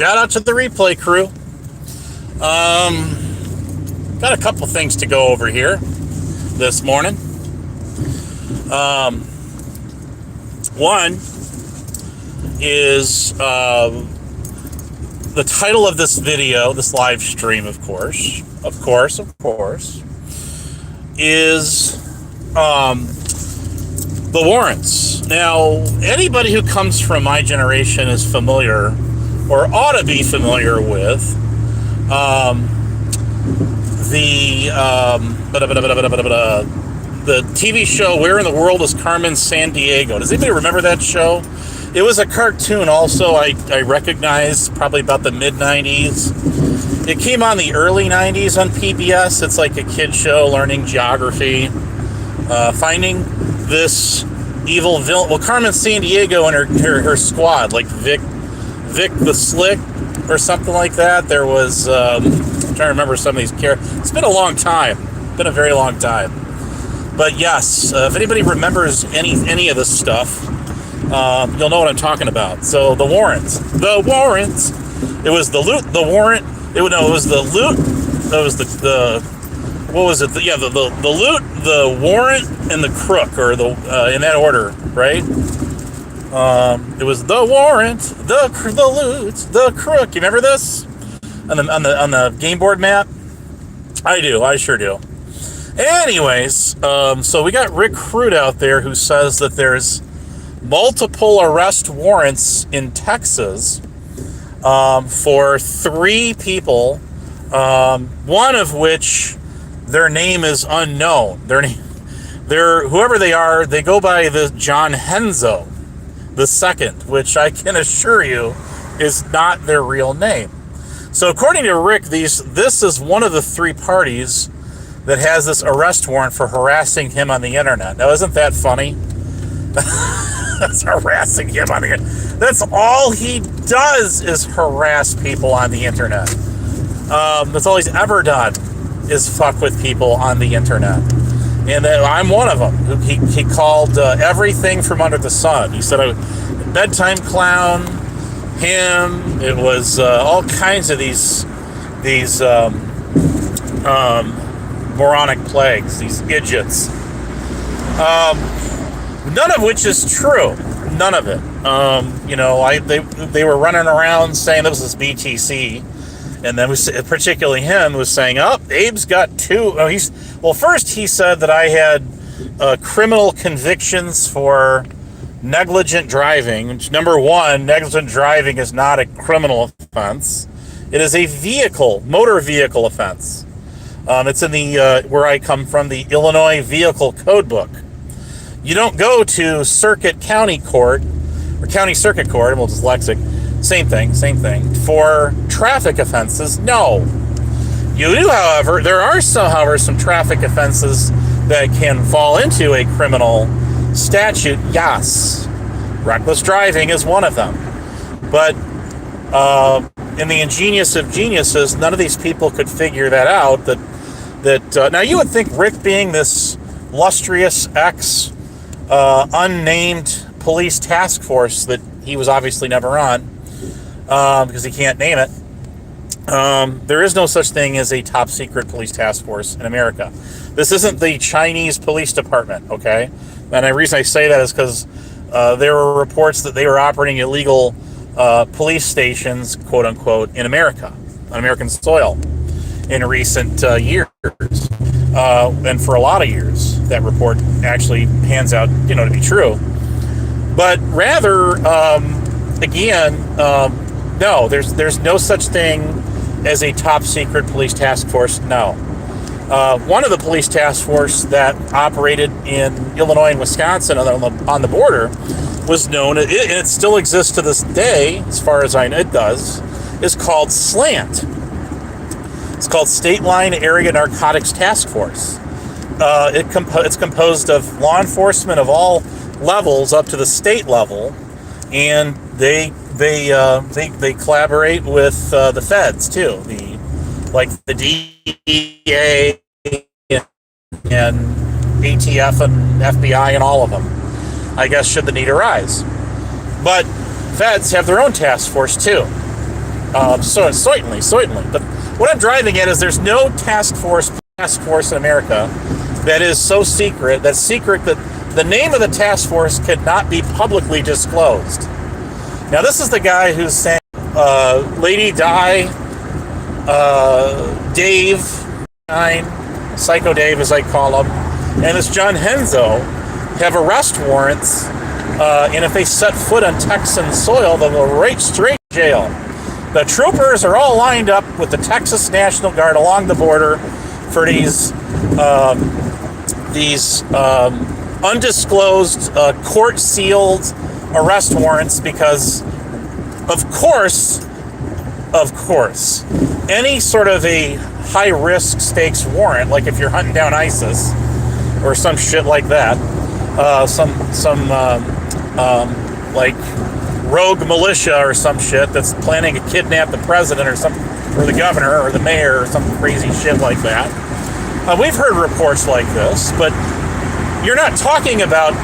Shout out to the replay crew. Got a couple things to go over here this morning. One is the title of this video, this live stream, of course, is the warrants. Now, anybody who comes from my generation is familiar, or ought to be familiar with, the TV show Where in the World is Carmen Sandiego? Does anybody remember that show? It was a cartoon also I recognized probably about the mid-90s. It came on the early 90s on PBS. It's like a kid show learning geography. Finding this evil villain. Well, Carmen Sandiego and her squad, like Vic the Slick or something like that. There was, I'm trying to remember some of these characters. It's been a long time. Been a very long time. But yes, if anybody remembers any of this stuff, you'll know what I'm talking about. So the warrants. It was the loot, the warrant. It was the loot. It was the what was it? The loot, the warrant, and the crook, or the in that order, right? It was the warrant, the loot, the crook. You remember this on the game board map? I do. I sure do. Anyways, so we got Rick Crude out there who says that there's multiple arrest warrants in Texas for 3 people, one of which their name is unknown. They're whoever they are, they go by the John Henzo the second, which I can assure you is not their real name. So according to Rick, this is one of the 3 parties that has this arrest warrant for harassing him on the internet. Now, isn't that funny? That's harassing him on the internet. That's all he does is harass people on the internet. That's all he's ever done is fuck with people on the internet. And I'm one of them. He called everything from under the sun. He said a bedtime clown, him. It was all kinds of these moronic plagues, these idiots. None of which is true. None of it. They were running around saying this was BTC. And then particularly him was saying, Abe's got 2. First he said that I had criminal convictions for negligent driving. Which, number 1, negligent driving is not a criminal offense. It is a motor vehicle offense. It's in the where I come from, the Illinois Vehicle Code Book. You don't go to county circuit court. I'm a little dyslexic. Same thing, for traffic offenses, no. You do, however, there are some traffic offenses that can fall into a criminal statute, yes. Reckless driving is one of them. But in the ingenious of geniuses, none of these people could figure that out. Now you would think Rick, being this lustrous unnamed police task force that he was obviously never on, because he can't name it. There is no such thing as a top secret police task force in America. This isn't the Chinese police department, okay? And the reason I say that is because there were reports that they were operating illegal police stations, quote unquote, in America, on American soil, in recent years. And for a lot of years, that report actually pans out, to be true. But rather, no, there's no such thing as a top secret police task force. No. One of the police task force that operated in Illinois and Wisconsin on the border was known, and it still exists to this day, as far as I know, it does, is called SLANT. It's called State Line Area Narcotics Task Force. It's composed of law enforcement of all levels up to the state level, and they collaborate with the feds too, the DEA and ATF and FBI and all of them, I guess, should the need arise. But feds have their own task force too. Certainly. But what I'm driving at is there's no task force in America that is so secret, that the name of the task force cannot be publicly disclosed. Now, this is the guy who's saying Lady Di, Dave, Psycho Dave as I call him, and this John Henzo have arrest warrants, and if they set foot on Texan soil, they'll go right straight to jail. The troopers are all lined up with the Texas National Guard along the border for these undisclosed, court-sealed arrest warrants because, of course, any sort of a high-risk stakes warrant, like if you're hunting down ISIS or some shit like that, like rogue militia or some shit that's planning to kidnap the president or the governor or the mayor or some crazy shit like that. We've heard reports like this, but you're not talking about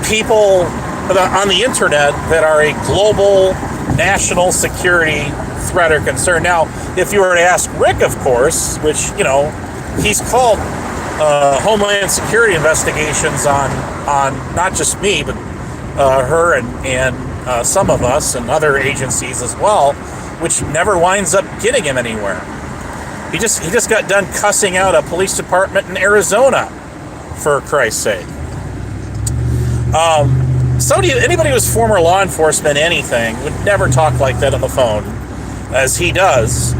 people on the internet that are a global national security threat or concern. Now, if you were to ask Rick, of course, which, he's called Homeland Security investigations on not just me, but her and some of us and other agencies as well, which never winds up getting him anywhere. He just got done cussing out a police department in Arizona, for Christ's sake. Anybody who's former law enforcement, anything, would never talk like that on the phone, as he does,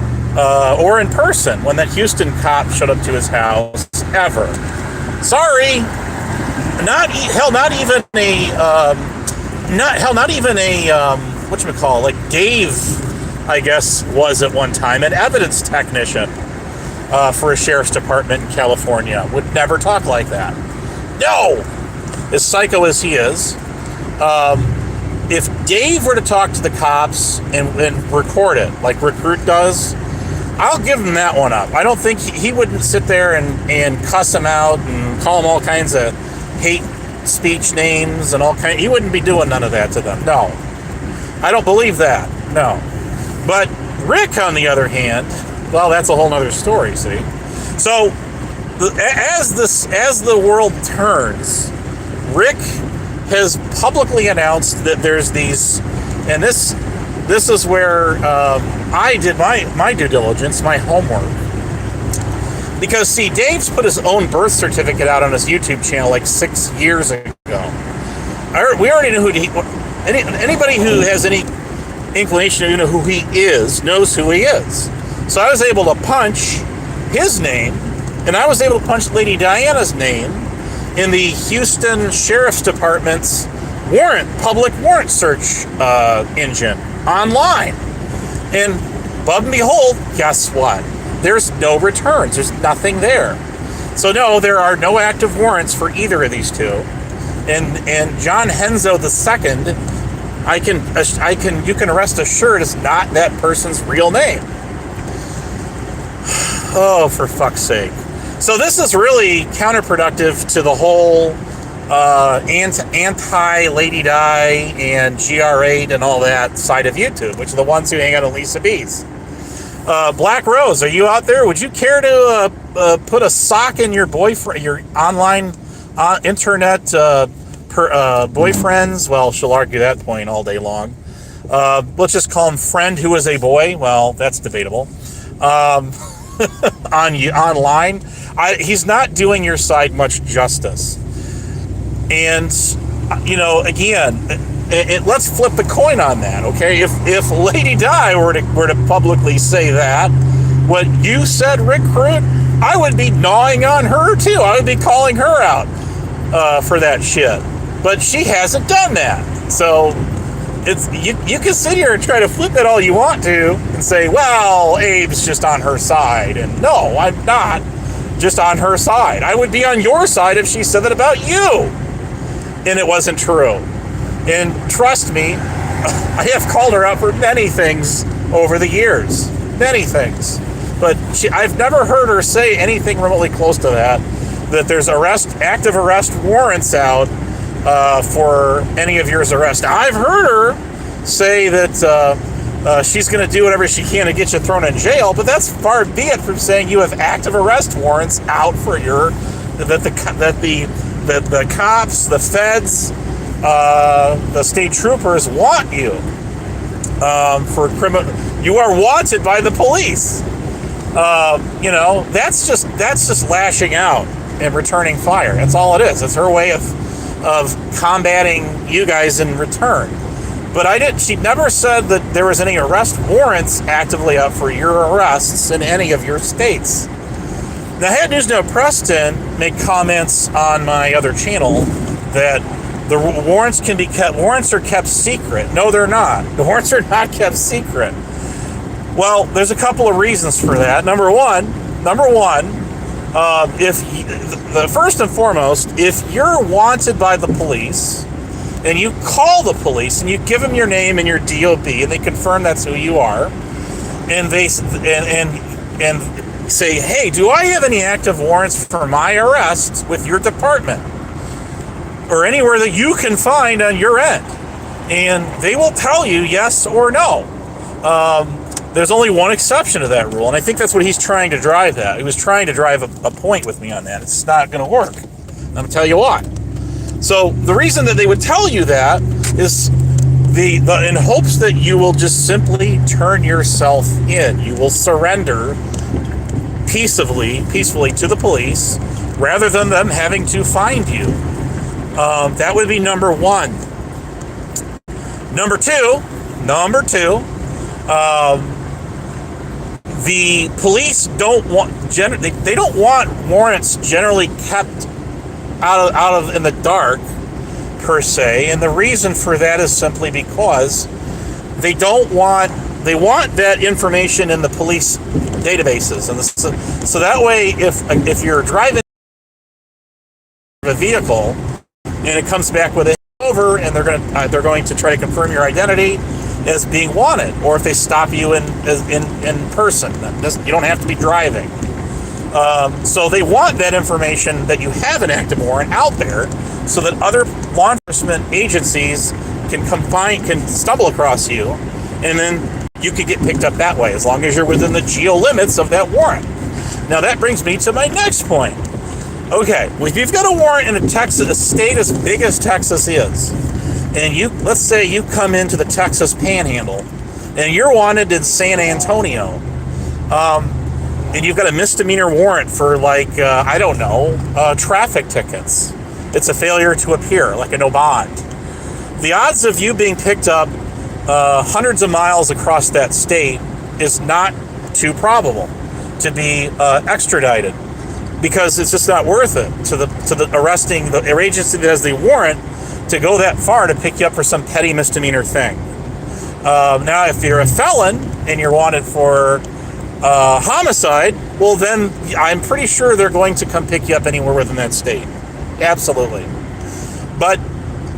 or in person when that Houston cop showed up to his house. Ever. Sorry, not even a whatchamacallit, like Dave, I guess, was at one time an evidence technician for a sheriff's department in California. Would never talk like that. No! As psycho as he is, if Dave were to talk to the cops and record it, like Recruit does, I'll give him that one up. I don't think he wouldn't sit there and cuss him out and call him all kinds of hate speech names and he wouldn't be doing none of that to them. No. I don't believe that. No. But Rick, on the other hand, well, that's a whole other story, see? So, as the world turns, Rick has publicly announced that there's these, and this is where I did my due diligence, my homework. Because, see, Dave's put his own birth certificate out on his YouTube channel like 6 years ago. We already know anybody who has any inclination to know who he is knows who he is. So I was able to punch his name, and I was able to punch Lady Diana's name in the Houston Sheriff's Department's public warrant search engine online. And above and behold, guess what? There's no returns. There's nothing there. So no, there are no active warrants for either of these two. And John Henzo II, you can rest assured is not that person's real name. Oh, for fuck's sake. So this is really counterproductive to the whole anti-Lady Di and GR8 and all that side of YouTube, which are the ones who hang out at Lisa B's. Black Rose, are you out there? Would you care to put a sock in your boyfriend, your online internet boyfriends? Well, she'll argue that point all day long. Let's just call him friend who is a boy. Well, that's debatable. Online, he's not doing your side much justice. And again, let's flip the coin on that, okay? If Lady Di were to publicly say that, what you said, Recruit, I would be gnawing on her too. I would be calling her out for that shit. But she hasn't done that. So it's you can sit here and try to flip it all you want to and say, well, Abe's just on her side. And no, I'm not just on her side. I would be on your side if she said that about you. And it wasn't true. And trust me, I have called her out for many things over the years. Many things. But I've never heard her say anything remotely close to that there's active arrest warrants out for any of yours arrest. I've heard her say that she's going to do whatever she can to get you thrown in jail, but that's far be it from saying you have active arrest warrants out for that the cops, the feds, the state troopers want you for criminal. You are wanted by the police. That's just lashing out and returning fire. That's all it is. It's her way of combating you guys in return. But she never said that there was any arrest warrants actively up for your arrests in any of your states. Now, I had News Note Preston make comments on my other channel that the warrants are kept secret. No, they're not. The warrants are not kept secret. Well, there's a couple of reasons for that. Number one, first and foremost, if you're wanted by the police and you call the police and you give them your name and your DOB and they confirm that's who you are, and they and say, hey, do I have any active warrants for my arrest with your department or anywhere that you can find on your end? And they will tell you yes or no. There's only one exception to that rule, and I think that's what he's trying to drive at. He was trying to drive a point with me on that. It's not going to work. I'm going to tell you why. So the reason that they would tell you that is in hopes that you will just simply turn yourself in. You will surrender peacefully to the police rather than them having to find you. That would be number one. Number two. The police don't want warrants generally kept out of in the dark per se, and the reason for that is simply because they want that information in the police databases, and so that way if you're driving a vehicle and it comes back with a over and they're going to try to confirm your identity as being wanted, or if they stop you in person, you don't have to be driving. So they want that information that you have an active warrant out there, so that other law enforcement agencies can stumble across you, and then you could get picked up that way, as long as you're within the geo limits of that warrant. Now that brings me to my next point. Okay, if you've got a warrant in a state as big as Texas is, and let's say you come into the Texas Panhandle, and you're wanted in San Antonio, and you've got a misdemeanor warrant for traffic tickets. It's a failure to appear, like a no bond. The odds of you being picked up hundreds of miles across that state is not too probable to be extradited, because it's just not worth it to the arresting the agency that has the warrant to go that far to pick you up for some petty misdemeanor thing. Now, if you're a felon and you're wanted for homicide, well, then I'm pretty sure they're going to come pick you up anywhere within that state. Absolutely. But,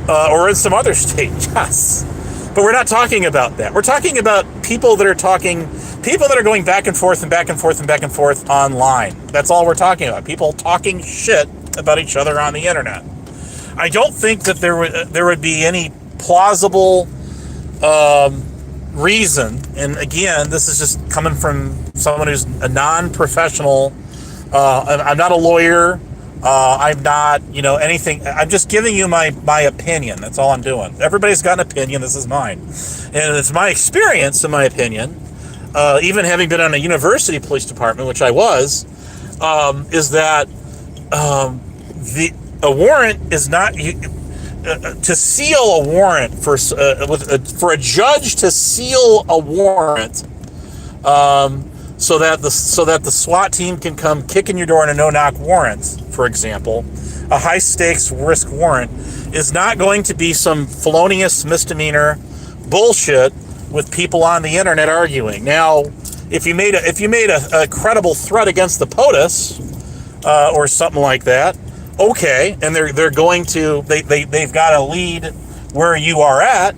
or in some other state, yes. But we're not talking about that. We're talking about people that are going back and forth and back and forth and back and forth online. That's all we're talking about. People talking shit about each other on the internet. I don't think that there would be any plausible reason, and again, this is just coming from someone who's a non-professional. I'm not a lawyer. I'm not, anything. I'm just giving you my opinion. That's all I'm doing. Everybody's got an opinion. This is mine, and it's my experience, in my opinion. Even having been on a university police department, which I was, is that a warrant is not to seal a warrant for a judge to seal a warrant, so that the SWAT team can come kick in your door in a no-knock warrant, for example. A high-stakes risk warrant is not going to be some felonious misdemeanor bullshit with people on the internet arguing. Now, if you made a credible threat against the POTUS or something like that, okay, and they're going to they've got a lead where you are at,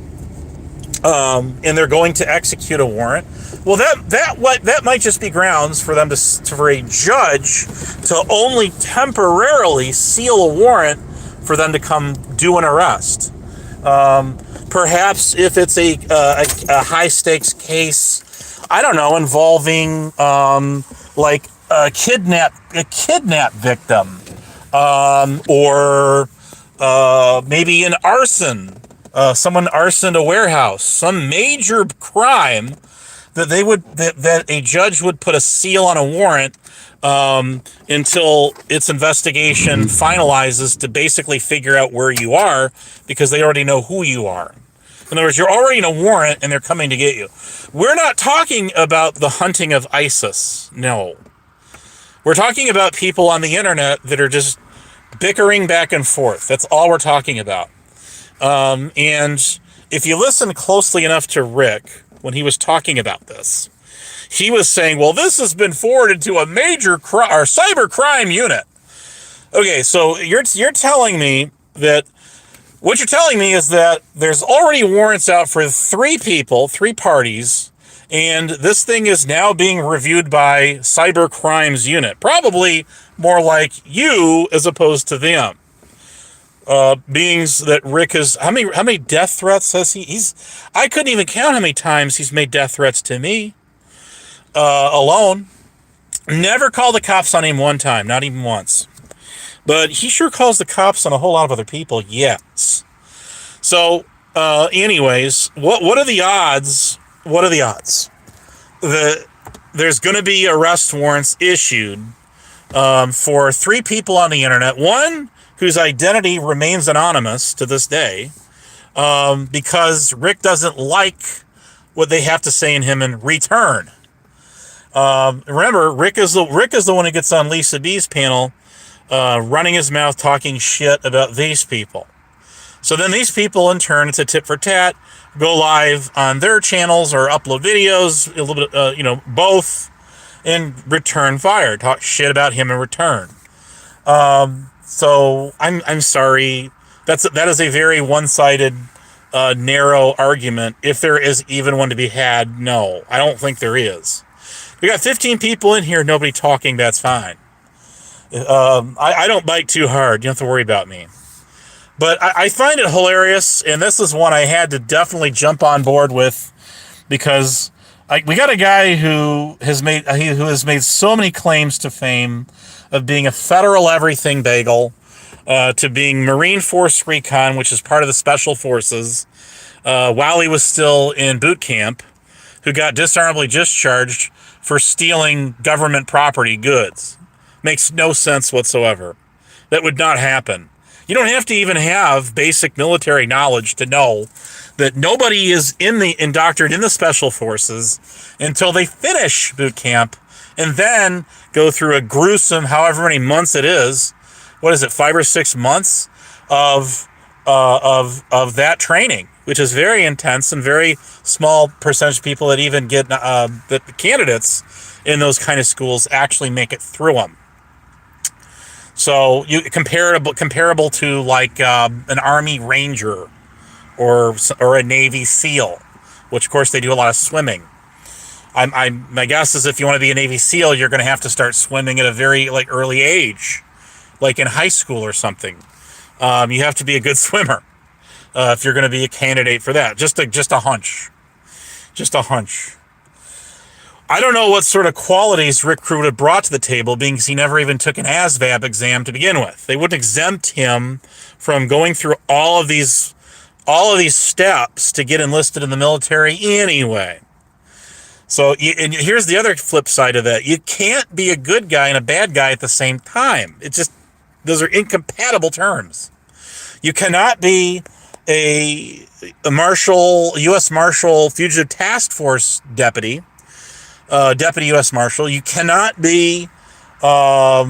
and they're going to execute a warrant. Well, that might just be grounds for them for a judge to only temporarily seal a warrant for them to come do an arrest. Perhaps if it's a high stakes case, I don't know, involving like a kidnap victim, or maybe an arson. Someone arsoned a warehouse, some major crime that a judge would put a seal on a warrant until its investigation finalizes to basically figure out where you are, because they already know who you are. In other words, you're already in a warrant and they're coming to get you. We're not talking about the hunting of ISIS. No. We're talking about people on the internet that are just bickering back and forth. That's all we're talking about. And if you listen closely enough to Rick when he was talking about this, he was saying, well, this has been forwarded to a major cyber crime unit. Okay, so you're telling me that what you're telling me is that there's already warrants out for 3 parties, and this thing is now being reviewed by cyber crimes unit. Probably more like you as opposed to them. Beings that Rick has, how many death threats has he? I couldn't even count how many times he's made death threats to me. Alone. Never called the cops on him one time, not even once. But he sure calls the cops on a whole lot of other people, yes. So, anyways, what are the odds? What are the odds that there's going to be arrest warrants issued for 3 people on the internet? One whose identity remains anonymous to this day, because Rick doesn't like what they have to say in him in return. Remember, Rick is the one who gets on Lisa B's panel, running his mouth, talking shit about these people. So then these people, in turn, it's a tit for tat, go live on their channels or upload videos, a little bit, both, and return fire, talk shit about him in return. So I'm sorry. That is a very one-sided, narrow argument. If there is even one to be had, no, I don't think there is. We got 15 people in here, nobody talking, that's fine. I don't bite too hard. You don't have to worry about me. But I find it hilarious, and this is one I had to definitely jump on board with, because we got a guy who has made so many claims to fame of being a federal everything bagel, to being Marine Force Recon, which is part of the Special Forces, while he was still in boot camp, who got dishonorably discharged for stealing government property goods. Makes no sense whatsoever. That would not happen. You don't have to even have basic military knowledge to know that nobody is indoctrinated in the Special Forces until they finish boot camp and then go through a gruesome, however many months it is, what is it, 5 or 6 months of that training, which is very intense, and very small percentage of people that even get the candidates in those kind of schools actually make it through them. So comparable to like an Army Ranger or a Navy SEAL, which of course they do a lot of swimming. My guess is if you want to be a Navy SEAL, you're going to have to start swimming at a very early age, like in high school or something. You have to be a good swimmer if you're going to be a candidate for that. Just a hunch. Just a hunch. I don't know what sort of qualities Rick Crew would have brought to the table, being he never even took an ASVAB exam to begin with. They wouldn't exempt him from going through all of these steps to get enlisted in the military anyway. So, and here's the other flip side of that. You can't be a good guy and a bad guy at the same time. It's just, those are incompatible terms. You cannot be a U.S. Marshal Fugitive Task Force deputy U.S. Marshal. You cannot be what are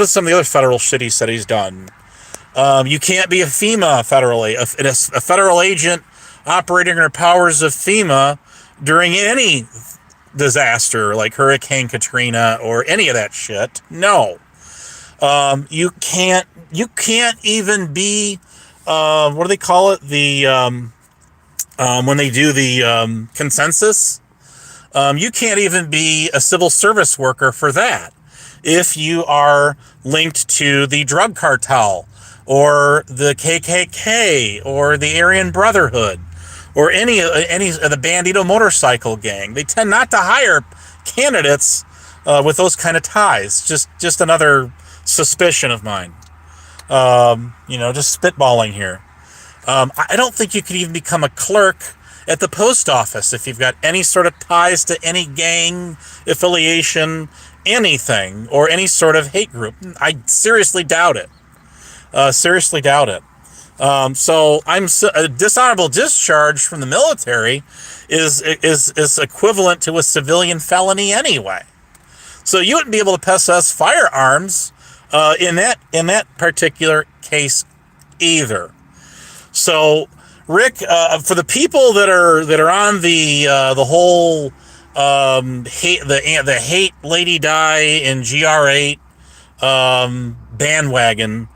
some of the other federal shit he said he's done? You can't be a FEMA a federal agent operating under powers of FEMA during any disaster like Hurricane Katrina or any of that shit. No. You can't even be what do they call it? When they do the consensus. You can't even be a civil service worker for that if you are linked to the drug cartel or the KKK, or the Aryan Brotherhood, or any of the Bandito motorcycle gang. They tend not to hire candidates with those kind of ties. Just another suspicion of mine. Just spitballing here. I don't think you could even become a clerk at the post office if you've got any sort of ties to any gang affiliation, anything, or any sort of hate group. I seriously doubt it. Seriously doubt it. So a dishonorable discharge from the military is equivalent to a civilian felony anyway. So you wouldn't be able to possess firearms in that particular case either. So, Rick, for the people that are on the whole hate Lady Di in GR8 bandwagon,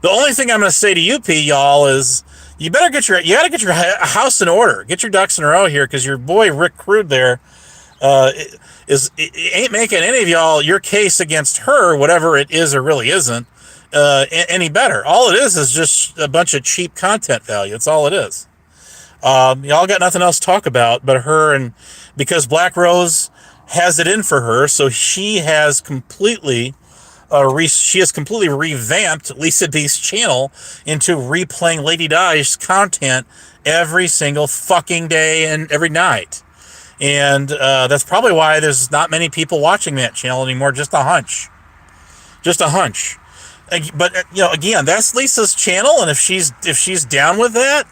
the only thing I'm going to say to you, y'all, is you gotta get your house in order, get your ducks in a row here, because your boy Rick Crude there ain't making any of y'all your case against her, whatever it is or really isn't, any better. All it is just a bunch of cheap content value. That's all it is. Y'all got nothing else to talk about but her, and because Black Rose has it in for her, so she has completely revamped Lisa D's channel into replaying Lady Di's content every single fucking day and every night. And that's probably why there's not many people watching that channel anymore. Just a hunch. But again, that's Lisa's channel, and if she's down with that,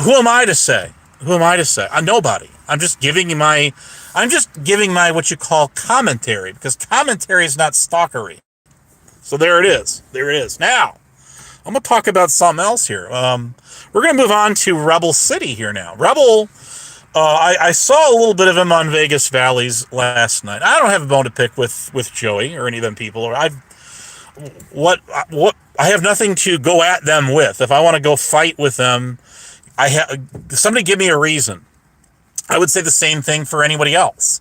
who am I to say? I'm nobody. I'm just giving my what you call commentary, because commentary is not stalkery. So there it is. Now, I'm going to talk about something else here. We're going to move on to Rebel City here now. Rebel, I saw a little bit of him on Vegas Valleys last night. I don't have a bone to pick with Joey or any of them people. I have nothing to go at them with. If I want to go fight with them, somebody give me a reason. I would say the same thing for anybody else.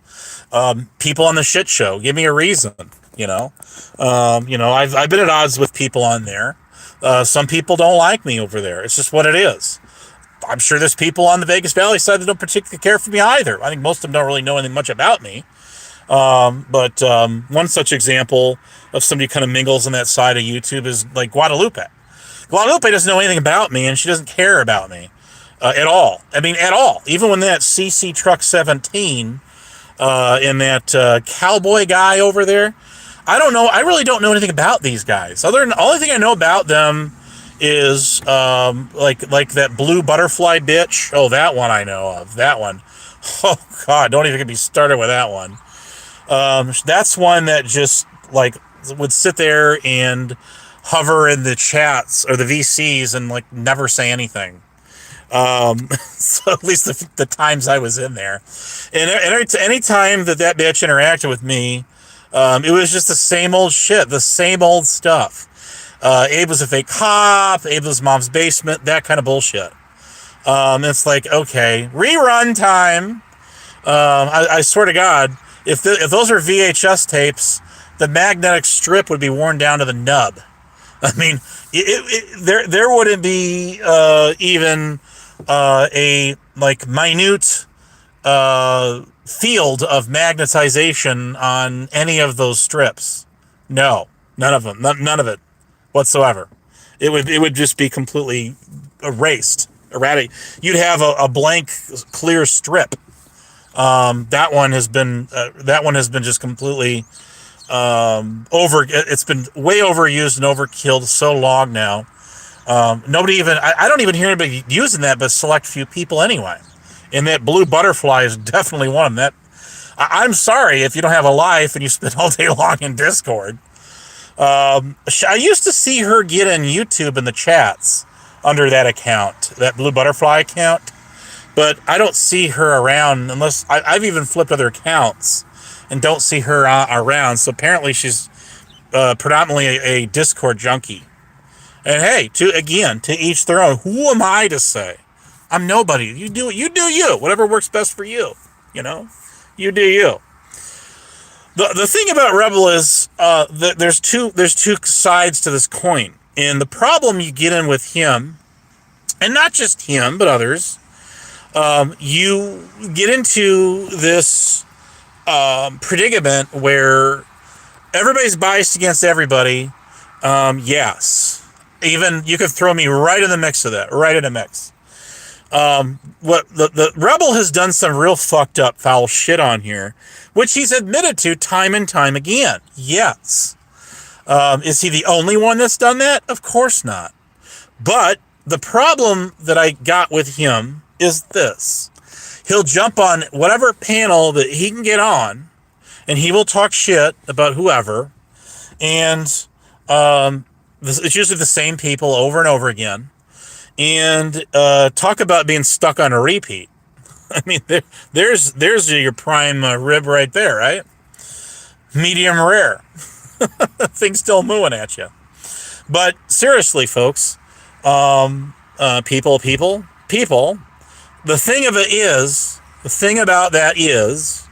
People on the shit show, give me a reason. I've been at odds with people on there. Some people don't like me over there. It's just what it is. I'm sure there's people on the Vegas Valley side that don't particularly care for me either. I think most of them don't really know anything much about me. But one such example of somebody who kind of mingles on that side of YouTube is like Guadalupe. Guadalupe doesn't know anything about me, and she doesn't care about me at all. I mean, at all. Even when that CC Truck 17 and that cowboy guy over there, I don't know. I really don't know anything about these guys. The only thing I know about them is like that blue butterfly bitch. Oh, that one I know of. That one. Oh God, don't even get me started with that one. That's one that just like would sit there and hover in the chats or the VCs and like never say anything. So at least the times I was in there, and any time that bitch interacted with me, it was just the same old shit, the same old stuff. Abe was a fake cop, Abe was mom's basement, that kind of bullshit. It's like, okay, rerun time. I swear to God, if those are VHS tapes, the magnetic strip would be worn down to the nub. I mean, there wouldn't be even a like minute field of magnetization on any of those strips. No, none of them, none of it whatsoever. It would just be completely erased, erratic. You'd have a blank, clear strip. That one has been just completely it's been way overused and overkilled so long now. Nobody even, I don't even hear anybody using that but select few people anyway. And that blue butterfly is definitely one of them. I'm sorry if you don't have a life and you spend all day long in Discord. I used to see her get in YouTube in the chats under that account, that blue butterfly account, but I don't see her around unless I've even flipped other accounts and don't see her around. So apparently she's predominantly a Discord junkie. And hey, to each their own. Who am I to say? I'm nobody. You do you. Whatever works best for you. You do you. The thing about Rebel is there's two sides to this coin, And the problem you get in with him, and not just him, but others, you get into this predicament where everybody's biased against everybody. Yes. Even you could throw me right in the mix of that, right in the mix. What the Rebel has done some real fucked up foul shit on here, which he's admitted to time and time again. Yes. Is he the only one that's done that? Of course not. But the problem that I got with him is this. He'll jump on whatever panel that he can get on, and he will talk shit about whoever, and it's usually the same people over and over again, and talk about being stuck on a repeat. I mean, there's your prime rib right there, right? Medium rare. Thing's still mooing at you. But seriously, folks, people, the thing about that is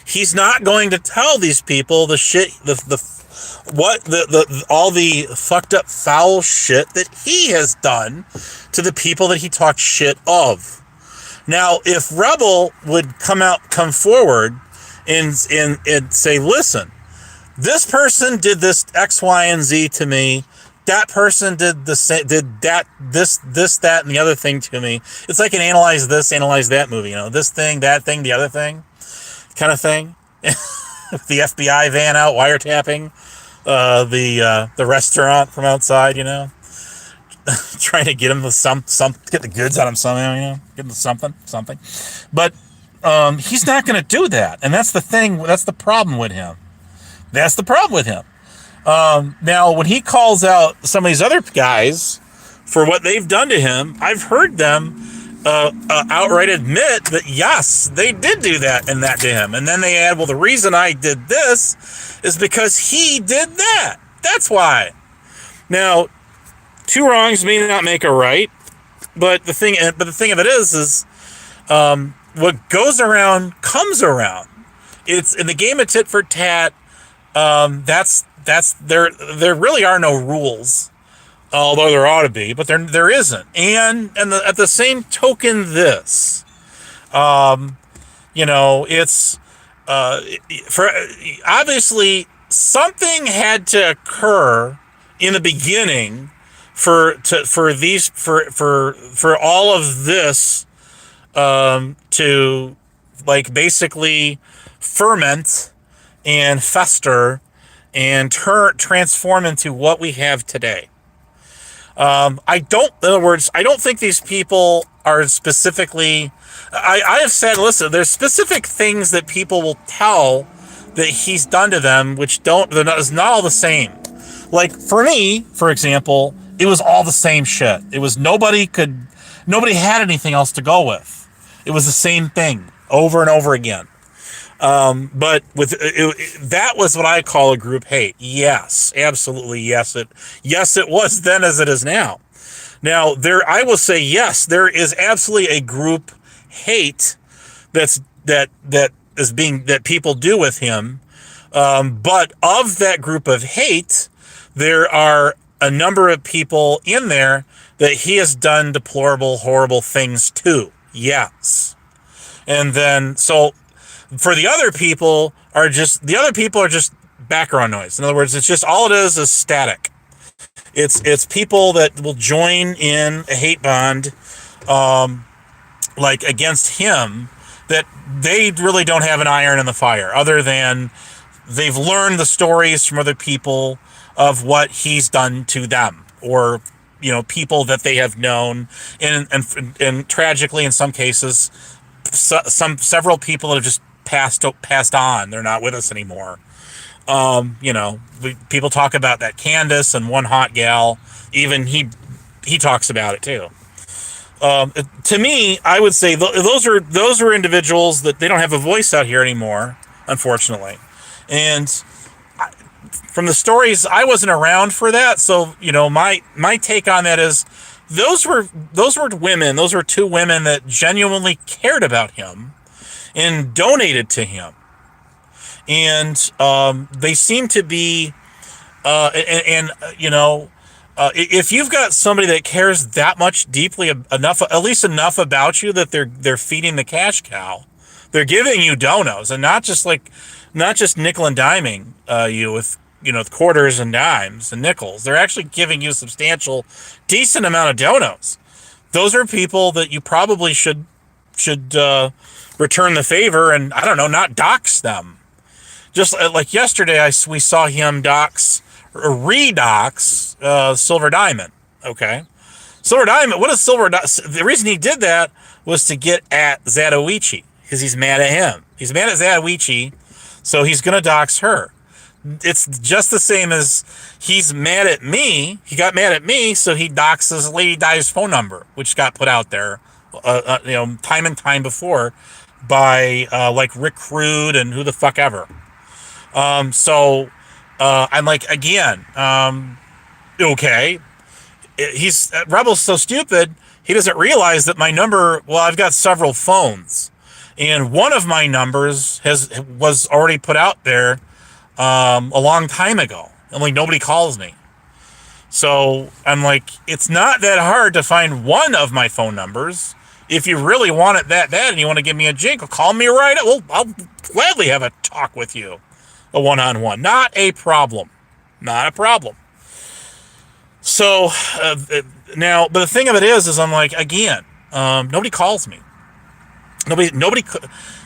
he's not going to tell these people the shit, all the fucked up foul shit that he has done to the people that he talks shit of. Now, if Rebel would come forward and say, listen, this person did this X, Y, and Z to me. That person did this, and the other thing to me. It's like an analyze this, analyze that movie, this thing, that thing, the other thing, kind of thing. The FBI van out wiretapping the restaurant from outside, trying to get him to get the goods on him somehow, get him something. But he's not going to do that, and that's the thing. That's the problem with him. Now, when he calls out some of these other guys for what they've done to him, I've heard them outright admit that, yes, they did do that and that to him. And then they add, well, the reason I did this is because he did that. That's why. Now, two wrongs may not make a right, but the thing of it is what goes around comes around. It's in the game of tit for tat. There really are no rules, although there ought to be, but there isn't. And at the same token, it's for obviously something had to occur in the beginning for all of this to basically ferment and fester and transform into what we have today. In other words, I don't think these people are specifically, I have said, listen, there's specific things that people will tell that he's done to them, which is not all the same. Like for me, for example, it was all the same shit. It was nobody had anything else to go with. It was the same thing over and over again. But that was what I call a group hate. Yes, absolutely. Yes, it was then as it is now. Now I will say, yes, there is absolutely a group hate that people do with him. But of that group of hate, there are a number of people in there that he has done deplorable, horrible things to. Yes. And then, so for the other people are just background noise. In other words, it's just all it is static. It's people that will join in a hate bond, against him, that they really don't have an iron in the fire, other than they've learned the stories from other people of what he's done to them, or people that they have known, and tragically in some cases, several people that have just passed on. They're not with us anymore. People talk about that Candace and one hot gal. Even he talks about it too. To me, I would say those are individuals that they don't have a voice out here anymore, unfortunately. And from the stories, I wasn't around for that, so my take on that is those were women. Those were two women that genuinely cared about him and donated to him. and they seem to be, if you've got somebody that cares that much deeply enough, at least enough about you that they're feeding the cash cow, they're giving you donos, and not just nickel and diming you with with quarters and dimes and nickels. They're actually giving you a substantial, decent amount of donos. Those are people that you probably should return the favor and, I don't know, not dox them. Just like yesterday, we saw him redox Silver Diamond. Okay, Silver Diamond. What is Silver? The reason he did that was to get at Zatoichi because he's mad at him. He's mad at Zatoichi, so he's gonna dox her. It's just the same as he's mad at me. He got mad at me, so he doxes Lady Di's phone number, which got put out there, time and time before by like Rick Rude and who the fuck ever. So I'm like, again, okay. Rebel's so stupid, he doesn't realize that my number, well, I've got several phones, and one of my numbers was already put out there a long time ago, and like nobody calls me. So I'm like, it's not that hard to find one of my phone numbers. If you really want it that bad and you want to give me a jingle, call me right up. Well, I'll gladly have a talk with you. A one-on-one. Not a problem. Not a problem. So now, but the thing of it is I'm like, again, nobody calls me. Nobody.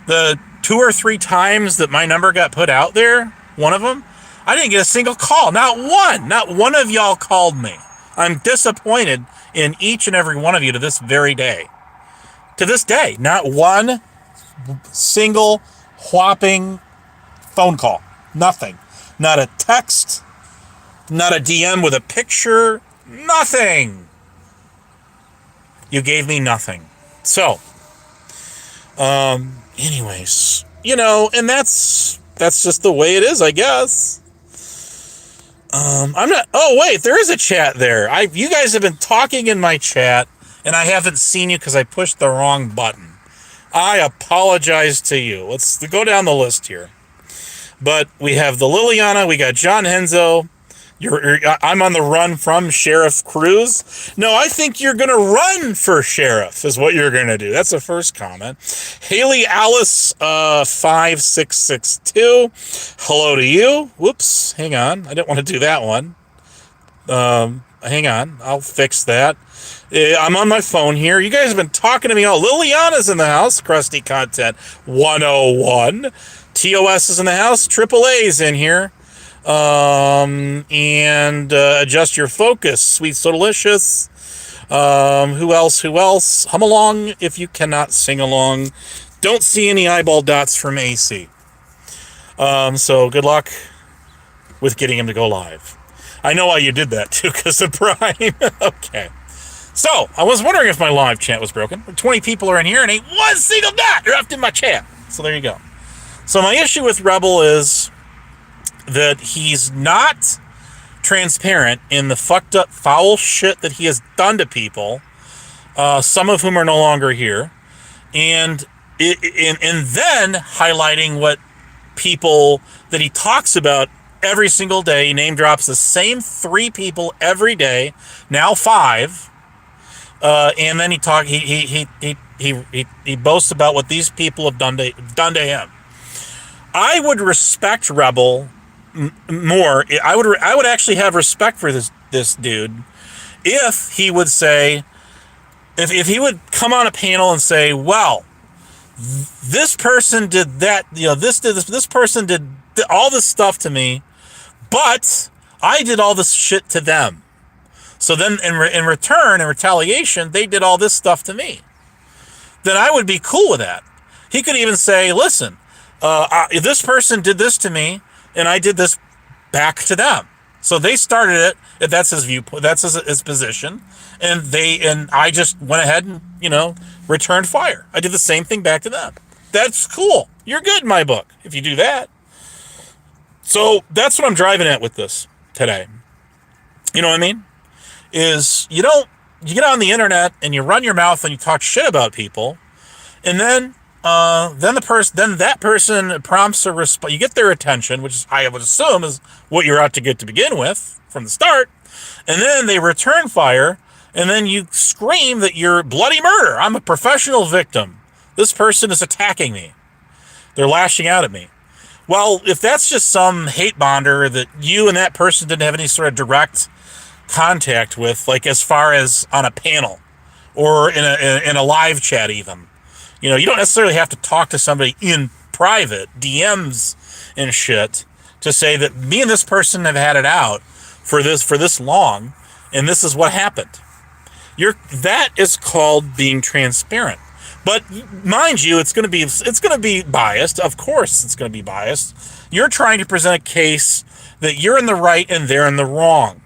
The 2 or 3 times that my number got put out there, one of them, I didn't get a single call. Not one. Not one of y'all called me. I'm disappointed in each and every one of you to this very day. To this day, not one single whopping phone call. Nothing. Not a text. Not a DM with a picture. Nothing. You gave me nothing. So, anyways, and that's just the way it is, I guess. I'm not. Oh wait, there is a chat there. You guys have been talking in my chat, and I haven't seen you because I pushed the wrong button. I apologize to you. Let's go down the list here. But we have the Liliana. We got John Henzo. I'm on the run from Sheriff Cruz. No, I think you're going to run for sheriff is what you're going to do. That's the first comment. Haley Alice 5662. Hello to you. Whoops. Hang on. I didn't want to do that one. Hang on. I'll fix that. I'm on my phone here. You guys have been talking to me all. Liliana's in the house. Crusty Content 101. TOS is in the house. AAA's in here. And Adjust Your Focus, Sweet So Delicious. Who else? Hum along if you cannot sing along. Don't see any eyeball dots from AC. So good luck with getting him to go live. I know why you did that too, because of Prime. Okay. So I was wondering if my live chat was broken. 20 people are in here and ain't one single dot left in my chat. So there you go. So my issue with Rebel is that he's not transparent in the fucked up foul shit that he has done to people, some of whom are no longer here, and then highlighting what people that he talks about every single day. He name drops the same 3 people every day, now 5, and then he boasts about what these people have done to him. I would respect Rebel more. I would actually have respect for this dude if he would say, if he would come on a panel and say, well, this person did that, this person did all this stuff to me, but I did all this shit to them. So then in return, in retaliation, they did all this stuff to me. Then I would be cool with that. He could even say, listen, this person did this to me, and I did this back to them. So they started it. If that's his viewpoint, that's his position, and I just went ahead and returned fire. I did the same thing back to them. That's cool. You're good in my book if you do that. So that's what I'm driving at with this today. You know what I mean? Is you get on the internet and you run your mouth and you talk shit about people, and then then that person prompts a response. You get their attention, which is, I would assume, is what you're out to get to begin with from the start. And then they return fire, and then you scream that you're bloody murder. I'm a professional victim. This person is attacking me. They're lashing out at me. Well, if that's just some hate bonder that you and that person didn't have any sort of direct contact with, like as far as on a panel or in a live chat even, you don't necessarily have to talk to somebody in private, DMs and shit, to say that me and this person have had it out for this long, and this is what happened. That is called being transparent. But mind you, it's going to be biased. Of course, it's going to be biased. You're trying to present a case that you're in the right and they're in the wrong,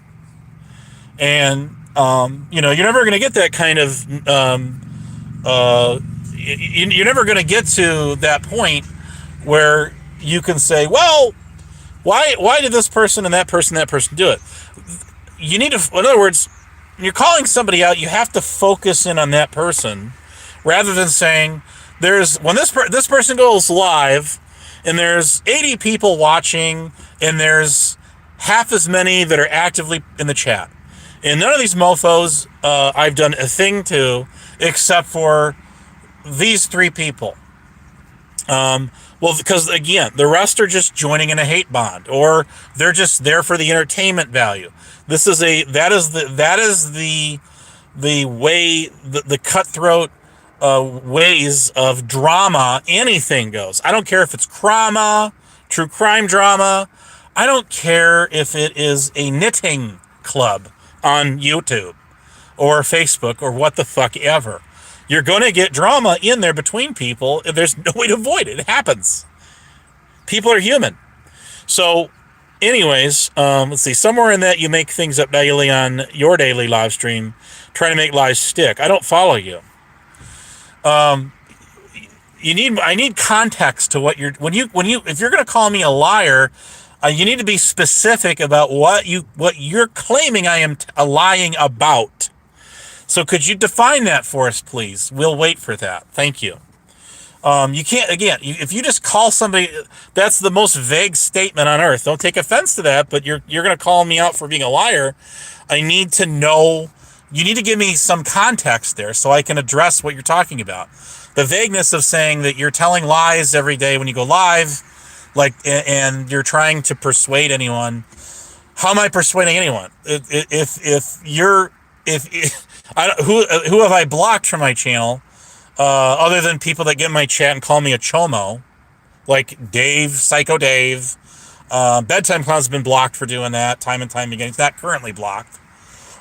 and you're never going to get that kind of. You're never going to get to that point where you can say, well, why did this person and that person do it? You need to, in other words, when you're calling somebody out, you have to focus in on that person, rather than saying when this person goes live and there's 80 people watching and there's half as many that are actively in the chat, and none of these mofos I've done a thing to except for these 3 people. Well, because again, the rest are just joining in a hate bond, or they're just there for the entertainment value. That is the way, the cutthroat ways of drama anything goes. I don't care if it's drama, true crime drama. I don't care if it is a knitting club on YouTube or Facebook or what the fuck ever. You're going to get drama in there between people. There's no way to avoid it. It happens. People are human. So, anyways, let's see. Somewhere in that, you make things up daily on your daily live stream, trying to make lies stick. I don't follow you. I need context to what if you're going to call me a liar, you need to be specific about what you're claiming I am lying about. So could you define that for us, please? We'll wait for that. Thank you. You can't, again, if you just call somebody, that's the most vague statement on earth. Don't take offense to that, but you're going to call me out for being a liar. I need to know, you need to give me some context there so I can address what you're talking about. The vagueness of saying that you're telling lies every day when you go live, and you're trying to persuade anyone. How am I persuading anyone? Who have I blocked from my channel, other than people that get in my chat and call me a chomo, like Dave, Psycho Dave. Bedtime Clown's been blocked for doing that time and time again. He's not currently blocked.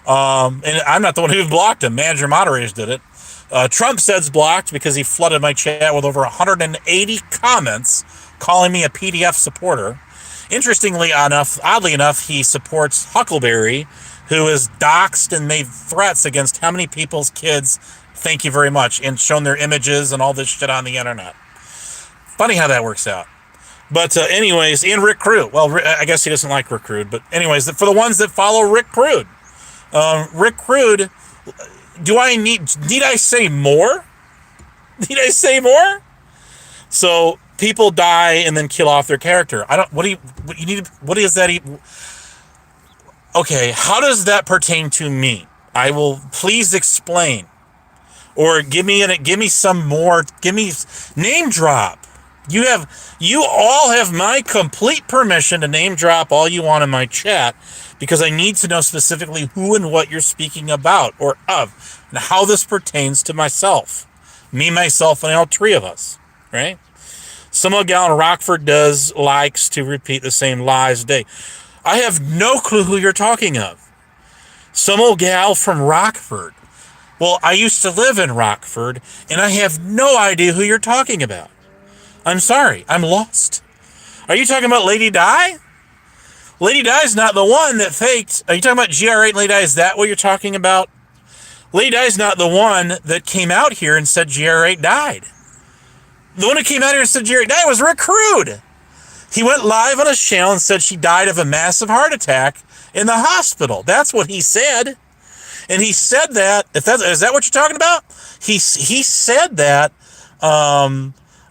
And I'm not the one who blocked him. Manager moderators did it. Trump says blocked because he flooded my chat with over 180 comments calling me a PDF supporter. Oddly enough, he supports Huckleberry, who is doxxed and made threats against how many people's kids, thank you very much, and shown their images and all this shit on the internet. Funny how that works out. But anyways, and Rick Crude. Well, I guess he doesn't like Rick Crude, but anyways, for the ones that follow Rick Crude, Rick Crude, need I say more? Need I say more? So people die and then kill off their character. What is that? Okay, how does that pertain to me? I will, please explain, or give me some more. Give me name drop. You all have my complete permission to name drop all you want in my chat, because I need to know specifically who and what you're speaking about or of, and how this pertains to myself, myself, and all 3 of us, right? Some gal in Rockford likes to repeat the same lies a day. I have no clue who you're talking of. Some old gal from Rockford. Well, I used to live in Rockford, and I have no idea who you're talking about. I'm sorry. I'm lost. Are you talking about Lady Di? Lady Di's not the one that faked. Are you talking about GR8 and Lady Di? Is that what you're talking about? Lady Di's not the one that came out here and said GR8 died. The one who came out here and said GR8 died was Rick Crude. He went live on his channel and said she died of a massive heart attack in the hospital. That's what he said. And he said that, is that what you're talking about? He said that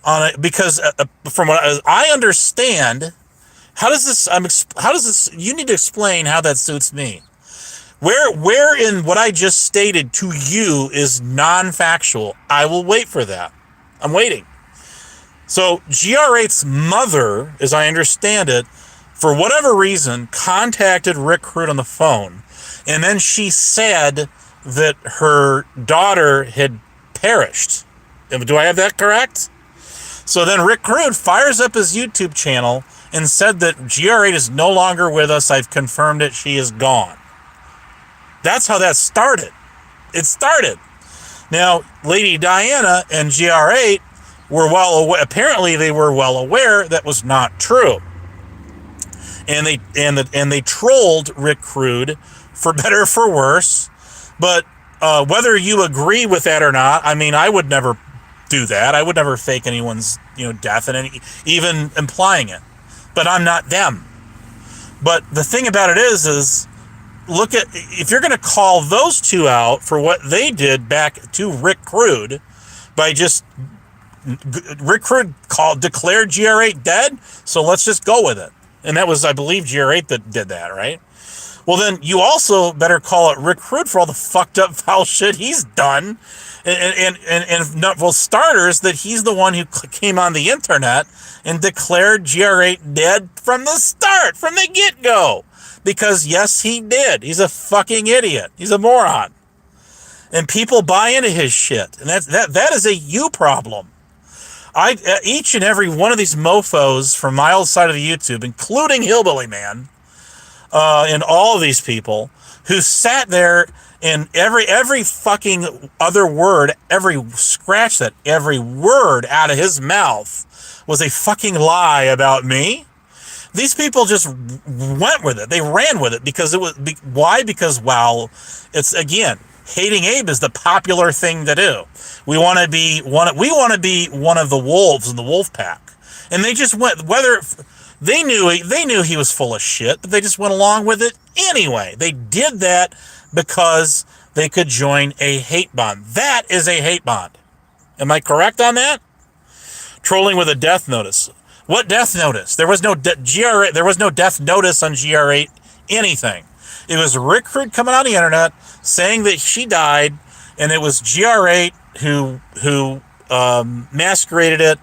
on it because from what I understand, how does this? How does this? You need to explain how that suits me. Where in what I just stated to you is non-factual. I will wait for that. I'm waiting. So GR8's mother, as I understand it, for whatever reason, contacted Rick Crude on the phone, and then she said that her daughter had perished. Do I have that correct? So then Rick Crude fires up his YouTube channel and said that GR8 is no longer with us. I've confirmed it. She is gone. That's how that started. It started. Now, Lady Diana and GR8 were well aware. Apparently, they were well aware that was not true, and they trolled Rick Crude for better or for worse. But whether you agree with that or not, I mean, I would never do that. I would never fake anyone's death and even implying it. But I'm not them. But the thing about it is look at, if you're going to call those two out for what they did back to Rick Crude by just Rick Crude declared GR8 dead, so let's just go with it. And that was, I believe, GR8 that did that, right? Well, then you also better call it Rick Crude for all the fucked up foul shit he's done. And for starters, that he's the one who came on the internet and declared GR8 dead from the start, from the get-go. Because, yes, he did. He's a fucking idiot. He's a moron. And people buy into his shit. And that is a you problem. Each and every one of these mofos from my old side of the YouTube, including Hillbilly Man, and all of these people who sat there and every fucking other word, every word out of his mouth was a fucking lie about me. These people just went with it. They ran with it because it was, why? Because, well, it's, again, hating Abe is the popular thing to do. We want to be one of the wolves in the wolf pack. And they just went, whether they knew he was full of shit, but they just went along with it anyway. They did that because they could join a hate bond. That is a hate bond. Am I correct on that? Trolling with a death notice. What death notice? There was no GR8. There was no death notice on GR8. Anything. It was Rick Crude coming on the internet saying that she died, and it was GR8 who masqueraded it.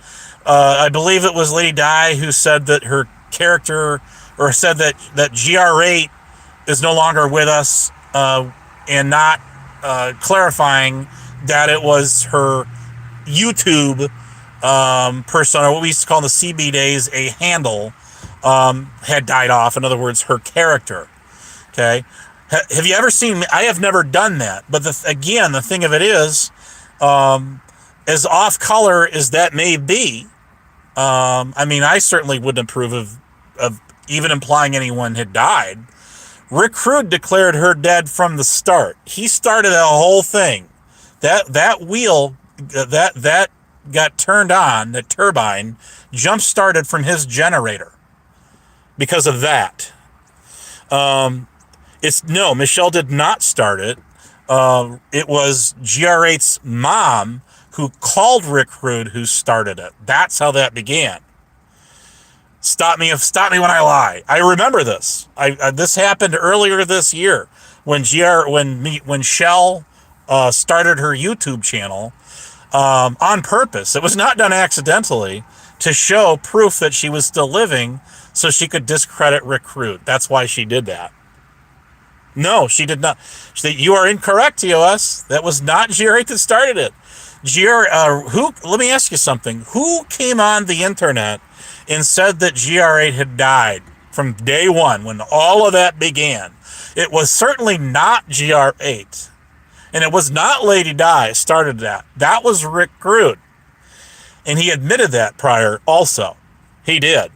I believe it was Lady Di who said that her character, or said that GR8 is no longer with us, and not clarifying that it was her YouTube persona, what we used to call in the CB days a handle, had died off. In other words, her character. Okay, have you ever seen me? I have never done that. But the thing of it is, as off color as that may be, I mean, I certainly wouldn't approve of even implying anyone had died. Rick Crude declared her dead from the start. He started that whole thing. That wheel that got turned on, the turbine jump started from his generator because of that. Michelle did not start it. It was GR8's mom who called Rick Crude who started it. That's how that began. Stop me when I lie. I remember this. This happened earlier this year when Shell started her YouTube channel on purpose. It was not done accidentally, to show proof that she was still living so she could discredit Rick Crude. That's why she did that. No, she did not. You are incorrect, TOS. That was not GR8 that started it. Let me ask you something. Who came on the internet and said that GR8 had died from day one when all of that began? It was certainly not GR8. And it was not Lady Di started that. That was Rick Crude. And he admitted that prior also. He did.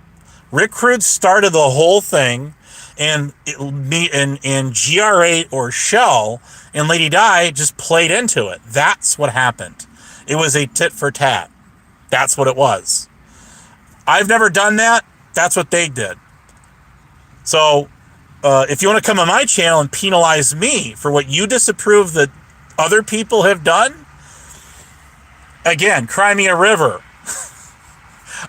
Rick Crude started the whole thing, and GR8 or Shell and Lady Di just played into it. That's what happened. It was a tit for tat. That's what it was. I've never done that. That's what they did. So if you want to come on my channel and penalize me for what you disapprove that other people have done, again, cry me a river.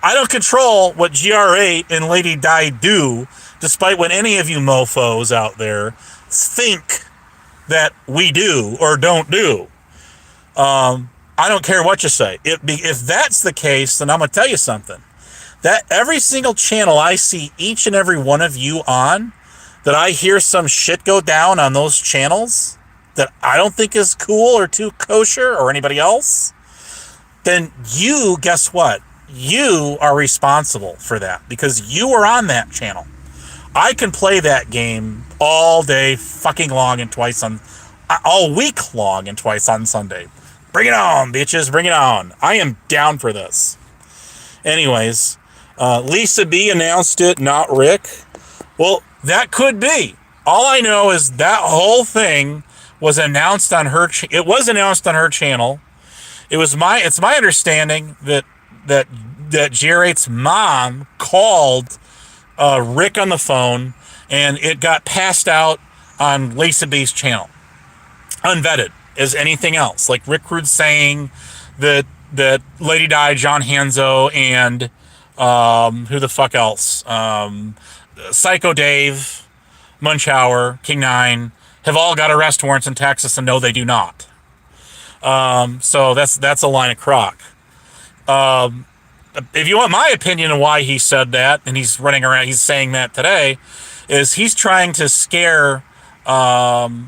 I don't control what GR8 and Lady Di do, despite what any of you mofos out there think that we do or don't do. I don't care what you say. If that's the case, then I'm going to tell you something. That every single channel I see each and every one of you on, that I hear some shit go down on those channels that I don't think is cool or too kosher or anybody else, then you, guess what? You are responsible for that because you were on that channel. I can play that game all day fucking long and twice on, all week long and twice on Sunday. Bring it on, bitches, bring it on. I am down for this. Anyways, Lisa B announced it, not Rick. Well, that could be. All I know is that whole thing was announced on her. It was announced on her channel. It's my understanding that GR8's mom called Rick on the phone, and it got passed out on Lisa B's channel, unvetted as anything else. Like Rick Rude saying that Lady Di, John Hanzo, and who the fuck else? Psycho Dave, Munchauer, King Nine have all got arrest warrants in Texas, and no, they do not. So that's a line of crock. If you want my opinion on why he said that, and he's running around, he's saying that today, is he's trying to scare,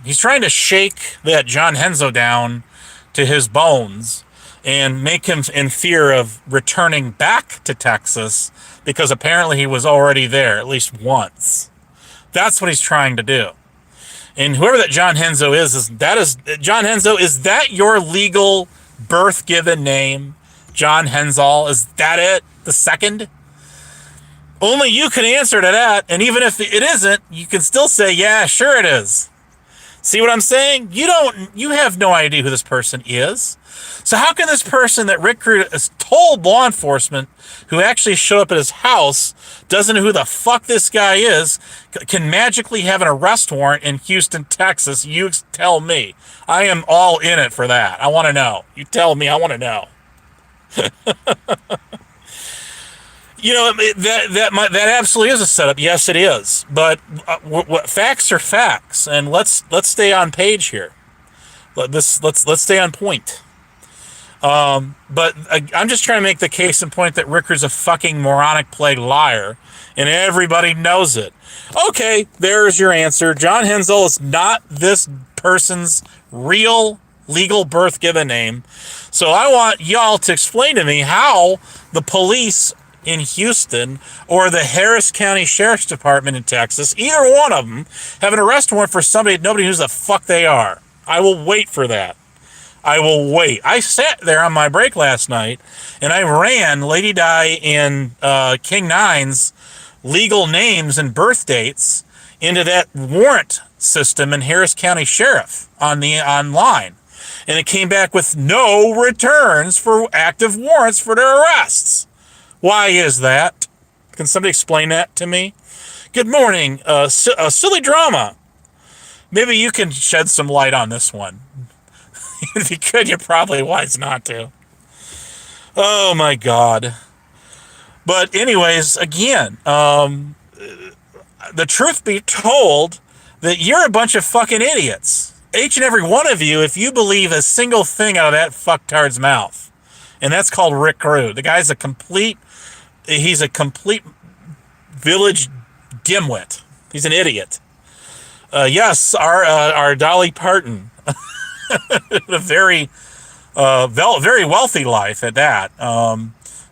he's trying to shake that John Henzo down to his bones and make him in fear of returning back to Texas because apparently he was already there at least once. That's what he's trying to do. And whoever that John Henzo is John Henzo, is that your legal birth given name? John Henzal, is that it? The second? Only you can answer to that, and even if it isn't, you can still say, yeah, sure it is. See what I'm saying? You have no idea who this person is. So how can this person that Rick Rude has told law enforcement, who actually showed up at his house, doesn't know who the fuck this guy is, can magically have an arrest warrant in Houston, Texas? You tell me. I am all in it for that. I want to know. You tell me. I want to know. You know, that absolutely is a setup. Yes, it is. But what facts are facts, and let's stay on page here. Let's stay on point. But I'm just trying to make the case and point that Ricker's a fucking moronic plague liar, and everybody knows it. Okay, there's your answer. John Henzel is not this person's real legal birth given name. So I want y'all to explain to me how the police in Houston or the Harris County Sheriff's Department in Texas, either one of them, have an arrest warrant for somebody nobody knows the fuck they are. I will wait for that. I will wait. I sat there on my break last night and I ran Lady Di and King Nine's legal names and birth dates into that warrant system in Harris County Sheriff online. And it came back with no returns for active warrants for their arrests. Why is that? Can somebody explain that to me? Good morning, silly drama. Maybe you can shed some light on this one. If you could, you're probably wise not to. Oh my God. But anyways, again, the truth be told, that you're a bunch of fucking idiots. Each and every one of you, if you believe a single thing out of that fucktard's mouth. And that's called Rick Rude. The guy's he's a complete village dimwit. He's an idiot. Yes, our Dolly Parton, a very wealthy life at that,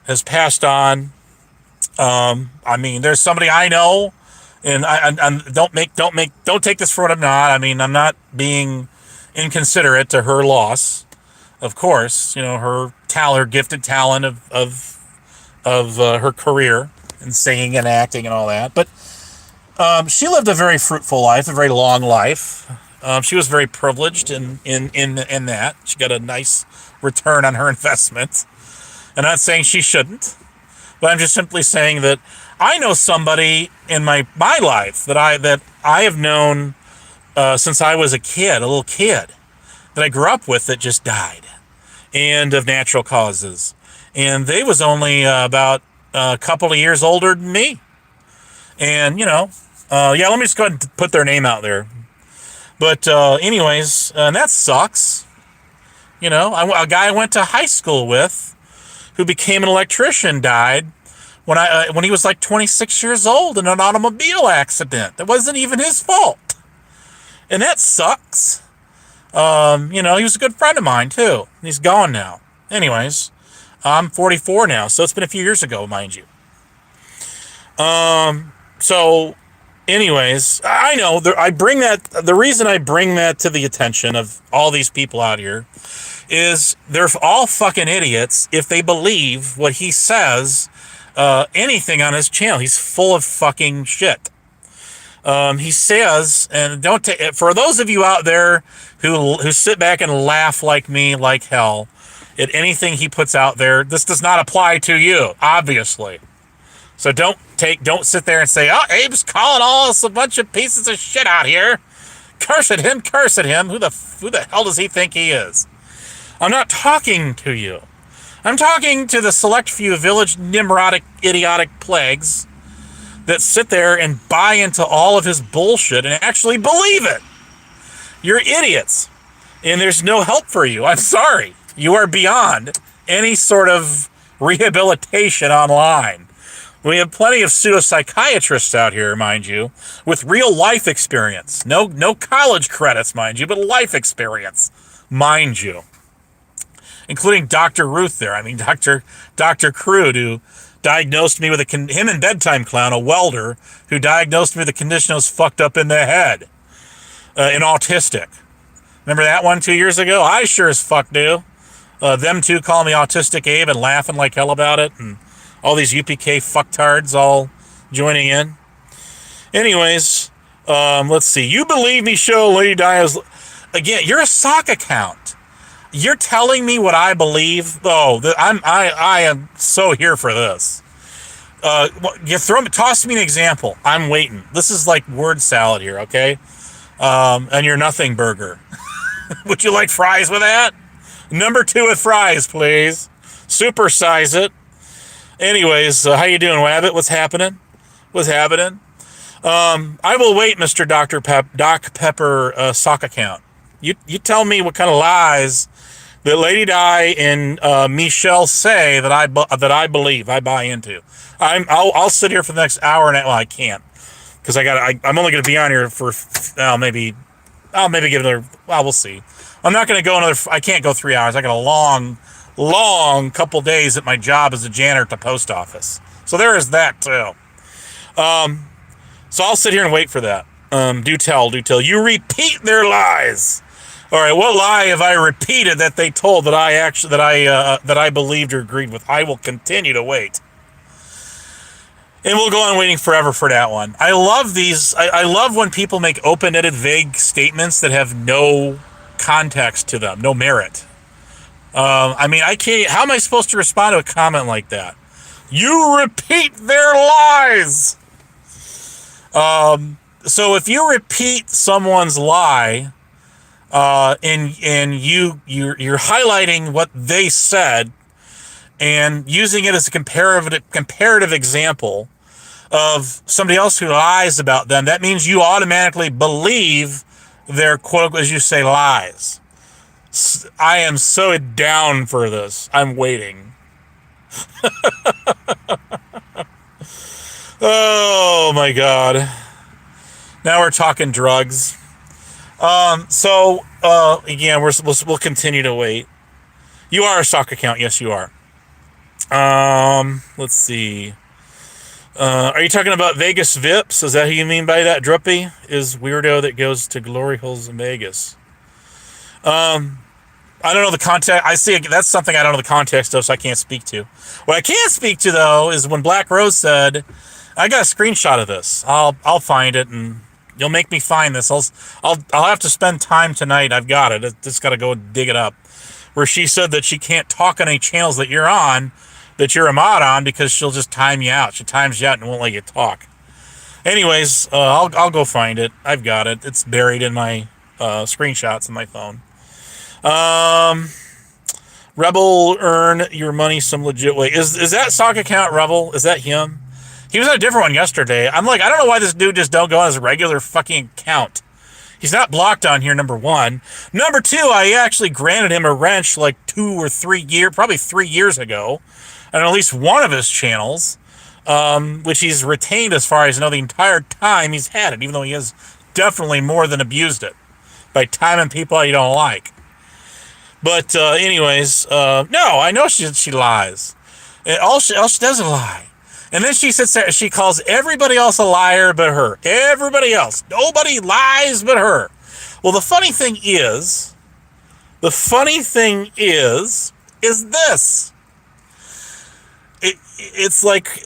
has passed on. I mean, there's somebody I know, and I don't take this for what I'm not. I mean, I'm not being inconsiderate to her loss, of course. You know, her gifted talent of her career in singing and acting and all that. But she lived a very fruitful life, a very long life. She was very privileged in that. She got a nice return on her investment. I'm not saying she shouldn't, but I'm just simply saying that I know somebody in my life that I have known since I was a little kid, that I grew up with, that just died, and of natural causes. And they was only about a couple of years older than me. And, yeah, let me just go ahead and put their name out there. But anyways, and that sucks. A guy I went to high school with who became an electrician died when he was like 26 years old in an automobile accident. That wasn't even his fault. And that sucks. He was a good friend of mine, too. He's gone now. Anyways, I'm 44 now, so it's been a few years ago, mind you. So, anyways, I know the reason I bring that to the attention of all these people out here is they're all fucking idiots if they believe what he says, anything on his channel. He's full of fucking shit. He says, and for those of you out there who sit back and laugh like me, like hell, at anything he puts out there, this does not apply to you, obviously. So don't sit there and say, oh, Abe's calling all us a bunch of pieces of shit out here. Curse at him. Who the hell does he think he is? I'm not talking to you. I'm talking to the select few village nimrodic, idiotic plagues that sit there and buy into all of his bullshit and actually believe it. You're idiots. And there's no help for you. I'm sorry. You are beyond any sort of rehabilitation online. We have plenty of pseudo-psychiatrists out here, mind you, with real life experience. No college credits, mind you, but life experience, mind you. Including Dr. Ruth there. I mean, Dr. Crude, who diagnosed me with him and Bedtime Clown, a welder, who diagnosed me with a condition that was fucked up in the head, and autistic. Remember that one 2 years ago? I sure as fuck do. Them two calling me Autistic Abe and laughing like hell about it, and all these UPK fucktards all joining in. Anyways, let's see. You Believe Me show, Lady Diaz. Again, you're a sock account. You're telling me what I believe. Oh, I am so here for this. Toss me an example. I'm waiting. This is like word salad here, okay? And your nothing burger. Would you like fries with that? Number 2 with fries, please. Supersize it. Anyways, how you doing, Wabbit? What's happening? I will wait, Mr. Doc Pepper sock account. You tell me what kind of lies that Lady Di and Michelle say that I believe, I buy into. I'll sit here for the next hour and I can't, because I'm only going to be on here for maybe give another. Well, we'll see. I'm not going to go another. I can't go 3 hours. I got a long couple days at my job as a janitor at the post office. So there is that too. So I'll sit here and wait for that. Do tell. You repeat their lies. All right, what lie have I repeated that they told that I believed or agreed with? I will continue to wait. And we'll go on waiting forever for that one. I love these. I love when people make open-ended, vague statements that have no context to them, no merit. I mean, I can't. How am I supposed to respond to a comment like that? You repeat their lies. So if you repeat someone's lie, and you're highlighting what they said and using it as a comparative example of somebody else who lies about them, that means you automatically believe their, quote, as you say, lies. I am so down for this. I'm waiting. Oh my God. Now we're talking drugs. Again, we'll continue to wait. You are a stock account. Yes, you are. Let's see. Are you talking about Vegas Vips? Is that who you mean by that? Druppy is weirdo that goes to glory holes in Vegas. I don't know the context. I see that's something I don't know the context of, so I can't speak to. What I can speak to though is when Black Rose said, "I got a screenshot of this. I'll find it and you'll make me find this. I'll have to spend time tonight. I've got it. I just got to go dig it up." Where she said that she can't talk on any channels that you're on, that you're a mod on, because she'll just time you out. She times you out and won't let you talk. Anyways, I'll go find it. I've got it. It's buried in my screenshots in my phone. Rebel earn your money some legit way. Is that sock account Rebel? Is that him? He was on a different one yesterday. I'm like, I don't know why this dude just don't go on his regular fucking account. He's not blocked on here, number one. Number two, I actually granted him a wrench like 3 years ago on at least one of his channels, which he's retained as far as I know the entire time he's had it, even though he has definitely more than abused it by timing people you don't like. But anyways, no, I know she lies. All she does is lie. And then she sits there, she calls everybody else a liar but her. Everybody else. Nobody lies but her. Well, the funny thing is this. It's like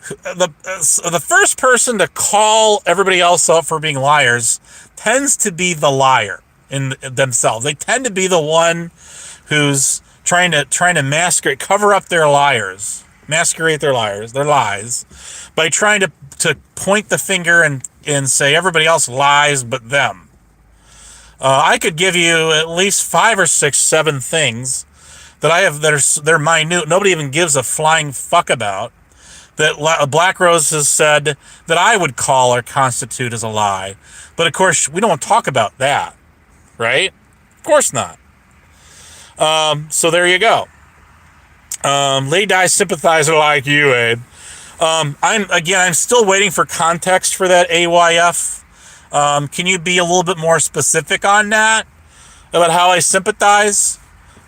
the first person to call everybody else up for being liars tends to be the liar in themselves. They tend to be the one who's trying to masquerade their lies by trying to point the finger and say everybody else lies but them. I could give you at least 5 or 6, 7 things that I have they're minute. Nobody even gives a flying fuck about. That Black Rose has said that I would call or constitute as a lie. But of course, we don't talk about that, right? Of course not. So there you go. Lady Di sympathizer like you, Abe. I'm still waiting for context for that AYF. Can you be a little bit more specific on that? About how I sympathize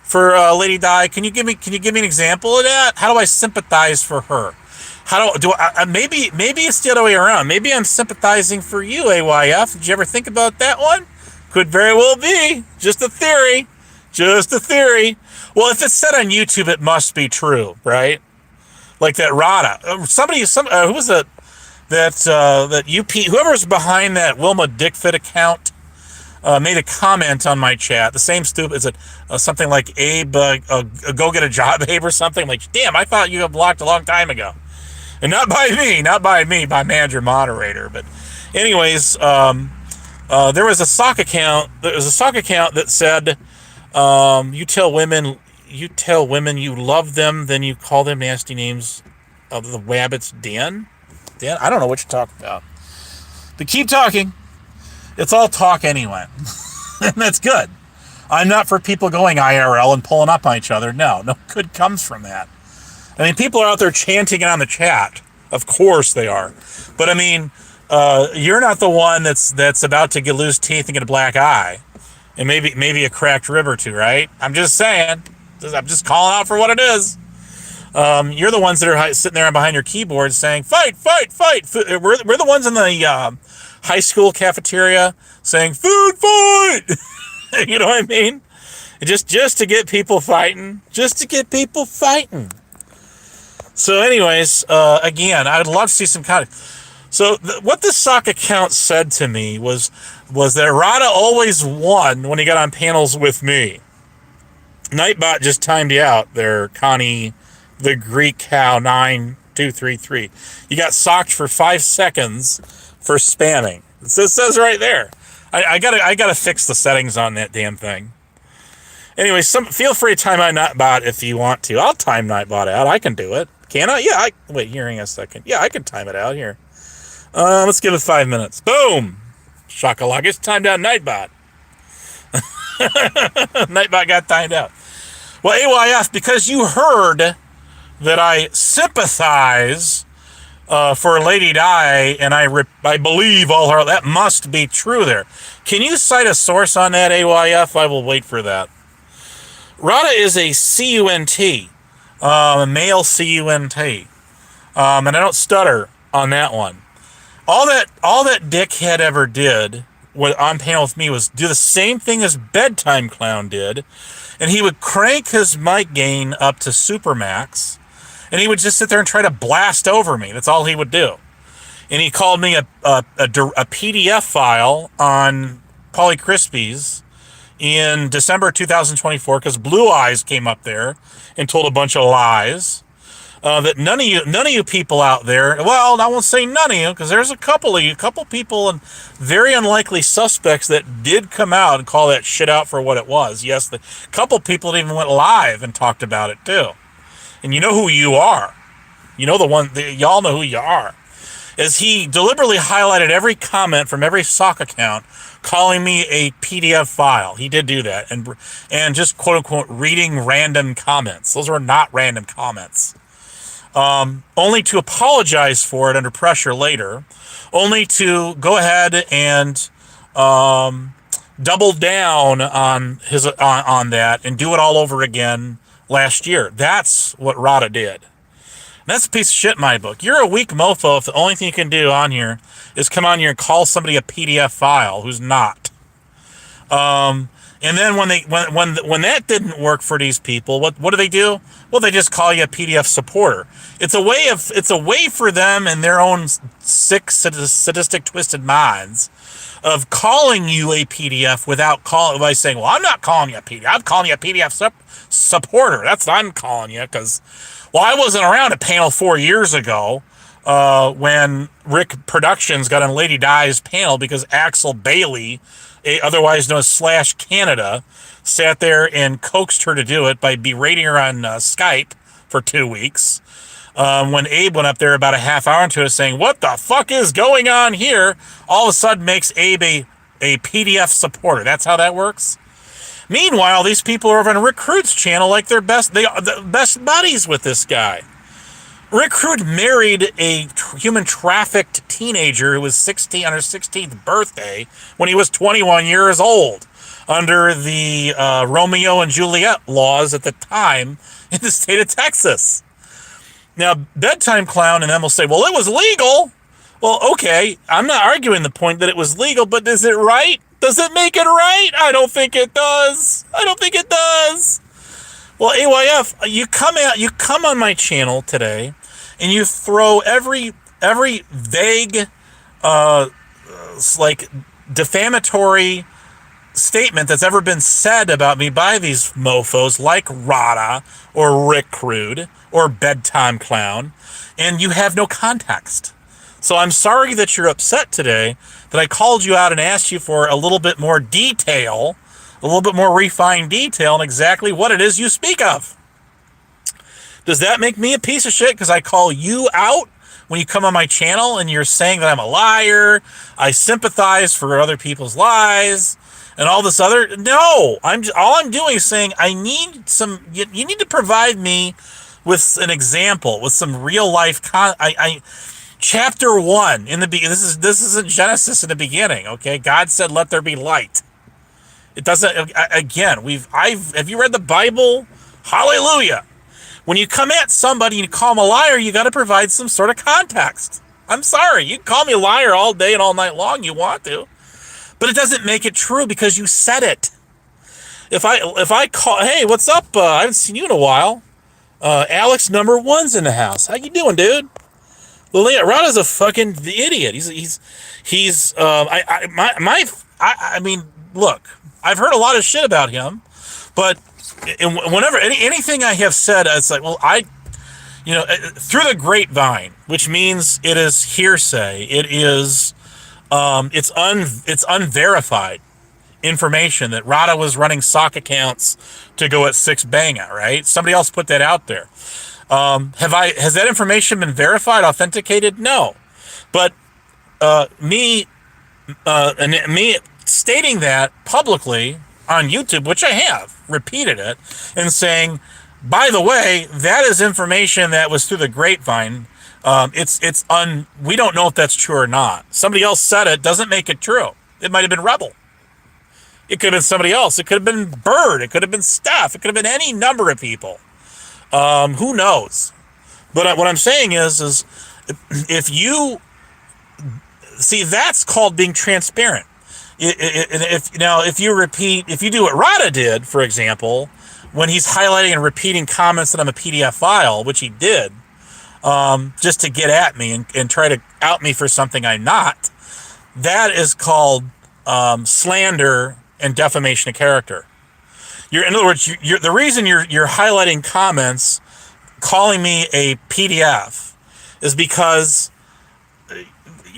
for Lady Di? Can you give me an example of that? How do I sympathize for her? Maybe it's the other way around. Maybe I'm sympathizing for you, AYF. Did you ever think about that one? Could very well be. Just a theory. Well, if it's said on YouTube, it must be true, right? Like that Rada. Who was it? That UP, whoever's behind that Wilma Dickfit account, made a comment on my chat. The same stupid, is it something like Abe, go get a job, Abe, or something? I'm like, damn, I thought you got blocked a long time ago. And not by me, by manager moderator. But anyways, there was a sock account that said, you tell women you love them, then you call them nasty names of the wabbits. Dan, I don't know what you're talking about. But keep talking. It's all talk anyway. And that's good. I'm not for people going IRL and pulling up on each other. No good comes from that. I mean, people are out there chanting it on the chat. Of course they are. But I mean, you're not the one that's about to lose teeth and get a black eye. And maybe a cracked rib or two, right? I'm just saying. I'm just calling out for what it is. You're the ones that are sitting there behind your keyboard saying, fight. We're the ones in the high school cafeteria saying, food fight. You know what I mean? Just to get people fighting. So anyways, again, I would love to see some content. So what this sock account said to me was that Rada always won when he got on panels with me. Nightbot just timed you out there, Connie, the Greek cow 9233. You got socked for 5 seconds for spamming. It says right there. I gotta fix the settings on that damn thing. Anyway, feel free to time out Nightbot if you want to. I'll time Nightbot out. I can do it. Can I? Yeah. Wait, hearing a second. Yeah, I can time it out here. Let's give it 5 minutes. Boom! Shakalaka. It's timed out Nightbot. Nightbot got timed out. Well, AYF, because you heard that I sympathize for Lady Di, and I believe all her, that must be true there. Can you cite a source on that, AYF? I will wait for that. Rada is a CUNT, a male CUNT, and I don't stutter on that one. All that dickhead ever did on panel with me was do the same thing as Bedtime Clown did, and he would crank his mic gain up to supermax, and he would just sit there and try to blast over me. That's all he would do. And he called me a PDF file on Polly Crispies in December 2024 because Blue Eyes came up there and told a bunch of lies. that none of you people out there, well, I won't say none of you, because there's a couple of you, a couple people and very unlikely suspects that did come out and call that shit out for what it was. Yes, the couple people that even went live and talked about it too. And you know who you are. You know y'all know who you are. As he deliberately highlighted every comment from every sock account calling me a PDF file. He did do that. And just quote unquote reading random comments. Those were not random comments. Only to apologize for it under pressure later, only to go ahead and double down on on that and do it all over again last year. That's what Rada did. And that's a piece of shit in my book. You're a weak mofo if the only thing you can do on here is come on here and call somebody a PDF file who's not. And then when that didn't work for these people, what do they do? Well, they just call you a PDF supporter. It's a way for them in their own sick, sadistic, twisted minds of calling you a PDF by saying, well, I'm not calling you a PDF. I'm calling you a PDF supporter. That's what I'm calling you because, well, I wasn't around at panel 4 years ago when Rick Productions got on Lady Di's panel because Axel Bailey, otherwise known as Slash Canada, sat there and coaxed her to do it by berating her on Skype for 2 weeks. When Abe went up there about a half hour into it saying, what the fuck is going on here? All of a sudden makes Abe a PDF supporter. That's how that works. Meanwhile, these people are over on Rick Crude's channel like the best buddies with this guy. Rick Crude married a human trafficked teenager who was 16 on her 16th birthday when he was 21 years old under the Romeo and Juliet laws at the time in the state of Texas. Now, Bedtime Clown and them will say, well, it was legal. Well, okay, I'm not arguing the point that it was legal, but is it right? Does it make it right? I don't think it does. Well, AYF, you come on my channel today and you throw every vague, like defamatory statement that's ever been said about me by these mofos like Rada or Rick Crude or Bedtime Clown, and you have no context. So I'm sorry that you're upset today that I called you out and asked you for a little bit more detail, a little bit more refined detail on exactly what it is you speak of. Does that make me a piece of shit because I call you out when you come on my channel and you're saying that I'm a liar, I sympathize for other people's lies, and all this other? No, all I'm doing is saying I need some. You need to provide me with an example, with some real life. Chapter 1 in the this isn't Genesis in the beginning. Okay, God said, "Let there be light." It doesn't. Again, have you read the Bible? Hallelujah. When you come at somebody and you call them a liar, you got to provide some sort of context. I'm sorry, you can call me a liar all day and all night long. You want to. But it doesn't make it true because you said it. If I call, hey, what's up? I haven't seen you in a while. Alex number 1's in the house. How you doing, dude? Rada's a fucking idiot. I mean, look, I've heard a lot of shit about him, but whenever anything I have said, it's like, well, through the grapevine, which means it is hearsay. It is. It's unverified information that Rada was running sock accounts to go at 6 Banga, right? Somebody else put that out there. Has that information been verified, authenticated? No. But me stating that publicly on YouTube, which I have repeated it, and saying, by the way, that is information that was through the grapevine. We don't know if that's true or not. Somebody else said it, doesn't make it true. It might have been Rebel. It could have been somebody else. It could have been Bird. It could have been Steph. It could have been any number of people. Who knows? But what I'm saying is if you see, that's called being transparent. If you do what Rada did, for example, when he's highlighting and repeating comments that I'm a PDF file, which he did, just to get at me and try to out me for something I'm not, that is called slander and defamation of character. In other words, the reason you're highlighting comments calling me a PDF is because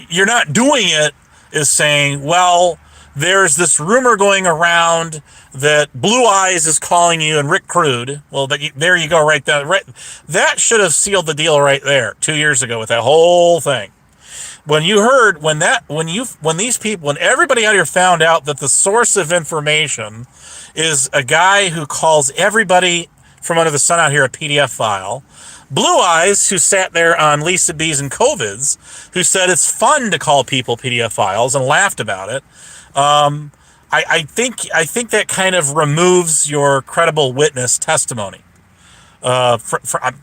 you're not doing it is saying, well, there's this rumor going around that Blue Eyes is calling you and Rick Crude. Well, there you go, right there. Right, that should have sealed the deal right there 2 years ago with that whole thing. When you heard, when everybody out here found out that the source of information is a guy who calls everybody from under the sun out here a PDF file, Blue Eyes, who sat there on Lisa B's and COVID's, who said it's fun to call people PDF files and laughed about it. I think that kind of removes your credible witness testimony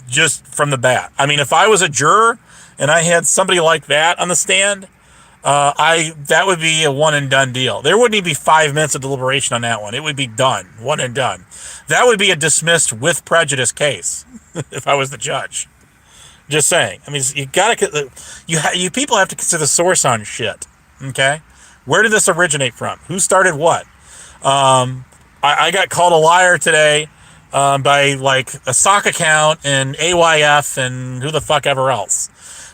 just from the bat. I mean, if I was a juror and I had somebody like that on the stand, that would be a one and done deal. There wouldn't even be 5 minutes of deliberation on that one. It would be done, one and done. That would be a dismissed with prejudice case if I was the judge. Just saying. I mean, you people have to consider the source on shit. Okay, where did this originate from? Who started what? I got called a liar today by like a sock account and AYF and who the fuck ever else.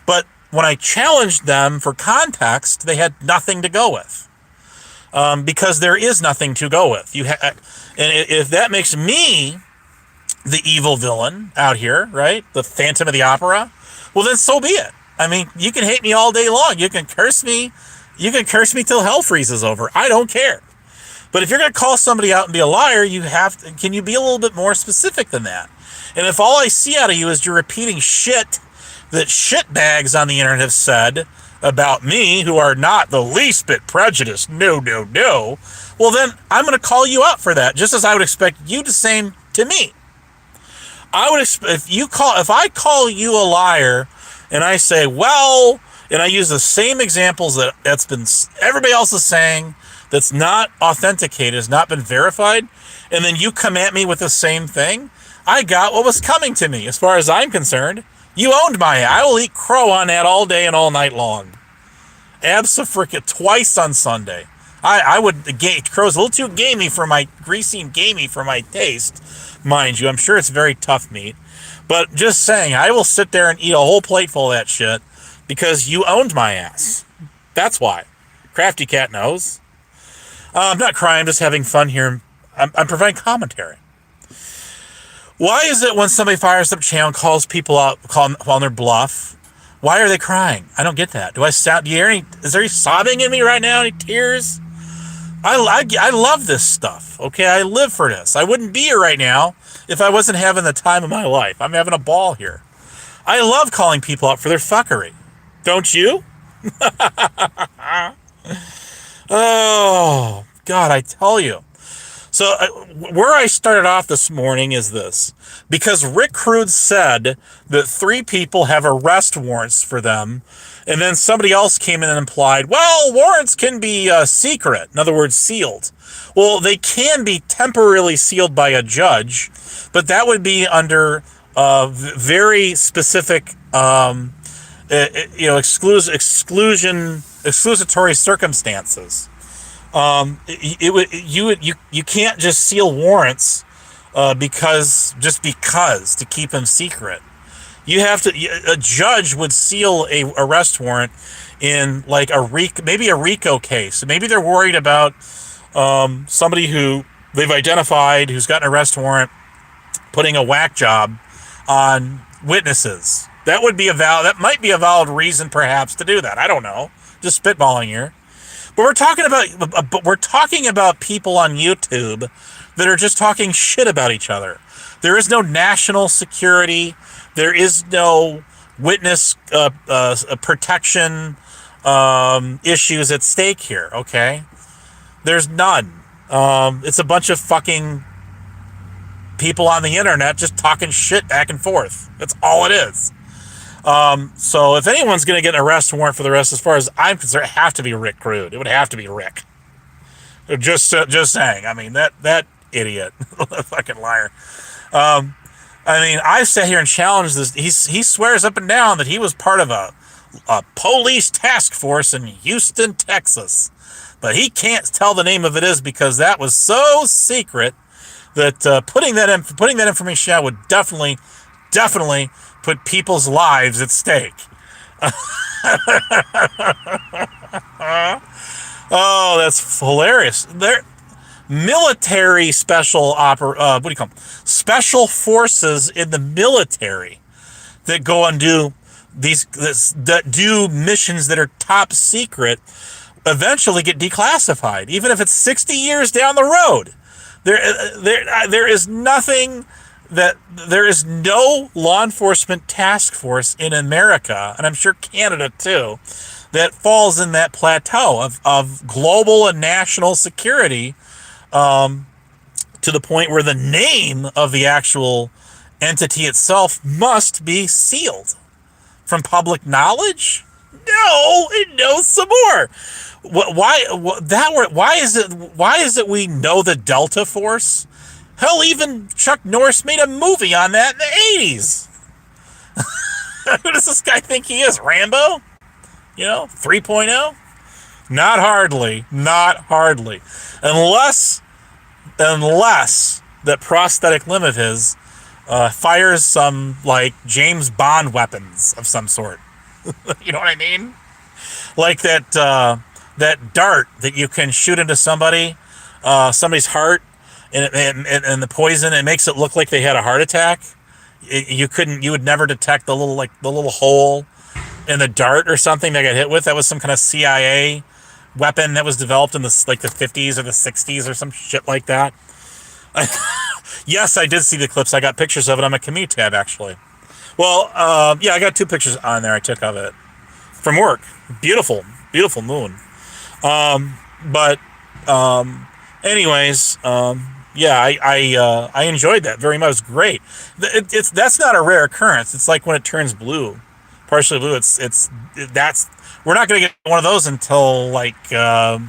But when I challenged them for context, they had nothing to go with. Because there is nothing to go with. And if that makes me the evil villain out here, right? The Phantom of the Opera, well then so be it. I mean, you can hate me all day long. You can curse me. You can curse me till hell freezes over. I don't care. But if you're going to call somebody out and be a liar, can you be a little bit more specific than that? And if all I see out of you is you're repeating shit that shitbags on the internet have said about me who are not the least bit prejudiced, no, well then I'm going to call you out for that, just as I would expect you to say to me. If I call you a liar and I say, well, and I use the same examples that's been everybody else is saying that's not authenticated, has not been verified, and then you come at me with the same thing, I got what was coming to me. As far as I'm concerned, you owned I will eat crow on that all day and all night long. Abso-frickin' twice on Sunday. I would, crow's a little too greasy and gamey for my taste, mind you. I'm sure it's very tough meat. But just saying, I will sit there and eat a whole plate full of that shit because you owned my ass. That's why. Crafty Cat knows. I'm not crying, I'm just having fun here. I'm providing commentary. Why is it when somebody fires up channel, calls people out, on their bluff, why are they crying? I don't get that. Is there any sobbing in me right now? Any tears? I love this stuff, okay? I live for this. I wouldn't be here right now if I wasn't having the time of my life. I'm having a ball here. I love calling people out for their fuckery. Don't you? Oh, God, I tell you. So where I started off this morning is this. Because Rick Crude said that 3 people have arrest warrants for them, and then somebody else came in and implied, well, warrants can be secret, in other words, sealed. Well, they can be temporarily sealed by a judge, but that would be under very specific, exclusatory circumstances. You can't just seal warrants because to keep them secret. You have to. A judge would seal a arrest warrant in like maybe a RICO case. Maybe they're worried about somebody who they've identified who's got an arrest warrant putting a whack job on witnesses. That might be a valid reason perhaps to do that. I don't know. Just spitballing here. But we're talking about people on YouTube that are just talking shit about each other. There is no national security. There is no witness protection issues at stake here. Okay, there's none. It's a bunch of fucking people on the internet just talking shit back and forth. That's all it is. So if anyone's going to get an arrest warrant for the rest, as far as I'm concerned, it would have to be Rick Crude. It would have to be Rick. Just saying. I mean, that idiot, fucking liar. I mean, I sat here and challenged this. He swears up and down that he was part of a police task force in Houston, Texas, but he can't tell the name of it is because that was so secret that putting that information out would definitely definitely put people's lives at stake. Oh, that's hilarious. They're military what do you call them? Special forces in the military that go and do that do missions that are top secret eventually get declassified, even if it's 60 years down the road. There is nothing there is no law enforcement task force in America, and I'm sure Canada too, that falls in that plateau of global and national security, to the point where the name of the actual entity itself must be sealed from public knowledge. No, it knows some more. Why is it we know the Delta Force? Hell, even Chuck Norris made a movie on that in the 80s. Who does this guy think he is, Rambo? 3.0? Not hardly. Unless that prosthetic limb of his fires some, like, James Bond weapons of some sort. You know what I mean? Like that dart that you can shoot into somebody's heart, and the poison, it makes it look like they had a heart attack. You would never detect the little hole in the dart or something they got hit with. That was some kind of CIA weapon that was developed in the 50s or the 60s or some shit like that. Yes, I did see the clips. I got pictures of it on my commute tab, actually. Well, yeah, I got 2 pictures on there I took of it from work. Beautiful moon. Anyways, yeah, I enjoyed that very much. It was great. That's not a rare occurrence. It's like when it turns blue, partially blue. We're not going to get one of those until like a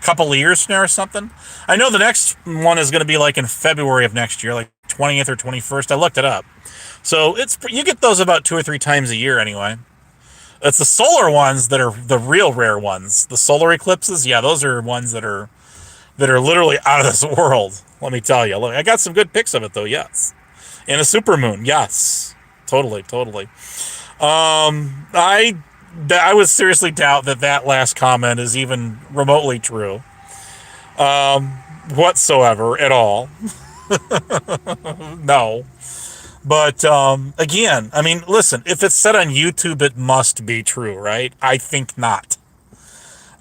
couple of years from now or something. I know the next one is going to be like in February of next year, like 20th or 21st. I looked it up. So you get those about 2 or 3 times a year anyway. It's the solar ones that are the real rare ones. The solar eclipses, yeah, those are ones that are literally out of this world. Let me tell you. Look, I got some good pics of it though. Yes, and a supermoon. Yes, totally. I would seriously doubt that last comment is even remotely true, whatsoever at all. No. But, again, I mean, listen, if it's said on YouTube, it must be true, right? I think not.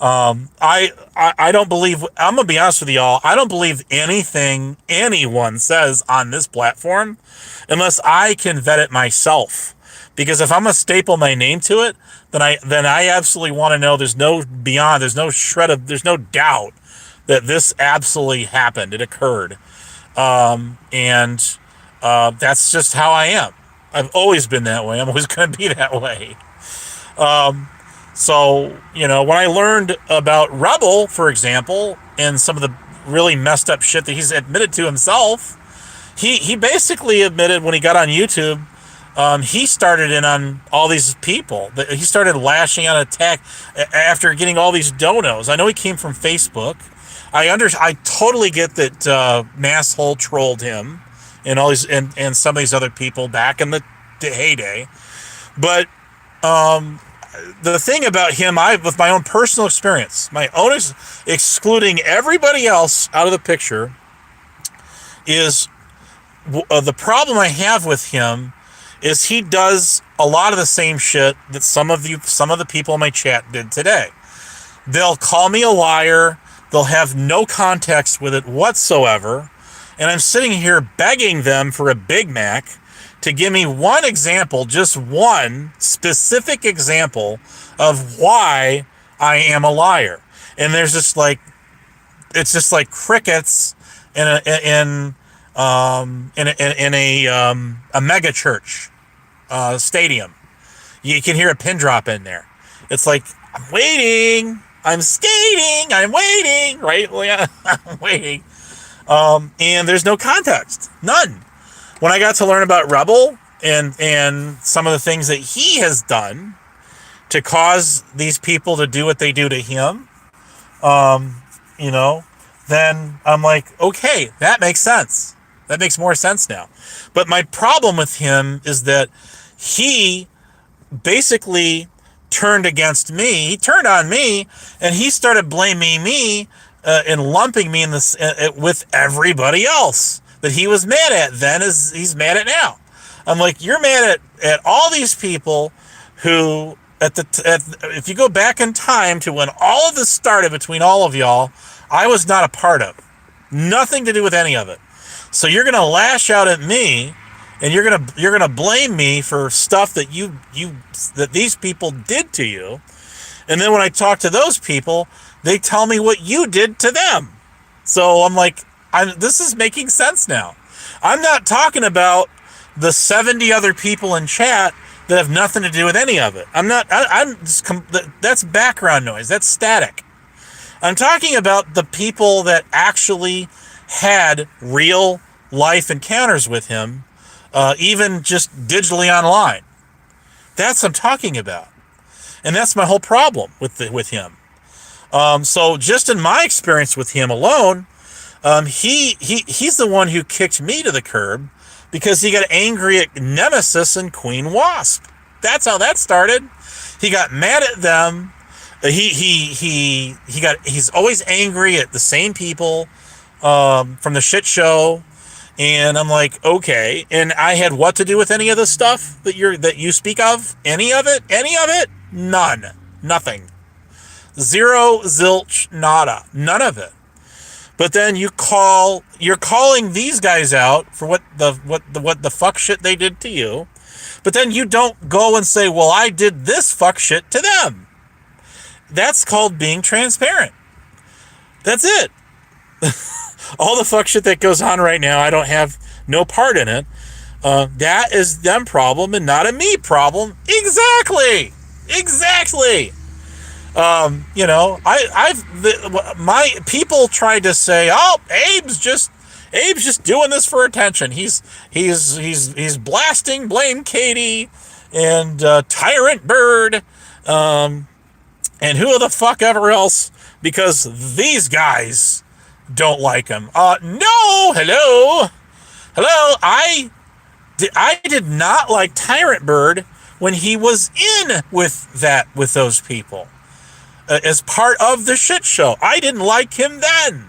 I don't believe, I'm going to be honest with y'all, I don't believe anything anyone says on this platform unless I can vet it myself. Because if I'm going to staple my name to it, then I absolutely want to know there's no doubt that this absolutely happened. It occurred. That's just how I am. I've always been that way. I'm always going to be that way. So, when I learned about Rebel, for example, and some of the really messed up shit that he's admitted to himself, he basically admitted when he got on YouTube, he started in on all these people. He started lashing out attack after getting all these donos. I know he came from Facebook. I totally get that Masshole trolled him and all these and some of these other people back in the heyday. But the thing about him, with my own personal experience, excluding everybody else out of the picture, is the problem I have with him is he does a lot of the same shit that some of the people in my chat did today. They'll call me a liar. They'll have no context with it whatsoever. And I'm sitting here begging them for a Big Mac to give me one example, just one specific example of why I am a liar. And there's just like, it's just like crickets in a mega church stadium. You can hear a pin drop in there. It's like, I'm waiting, I'm skating, I'm waiting, right? Well, yeah, I'm waiting. And there's no context, none. When I got to learn about Rebel and some of the things that he has done to cause these people to do what they do to him, then I'm like, okay, that makes sense. That makes more sense now. But my problem with him is that he basically turned against me. He turned on me, and he started blaming me and lumping me in this with everybody else that he was mad at then as he's mad at now. I'm like, you're mad at all these people who if you go back in time to when all of this started between all of y'all, I was not a part of. Nothing to do with any of it. So you're gonna lash out at me, and you're gonna blame me for stuff that that these people did to you. And then when I talk to those people, they tell me what you did to them. So I'm like, this is making sense now. I'm not talking about the 70 other people in chat that have nothing to do with any of it. That's background noise. That's static. I'm talking about the people that actually had real life encounters with him, even just digitally online. That's what I'm talking about. And that's my whole problem with him. So just in my experience with him alone, he's the one who kicked me to the curb because he got angry at Nemesis and Queen Wasp. That's how that started. He got mad at them. He's always angry at the same people from the shit show. And I'm like, okay. And I had what to do with any of this stuff that you speak of? Any of it? Any of it? None. Nothing. Zero, zilch, nada. None of it. But then you're calling these guys out for what the fuck shit they did to you. But then you don't go and say, well, I did this fuck shit to them. That's called being transparent. That's it. All the fuck shit that goes on right now, I don't have no part in it. That is them problem and not a me problem. Exactly. My people tried to say, oh, Abe's just doing this for attention. He's blasting Blame Katie and Tyrant Bird, and who the fuck ever else, because these guys don't like him. Hello. I did not like Tyrant Bird when he was in with those people as part of the shit show. I didn't like him then.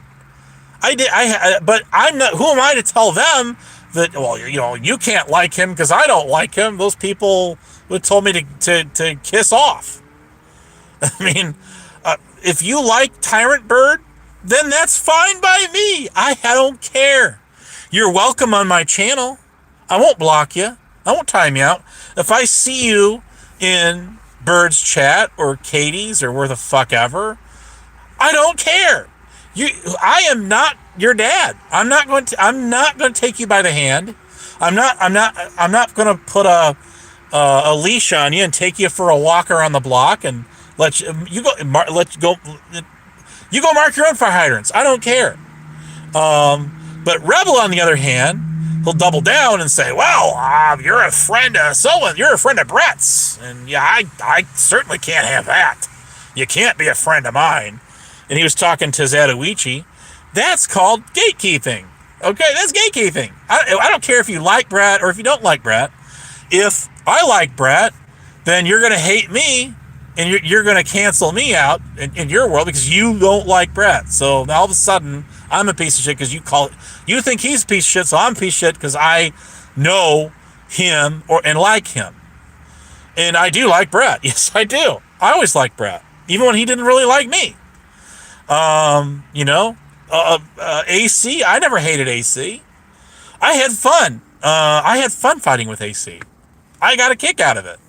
But I'm not. Who am I to tell them that? Well, you can't like him because I don't like him. Those people would told me to kiss off. I mean, if you like Tyrant Bird, then that's fine by me. I don't care. You're welcome on my channel. I won't block you. I won't time you out. If I see you in Bird's chat or Katie's or where the fuck ever, I don't care. I am not your dad. I'm not going to take you by the hand. I'm not going to put a leash on you and take you for a walk around the block and let you go mark your own fire hydrants. I don't care. But Rebel, on the other hand, he'll double down and say, well, you're a friend of you're a friend of Brett's. And yeah, I certainly can't have that. You can't be a friend of mine. And he was talking to Zatoichi. That's called gatekeeping. Okay, that's gatekeeping. I don't care if you like Brett or if you don't like Brett. If I like Brett, then you're going to hate me and you're going to cancel me out in your world because you don't like Brett. So now all of a sudden, I'm a piece of shit because you think he's a piece of shit, so I'm a piece of shit because I know him and like him. And I do like Brett. Yes, I do. I always liked Brett, even when he didn't really like me. AC, I never hated AC. I had fun. I had fun fighting with AC. I got a kick out of it.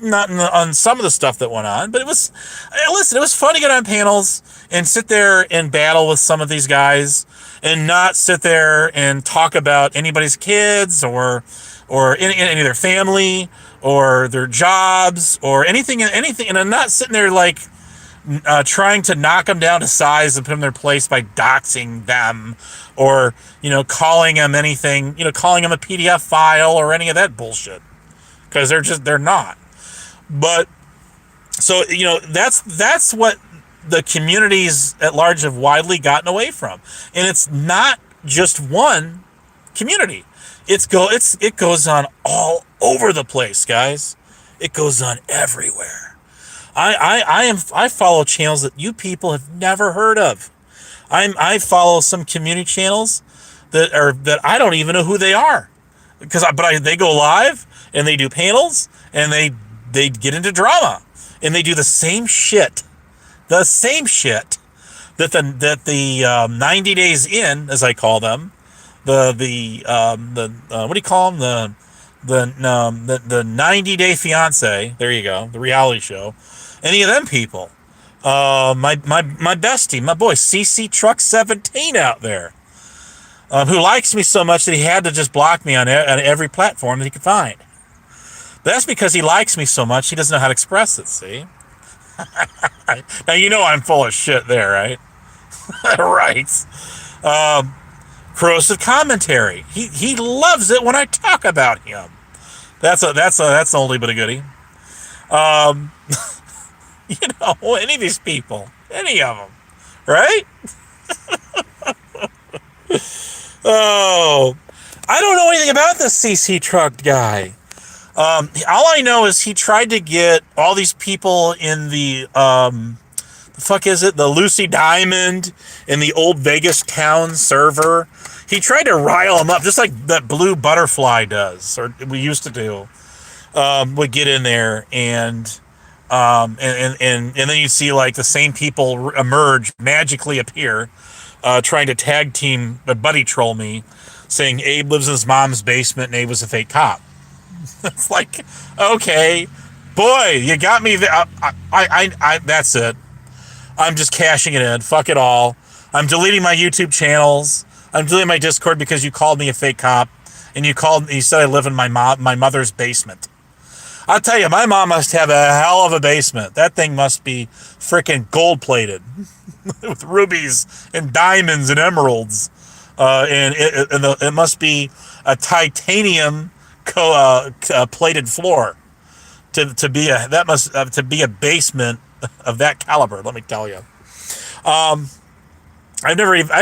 Not on some of the stuff that went on, but it was fun to get on panels and sit there and battle with some of these guys and not sit there and talk about anybody's kids or any of their family or their jobs or anything. And I'm not sitting there like trying to knock them down to size and put them in their place by doxing them or, calling them anything, calling them a PDF file or any of that bullshit. Because they're not. But so that's what the communities at large have widely gotten away from, and it's not just one community. It goes on all over the place, guys. It goes on everywhere. I follow channels that you people have never heard of. I follow some community channels that I don't even know who they are, they go live and they do panels and they get into drama and they do the same shit that the 90 days in, as I call them, the what do you call them, the 90-day fiance, there you go, the reality show, any of them people, my bestie, my boy CC Truck 17 out there, who likes me so much that he had to just block me on every platform that he could find. But that's because he likes me so much he doesn't know how to express it, see? Now you know I'm full of shit there, right? Right. Corrosive commentary. He loves it when I talk about him. That's an oldie but a goodie. Any of these people, any of them, right? Oh, I don't know anything about this CC Truck guy. All I know is he tried to get all these people in the the Lucy Diamond in the old Vegas town server. He tried to rile them up just like that Blue Butterfly does, or we used to do. Would get in there and then you see like the same people emerge, magically appear, trying to tag team, buddy troll me, saying Abe lives in his mom's basement and Abe was a fake cop. It's like, okay, boy, you got me there. That's it. I'm just cashing it in. Fuck it all. I'm deleting my YouTube channels. I'm deleting my Discord because you called me a fake cop, and you said I live in my mother's basement. I'll tell you, my mom must have a hell of a basement. That thing must be freaking gold plated with rubies and diamonds and emeralds, and it must be a titanium plated floor to be a basement of that caliber. Let me tell you. I've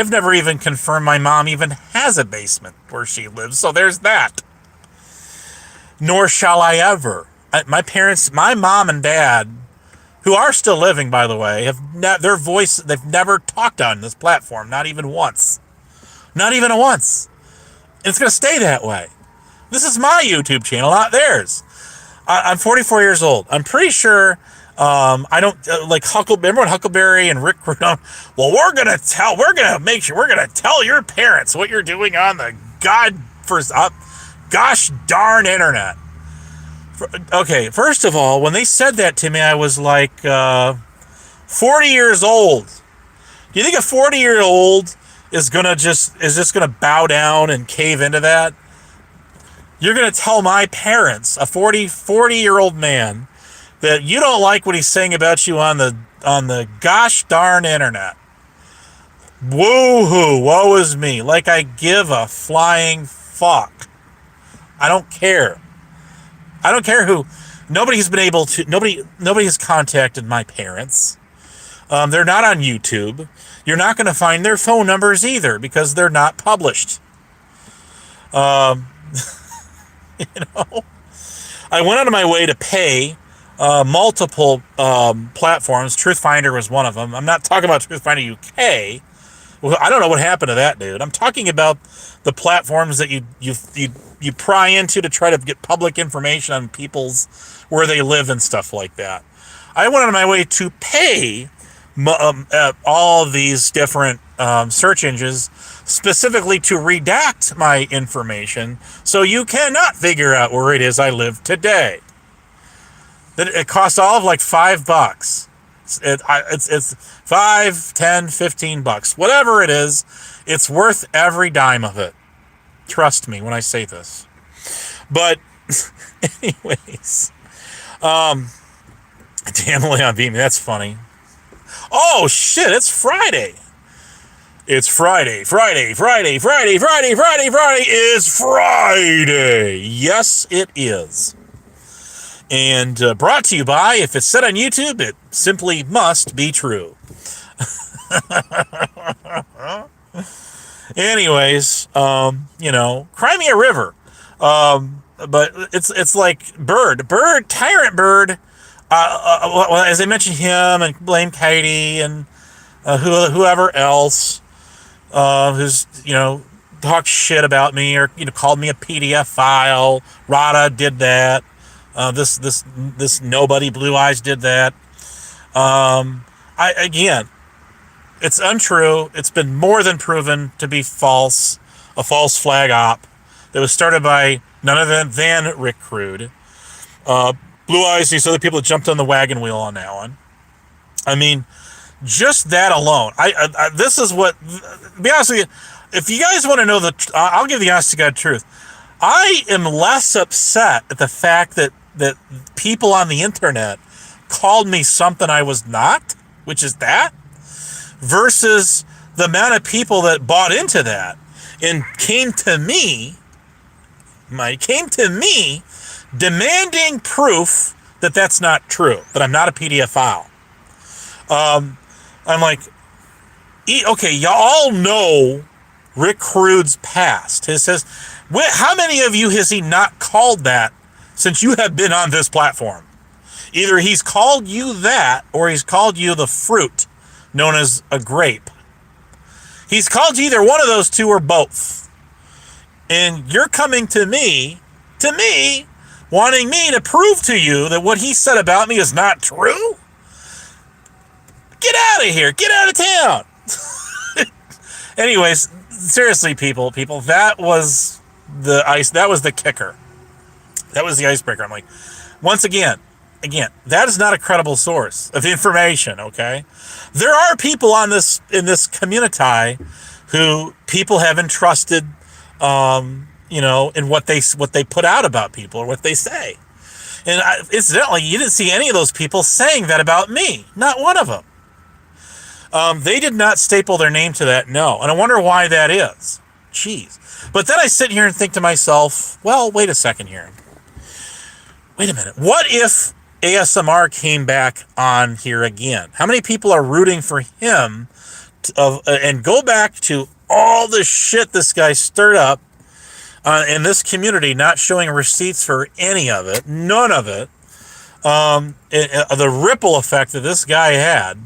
never even confirmed my mom even has a basement where she lives. So there's that. Nor shall I ever. My parents, my mom and dad, who are still living, by the way, they've never talked on this platform, not even once. Not even once. And it's going to stay that way. This is my YouTube channel, not theirs. I'm 44 years old. I'm pretty sure I don't like remember when Huckleberry and Rick were on, well, we're going to tell your parents what you're doing on the gosh darn internet. Okay, first of all, when they said that to me, I was like 40 years old. Do you think a 40-year-old is just gonna bow down and cave into that? You're gonna tell my parents, a 40-year-old man, that you don't like what he's saying about you on the gosh darn internet. Woo-hoo, woe is me. Like I give a flying fuck. I don't care. I don't care who. Nobody has contacted my parents. They're not on YouTube. You're not going to find their phone numbers either because they're not published. I went out of my way to pay multiple platforms. Truthfinder was one of them. I'm not talking about Truthfinder UK. Well, I don't know what happened to that, dude. I'm talking about the platforms that you pry into to try to get public information on people's where they live and stuff like that. I went out of my way to pay all of these different search engines specifically to redact my information so you cannot figure out where it is I live today. That it costs all of like $5. It's $5, $10, $15, whatever it is. It's worth every dime of it. Trust me when I say this. But anyways, damn, Leon beat me. That's funny. Oh shit! It's Friday. It's Friday. Friday is Friday. Yes, it is. And brought to you by, if it's said on YouTube, it simply must be true. Anyways, Crimea River. But it's like Tyrant Bird. Well, as I mentioned him and blame Katie and whoever else who's talked shit about me or called me a PDF file. Rada did that. This nobody Blue Eyes did that. Again, it's untrue. It's been more than proven to be false. A false flag op that was started by none other than Rick Crude. Blue Eyes, these other people that jumped on the wagon wheel on that one. I mean, just that alone. This is what. To be honest with you, if you guys want to know I'll give the honest to God truth. I am less upset at the fact that people on the internet called me something I was not, which is that, versus the amount of people that bought into that and came to me demanding proof that that's not true, that I'm not a PDF file. I'm like, okay, y'all know Rick Crude's past. He says, how many of you has he not called that since you have been on this platform? Either he's called you that or he's called you the fruit known as a grape. He's called you either one of those two or both. And you're coming to me, wanting me to prove to you that what he said about me is not true? Get out of here. Get out of town. Anyways, seriously, people, that was the ice. That was the kicker. That was the icebreaker. I'm like, once again, that is not a credible source of information. Okay, there are people in this community who people have entrusted, in what they put out about people or what they say. And incidentally, you didn't see any of those people saying that about me. Not one of them. They did not staple their name to that, no. And I wonder why that is. Jeez. But then I sit here and think to myself, well, wait a second here. Wait a minute. What if ASMR came back on here again? How many people are rooting for him and go back to all the shit this guy stirred up in this community, not showing receipts for any of it, none of it, the ripple effect that this guy had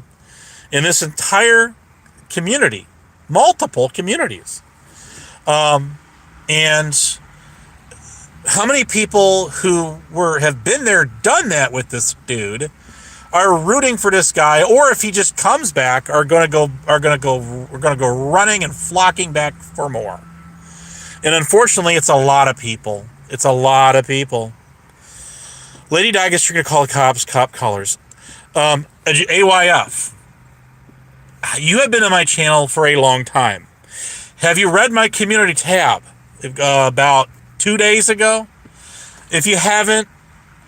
in this entire community, multiple communities. And how many people who have been there, done that with this dude, are rooting for this guy, or if he just comes back, are going to go running and flocking back for more. And unfortunately, it's a lot of people. It's a lot of people. Lady Digus, you're going to call the cops, cop callers. AYF. You have been on my channel for a long time. Have you read my community tab about 2 days ago? If you haven't,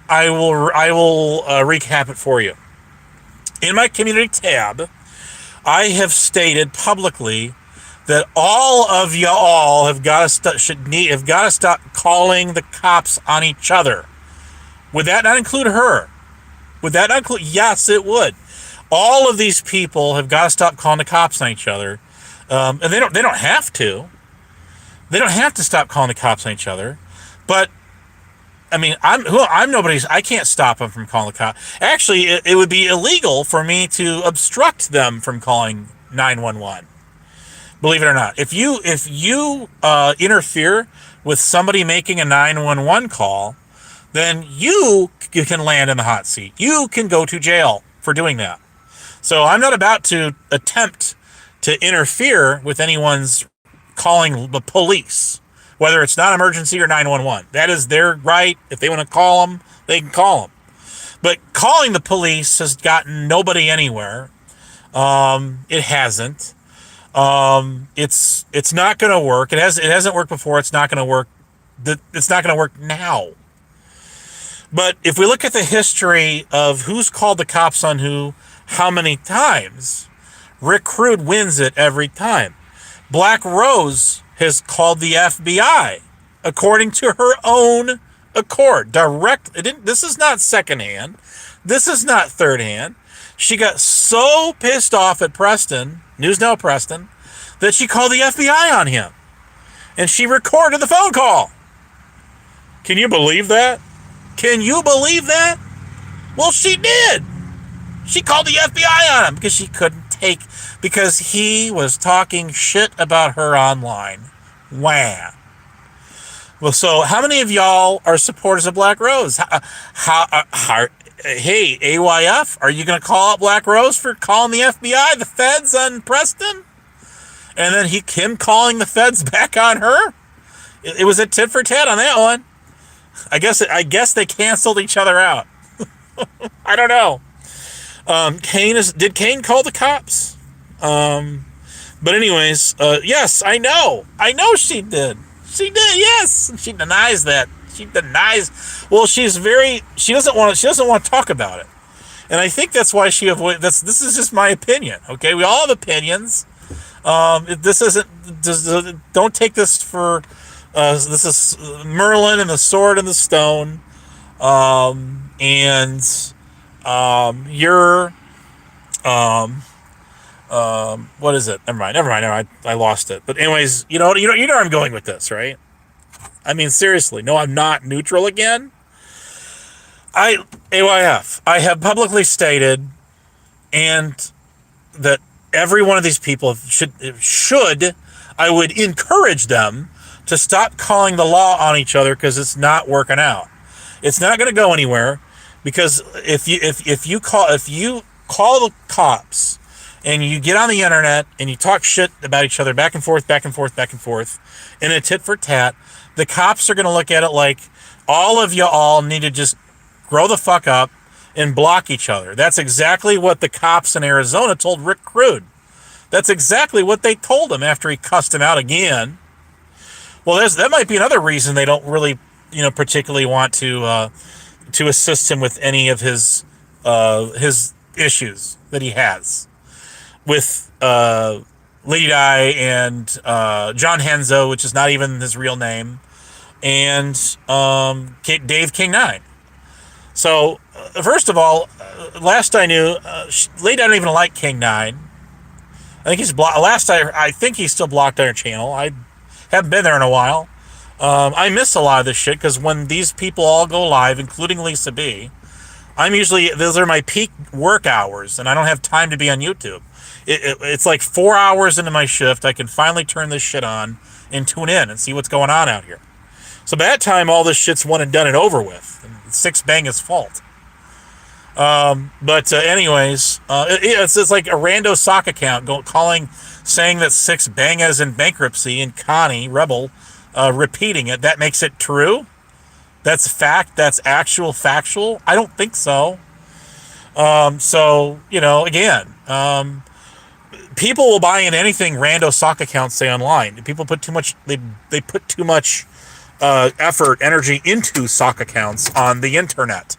I will recap it for you. In my community tab, I have stated publicly that all of y'all have got to stop calling the cops on each other. Would that not include her? Would that not include? Yes, it would. All of these people have got to stop calling the cops on each other, and they don't have to. They don't have to stop calling the cops on each other. But I mean, I can't stop them from calling the cops. Actually, it would be illegal for me to obstruct them from calling 911. Believe it or not, if you interfere with somebody making a 911 call, then you can land in the hot seat. You can go to jail for doing that. So I'm not about to attempt to interfere with anyone's calling the police, whether it's non-emergency or 911. That is their right. If they want to call them, they can call them. But calling the police has gotten nobody anywhere. It hasn't. It's not going to work. It hasn't worked before. It's not going to work. It's not going to work now. But if we look at the history of who's called the cops on who, how many times, Rick Crude wins it every time. Black Rose has called the FBI, according to her own accord. This is not secondhand. This is not third hand. She got so pissed off at Preston, News Now Preston, that she called the FBI on him. And she recorded the phone call. Can you believe that? Can you believe that? Well, she did. She called the FBI on him because she couldn't take, because he was talking shit about her online. Wham. Well, so how many of y'all are supporters of Black Rose? Hey, AYF, are you going to call out Black Rose for calling the FBI, the feds on Preston? And then him calling the feds back on her? It was a tit for tat on that one. I guess they canceled each other out. I don't know. Did Kane call the cops? But anyways, yes, I know she did. She did, yes. She denies that. She doesn't want to talk about it. And I think that's why she avoided this. This is just my opinion. Okay. We all have opinions. Don't take this for, this is Merlin and the sword and the stone. What is it? Never mind. I lost it. But anyways, you know where I'm going with this, right? I mean, seriously, no, I'm not neutral again. AYF, I have publicly stated, and that every one of these people should, I would encourage them to stop calling the law on each other, because it's not working out. It's not going to go anywhere, because if you call the cops and you get on the internet and you talk shit about each other back and forth, in a tit for tat, the cops are going to look at it like all of you all need to just grow the fuck up and block each other. That's exactly what the cops in Arizona told Rick Crude. That's exactly what they told him after he cussed him out again. Well, that might be another reason they don't really, particularly want to assist him with any of his issues that he has with Lady Di and John Henzo, which is not even his real name, and Dave King 9. So, first of all, last I knew, Lady Di don't even like King 9. I think he's blocked. I think he's still blocked on her channel. I haven't been there in a while. I miss a lot of this shit, because when these people all go live, including Lisa B, those are my peak work hours, and I don't have time to be on YouTube. It's like 4 hours into my shift, I can finally turn this shit on and tune in and see what's going on out here. So by that time, all this shit's one and done and over with. And Six Bang's fault. Anyways, it's like a rando sock account saying that Six Bang is in bankruptcy, and Connie Rebel repeating it. That makes it true? That's fact? That's actual factual? I don't think so. Again, people will buy in anything rando sock accounts say online. People put too much, they put too much effort, energy into sock accounts on the internet.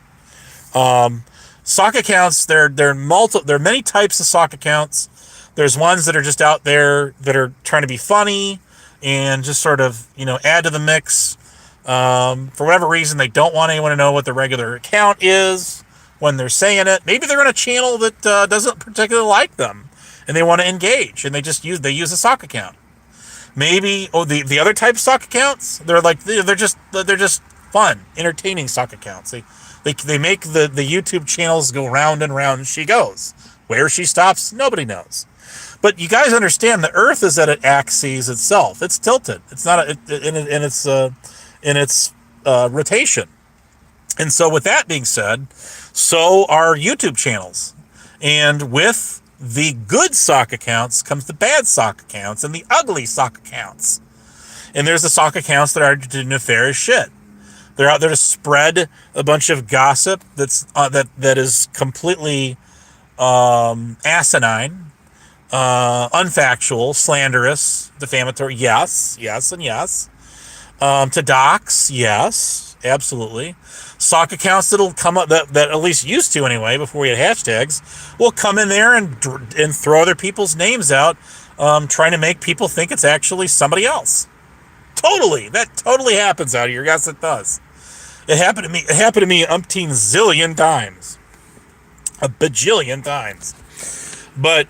Sock accounts, there are many types of sock accounts. There's ones that are just out there that are trying to be funny and just sort of, add to the mix. For whatever reason, they don't want anyone to know what the regular account is when they're saying it. Maybe they're on a channel that doesn't particularly like them, and they want to engage, and they use a sock account. Maybe the other type of sock accounts, they're just fun, entertaining sock accounts. They make the YouTube channels go round and round, and she goes. Where she stops, nobody knows. But you guys understand, the Earth is at an axis itself. It's tilted. It's not in its rotation. And so, with that being said, so are YouTube channels. And with the good sock accounts comes the bad sock accounts and the ugly sock accounts. And there's the sock accounts that are doing nefarious shit. They're out there to spread a bunch of gossip that is completely asinine, unfactual, slanderous, defamatory. Yes, and yes. To dox, yes, absolutely. Sock accounts that'll come up that at least used to anyway, before we had hashtags, will come in there and throw other people's names out, trying to make people think it's actually somebody else. That totally happens out here. Yes, it does. It happened to me. It happened to me umpteen zillion times, a bajillion times. But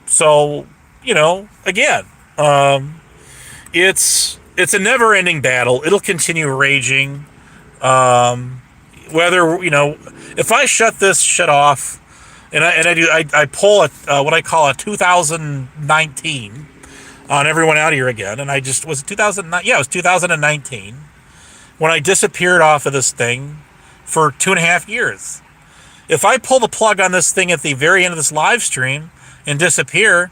so again, it's a never-ending battle. It'll continue raging. Whether if I shut this shit off, and I pull what I call a 2019 on everyone out here again, and I just was 2009. Yeah, it was 2019 when I disappeared off of this thing for 2.5 years. If I pull the plug on this thing at the very end of this live stream and disappear,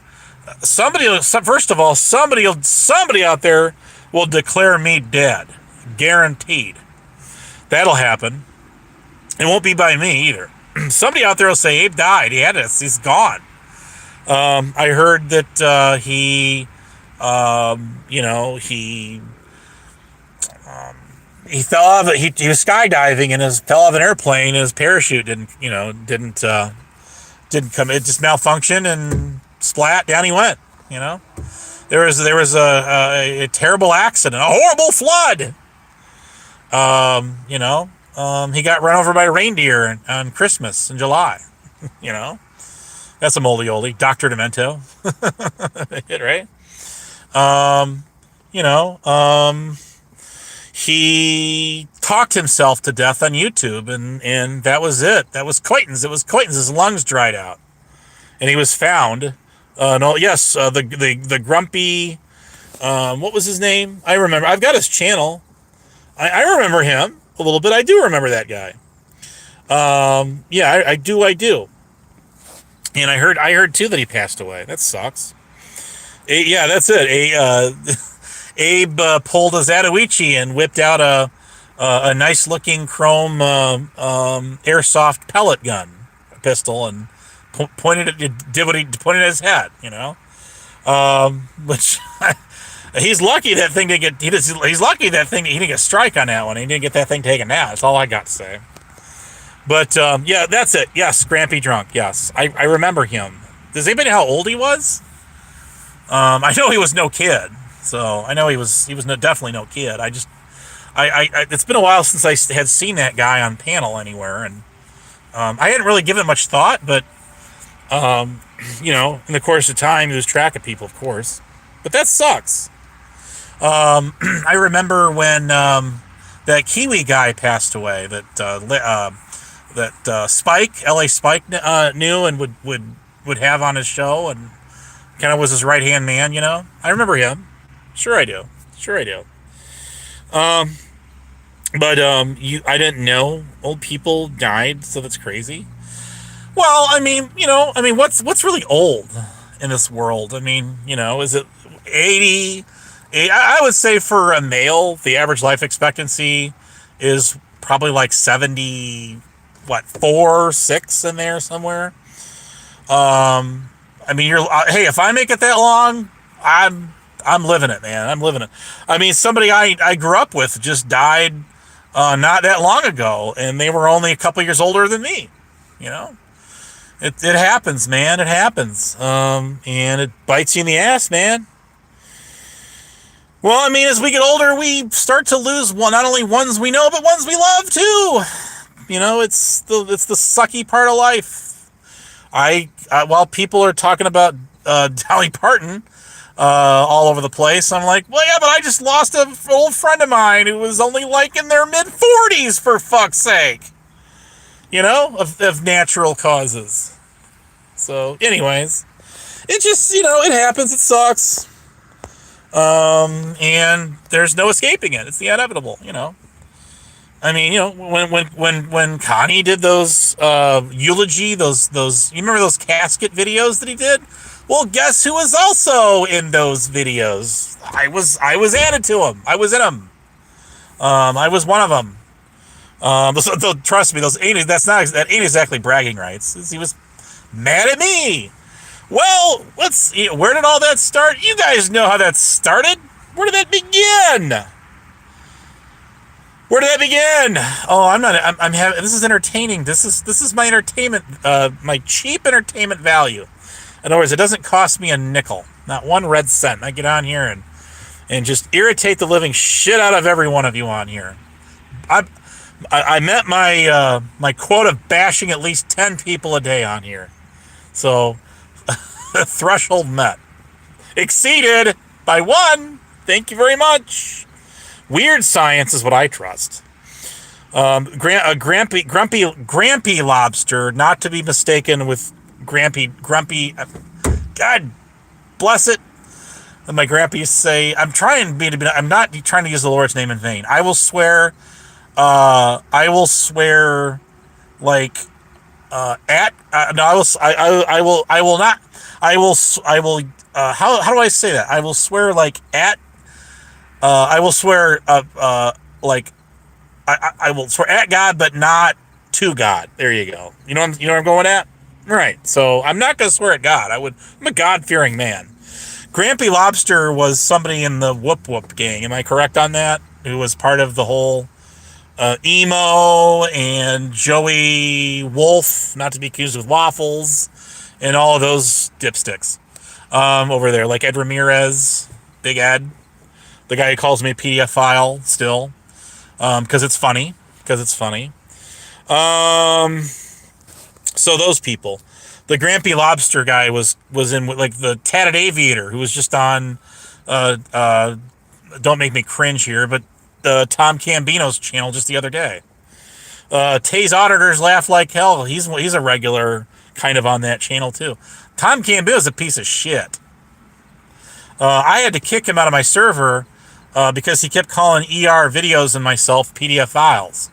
first of all, somebody out there will declare me dead, guaranteed. That'll happen. It won't be by me either. Somebody out there will say Abe died. He had us. He's gone. I heard that he fell off. He was skydiving and fell off an airplane. And his parachute didn't come. It just malfunctioned and splat down he went. There was a terrible accident, a horrible flood. He got run over by a reindeer on Christmas in July. That's a moldy oldie. Dr. Demento. Right? He talked himself to death on YouTube, and that was it. That was Clayton's. It was Clayton's. His lungs dried out, and he was found. The grumpy. What was his name? I remember. I've got his channel. I remember him a little bit. I do remember that guy. I do. And I heard too that he passed away. That sucks. That's it. Abe pulled a Zatoichi and whipped out a nice looking chrome airsoft pellet gun pistol and pointed at his head. Which he's lucky that thing didn't get. He's lucky that thing he didn't get a strike on that one. He didn't get that thing taken down. That's all I got to say. But that's it. Yes, Scrampy Drunk. Yes, I remember him. Does anybody know how old he was? I know he was no kid. So I know he was definitely no kid. It's been a while since I had seen that guy on panel anywhere, and I hadn't really given it much thought. But in the course of time, lose track of people, of course. But that sucks. I remember when that Kiwi guy passed away. That Spike, LA Spike, knew and would have on his show, and kind of was his right hand man. I remember him. Sure I do. I didn't know old people died, so that's crazy. Well, what's really old in this world? Is it 80? I would say for a male, the average life expectancy is probably like 70, 4, 6 in there somewhere. Hey, if I make it that long, I'm living it, man. I'm living it. Somebody I grew up with just died not that long ago, and they were only a couple years older than me. It happens, man. It happens. And it bites you in the ass, man. Well, as we get older, we start to lose not only ones we know, but ones we love too. It's the sucky part of life. While people are talking about Dolly Parton all over the place, I'm like, well, yeah, but I just lost an old friend of mine who was only like in their mid-40s, for fuck's sake. Of natural causes. So, anyways, it just, it happens. It sucks. And there's no escaping it. It's the inevitable, when Connie did those eulogy, those you remember those casket videos that he did? Well, guess who was also in those videos? I was added to them. I was in them. I was one of them. Trust me, that ain't exactly bragging rights. He was mad at me. Well, where did all that start? You guys know how that started. Where did that begin? Oh, I'm having, this is entertaining. This is my entertainment, my cheap entertainment value. In other words, it doesn't cost me a nickel, not 1 red cent. I get on here and just irritate the living shit out of every one of you on here. I met my quote of bashing at least 10 people a day on here. So, threshold met. Exceeded by 1. Thank you very much. Weird science is what I trust. Grampy lobster, not to be mistaken with grumpy. God bless it. My grandpa used to say, I'm not trying to use the Lord's name in vain. I will swear, like, no, I will not, how do I say that? I will swear, like, I will swear, like, I will swear at God, but not to God. There you go. You know where I'm going at? Right. So I'm not going to swear at God. I'm a God-fearing man. Grampy Lobster was somebody in the Whoop Whoop gang. Am I correct on that? Who was part of the whole emo and Joey Wolf, not to be accused with waffles, and all of those dipsticks over there, like Ed Ramirez, Big Ed, the guy who calls me a PDF file still, because it's funny. So those people. The Grampy Lobster guy was in, like, the Tatted Aviator, who was just on, don't make me cringe here, but Tom Cambino's channel just the other day. Tay's Auditors Laugh Like Hell. He's a regular kind of on that channel too. Tom Cambino's a piece of shit. I had to kick him out of my server because he kept calling ER videos and myself PDF files.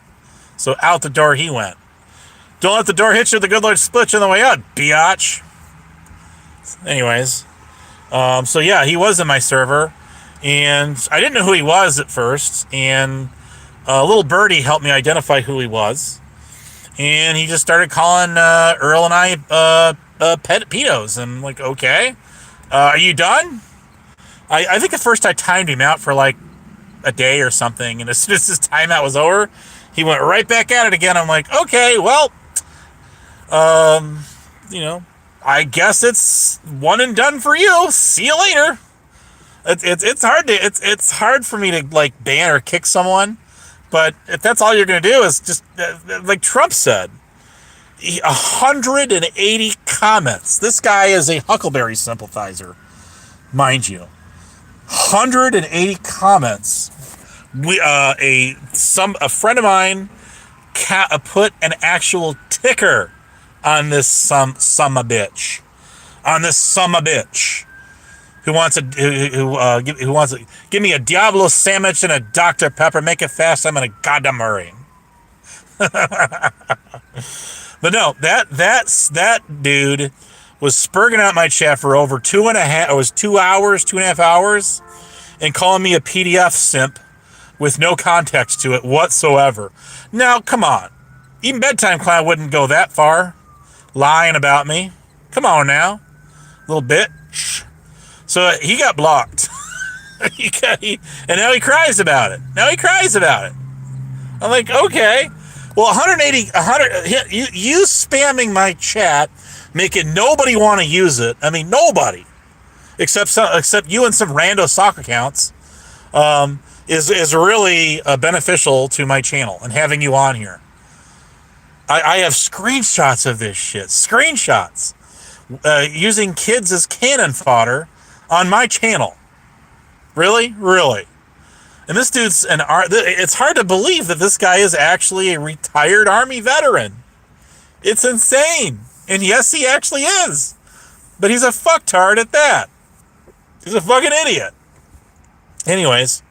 So out the door he went. Don't let the door hit you, the good Lord split you on the way out, biatch. Anyways, so yeah, he was in my server, and I didn't know who he was at first, and a little birdie helped me identify who he was, and he just started calling Earl and I pedos, and I'm like, okay, are you done? I think at first I timed him out for like a day or something, and as soon as his timeout was over, he went right back at it again. I'm like, okay, well, I guess it's one and done for you. See you later. It's hard for me to, like, ban or kick someone, but if that's all you're gonna do is just like Trump said, 180 comments. This guy is a Huckleberry sympathizer, mind you. 180 comments. A friend of mine put an actual ticker on this summa bitch, who wants to give me a Diablo sandwich and a Dr. Pepper. Make it fast. I'm in a goddamn hurry. But no, that dude was spurging out my chat for over 2.5 hours, and calling me a PDF simp with no context to it whatsoever. Now, come on. Even Bedtime Clown wouldn't go that far. Lying about me. Come on now. Little bitch. So he got blocked. And now he cries about it. I'm like, okay. Well, 100, you spamming my chat, making nobody want to use it. I mean, nobody. Except you and some rando sock accounts. Is really beneficial to my channel and having you on here. I have screenshots of this shit. Screenshots. Using kids as cannon fodder on my channel. Really? And this dude's it's hard to believe that this guy is actually a retired Army veteran. It's insane. And yes, he actually is. But he's a fucktard at that. He's a fucking idiot. Anyways.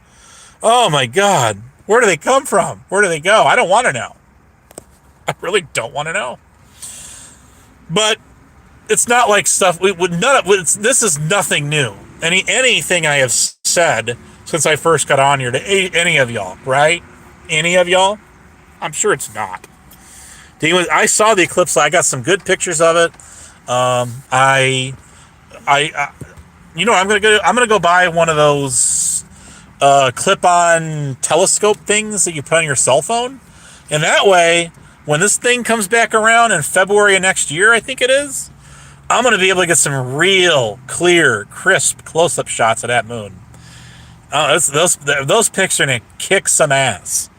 Oh my God. Where do they come from? Where do they go? I don't want to know. I really don't want to know. But it's not like stuff this is nothing new. Anything I have said since I first got on here to any of y'all, right? Any of y'all? I'm sure it's not. I saw the eclipse. I got some good pictures of it. I'm gonna go buy one of those clip-on telescope things that you put on your cell phone, and that way, when this thing comes back around in February of next year, I think it is, I'm gonna be able to get some real clear, crisp close-up shots of that moon. Those pics are gonna kick some ass.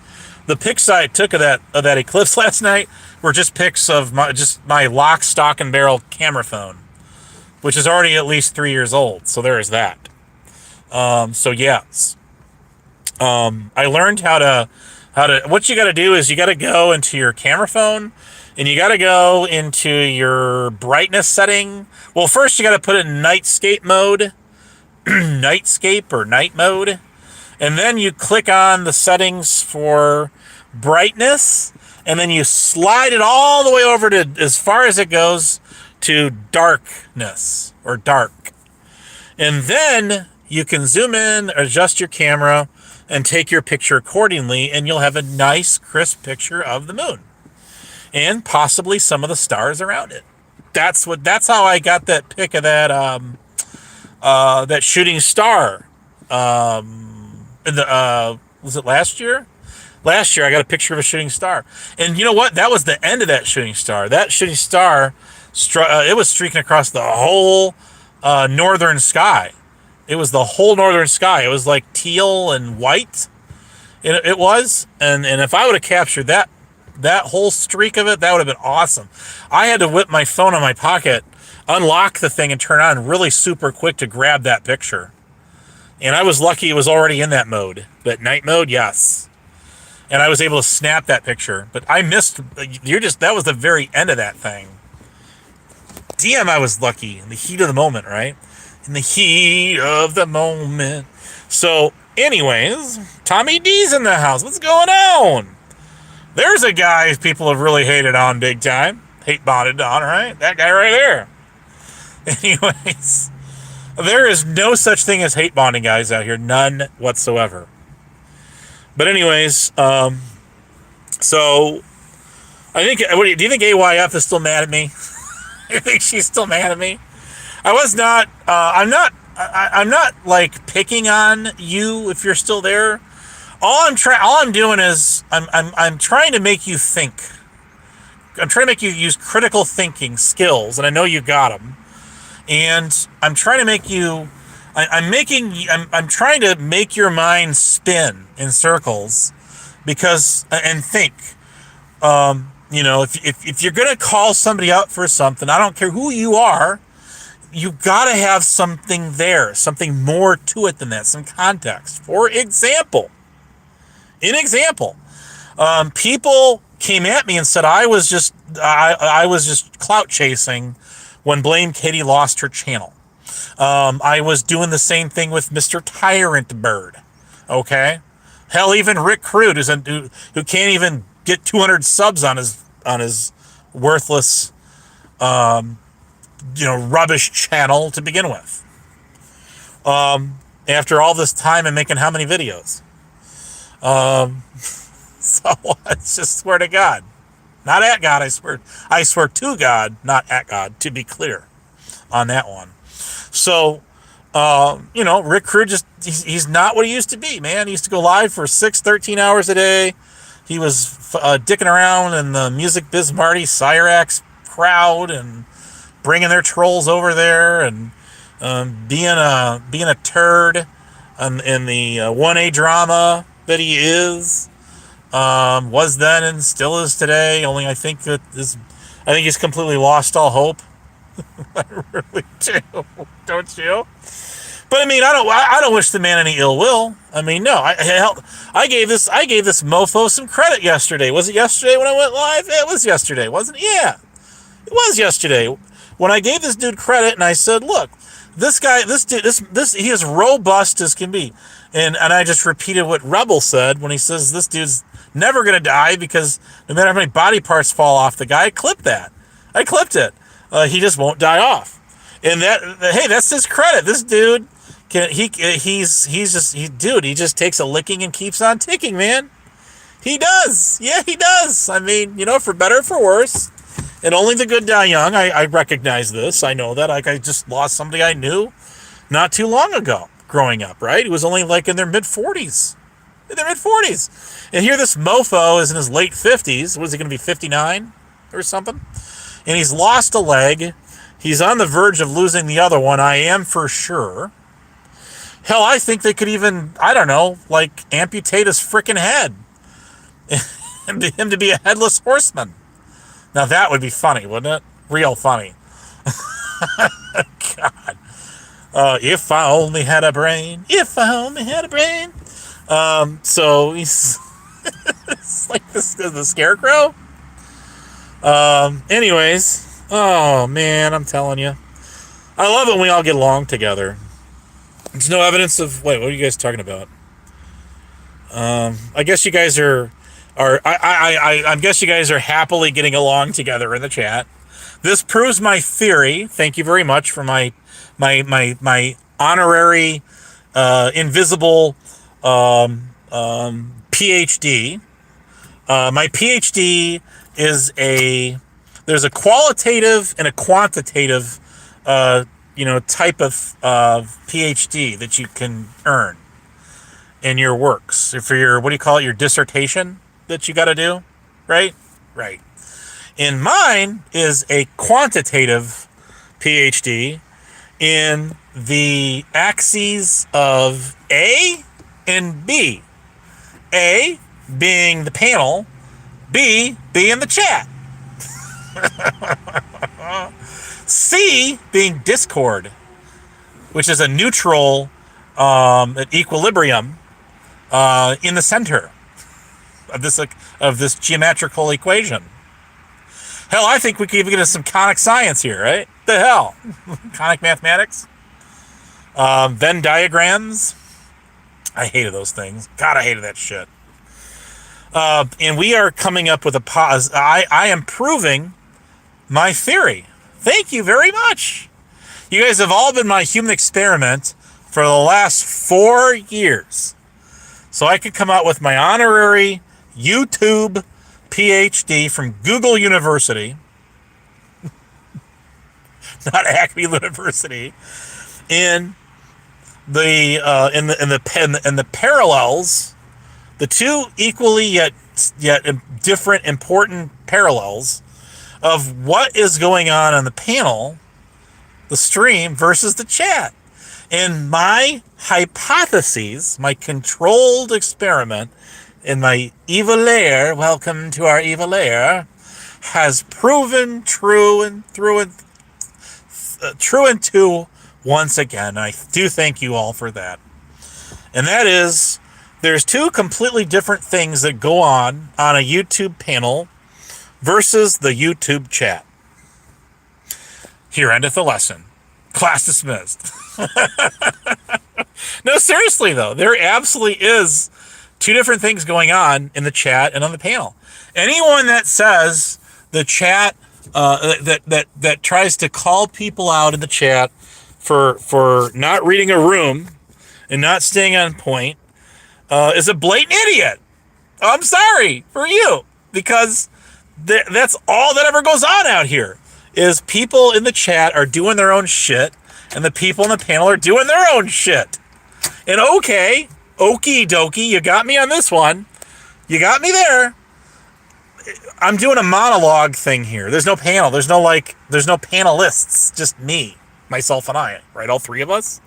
The pics I took of that eclipse last night were just pics of my lock, stock, and barrel camera phone. which is already at least 3 years old. So there is that. So yes, I learned how to. What you got to do is you got to go into your camera phone, and you got to go into your brightness setting. Well, first you got to put it in nightscape mode, nightscape or night mode, and then you click on the settings for brightness, and then you slide it all the way over to as far as it goes to darkness or dark. And then you can zoom in, adjust your camera, and take your picture accordingly, and you'll have a nice, crisp picture of the moon and possibly some of the stars around it. That's how I got that pic of that that shooting star. Was it last year? Last year, I got a picture of a shooting star, and you know what? That was the end of that shooting star. That shooting star, it was streaking across the whole northern sky. It was the whole northern sky. It was like teal and white. It was, and if I would have captured that whole streak of it, that would have been awesome. I had to whip my phone in my pocket, unlock the thing, and turn on really super quick to grab that picture. And I was lucky it was already in that mode. But night mode, yes. And I was able to snap that picture. But I missed, that was the very end of that thing. Damn, I was lucky in the heat of the moment, right? In the heat of the moment. So, anyways, Tommy D's in the house. What's going on? There's a guy people have really hated on big time. Hate bonded on, right? That guy right there. Anyways, there is no such thing as hate bonding guys out here. None whatsoever. But anyways, so I think, do you think AYF is still mad at me? I think she's still mad at me. I was not, I'm not like picking on you if you're still there. All I'm doing is I'm trying to make you think. I'm trying to make you use critical thinking skills, and I know you got them. And I'm trying to make you, I'm trying to make your mind spin in circles, because, and think. If you're gonna call somebody out for something, I don't care who you are, you gotta have something there, something more to it than that, some context. For example, people came at me and said I was just clout chasing when Blame Katie lost her channel. I was doing the same thing with Mr. Tyrant Bird. Okay, hell, even Rick Crude, who can't even get 200 subs on his worthless, rubbish channel to begin with. After all this time and making how many videos? So I just swear to God, not at God. I swear to God, not at God. To be clear on that one. So, Rick Crude he's not what he used to be, man. He used to go live for 13 hours a day. He was dicking around in the Music Biz Marty Cyrax crowd and bringing their trolls over there and being a turd in the 1A drama that he is, was then and still is today. Only I think he's completely lost all hope. I really do, don't you? But I mean, I don't wish the man any ill will. I mean, no. I gave this mofo some credit yesterday. Was it yesterday when I went live? Yeah, it was yesterday, wasn't it? Yeah, it was yesterday when I gave this dude credit and I said, look, this guy, this dude, this he is robust as can be, and I just repeated what Rebel said when he says this dude's never gonna die because no matter how many body parts fall off the guy. I clipped it. He just won't die off, and hey, that's his credit. This dude. He just takes a licking and keeps on ticking, man. He does. Yeah, he does. I mean, for better or for worse. And only the good die young. I recognize this. I know that. Like, I just lost somebody I knew not too long ago growing up, right? He was only like in their mid-40s. And here this mofo is in his late 50s. What is he going to be, 59 or something? And he's lost a leg. He's on the verge of losing the other one. I am for sure. Hell, I think they could even, I don't know, like amputate his frickin' head and him to be a headless horseman. Now that would be funny, wouldn't it? Real funny. God. If I only had a brain. If I only had a brain. So he's it's like the scarecrow. Anyways. Oh, man, I'm telling you. I love it when we all get along together. There's no evidence of... Wait, what are you guys talking about? I guess you guys I guess you guys are happily getting along together in the chat. This proves my theory. Thank you very much for my honorary invisible PhD. My PhD is there's a qualitative and a quantitative type of PhD that you can earn in your works. For your, what do you call it, your dissertation that you got to do, right? Right. And mine is a quantitative PhD in the axes of A and B. A being the panel, B being the chat. C being Discord, which is a neutral at equilibrium in the center of this geometrical equation. Hell, I think we could even get into some conic science here, right? The hell? Conic mathematics? Venn diagrams? I hated those things. God, I hated that shit. And we are coming up with I am proving my theory. Thank you very much. You guys have all been my human experiment for the last 4 years. So I could come out with my honorary YouTube PhD from Google University, not Acme University, in the parallels, the two equally yet different important parallels of what is going on the panel, the stream versus the chat. And my hypotheses, my controlled experiment in my evil lair, welcome to our evil lair, has proven true and true once again. I do thank you all for that. And that is, there's two completely different things that go on a YouTube panel versus the YouTube chat. Here endeth the lesson. Class dismissed. No, seriously though, there absolutely is two different things going on in the chat and on the panel. Anyone that says the chat that tries to call people out in the chat for not reading a room and not staying on point is a blatant idiot. I'm sorry for you, because that's all that ever goes on out here, is people in the chat are doing their own shit and the people in the panel are doing their own shit. And okay, okie dokie, you got me on this one. You got me there. I'm doing a monologue thing here. There's no panel. There's no panelists. Just me, myself, and I, right? All three of us.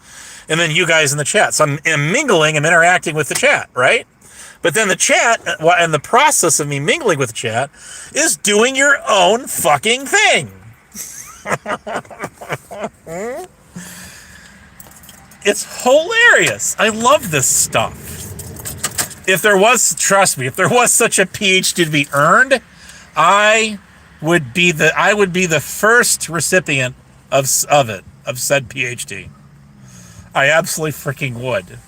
And then you guys in the chat. So I'm mingling and interacting with the chat, right? But then the chat, and the process of me mingling with the chat, is doing your own fucking thing. It's hilarious. I love this stuff. If there was, trust me, if there was such a PhD to be earned, I would be the first recipient of said PhD. I absolutely freaking would.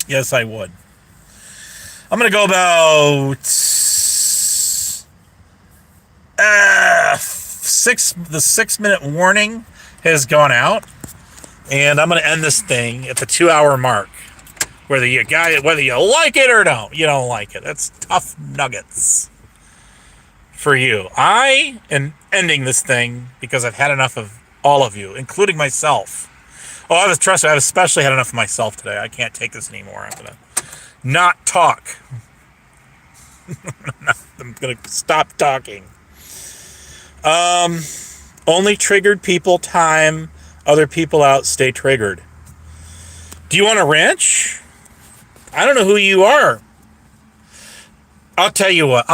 Yes, I would. I'm gonna go about the 6-minute warning has gone out, and I'm gonna end this thing at the 2-hour mark. Whether you like it or don't, you don't like it. That's tough nuggets for you. I am ending this thing because I've had enough of all of you, including myself. Oh, I've especially had enough of myself today. I can't take this anymore. I'm gonna not talk. I'm gonna stop talking. Only triggered people time other people out. Stay triggered. Do you want a wrench? I don't know who you are. I'll tell you what.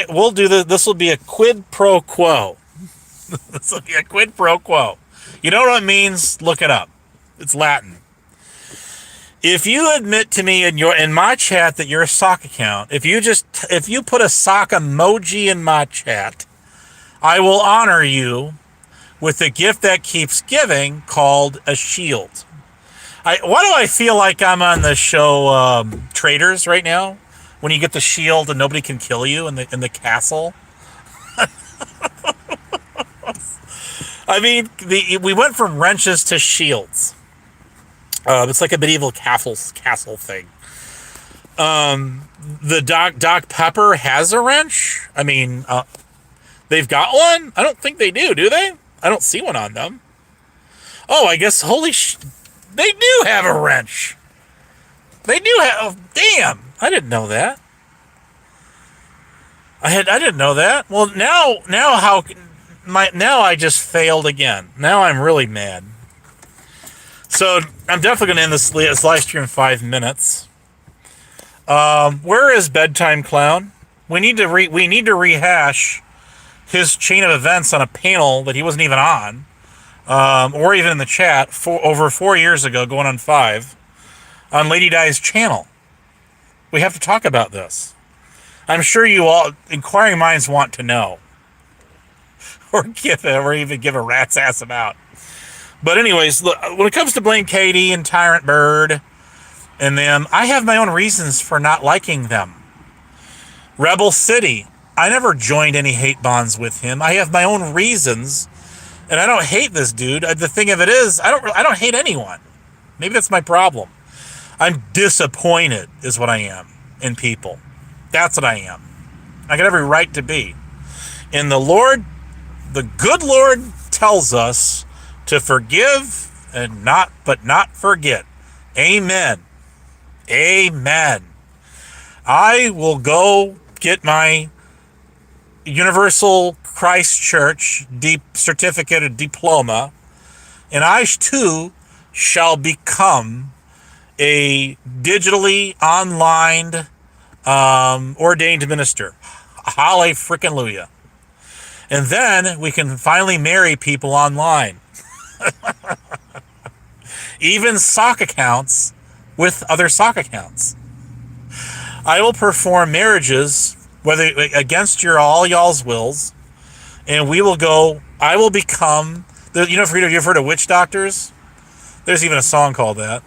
We'll do this. This will be a quid pro quo. This will be a quid pro quo. You know what it means? Look it up. It's Latin. If you admit to me in my chat that you're a sock account, if you put a sock emoji in my chat, I will honor you with a gift that keeps giving called a shield. Why do I feel like I'm on the show Traitors right now? When you get the shield and nobody can kill you in the castle. I mean, we went from wrenches to shields. It's like a medieval castle thing. The Doc Pepper has a wrench. I mean, they've got one? I don't think they do they? I don't see one on them. Oh, I guess, they do have a wrench. They do have, oh, damn, I didn't know that. I didn't know that. Well, now I just failed again. Now I'm really mad. So I'm definitely going to end this live stream in 5 minutes. Where is Bedtime Clown? We need to rehash his chain of events on a panel that he wasn't even on, or even in the chat over 4 years ago, going on 5, on Lady Di's channel. We have to talk about this. I'm sure you all, inquiring minds, want to know, or even give a rat's ass about. But anyways, look, when it comes to Blame Katie and Tyrant Bird and them, I have my own reasons for not liking them. Rebel City, I never joined any hate bonds with him. I have my own reasons, and I don't hate this dude. The thing of it is, I don't hate anyone. Maybe that's my problem. I'm disappointed, is what I am, in people. That's what I am. I got every right to be. And the good Lord tells us to forgive and not forget. Amen. Amen. I will go get my Universal Christ Church certificate of diploma, and I too shall become a digitally online ordained minister. Hallelujah frickin' Luya. And then we can finally marry people online. Even sock accounts with other sock accounts. I will perform marriages, whether against all y'all's wills, and I will become, you've heard of witch doctors? There's even a song called that.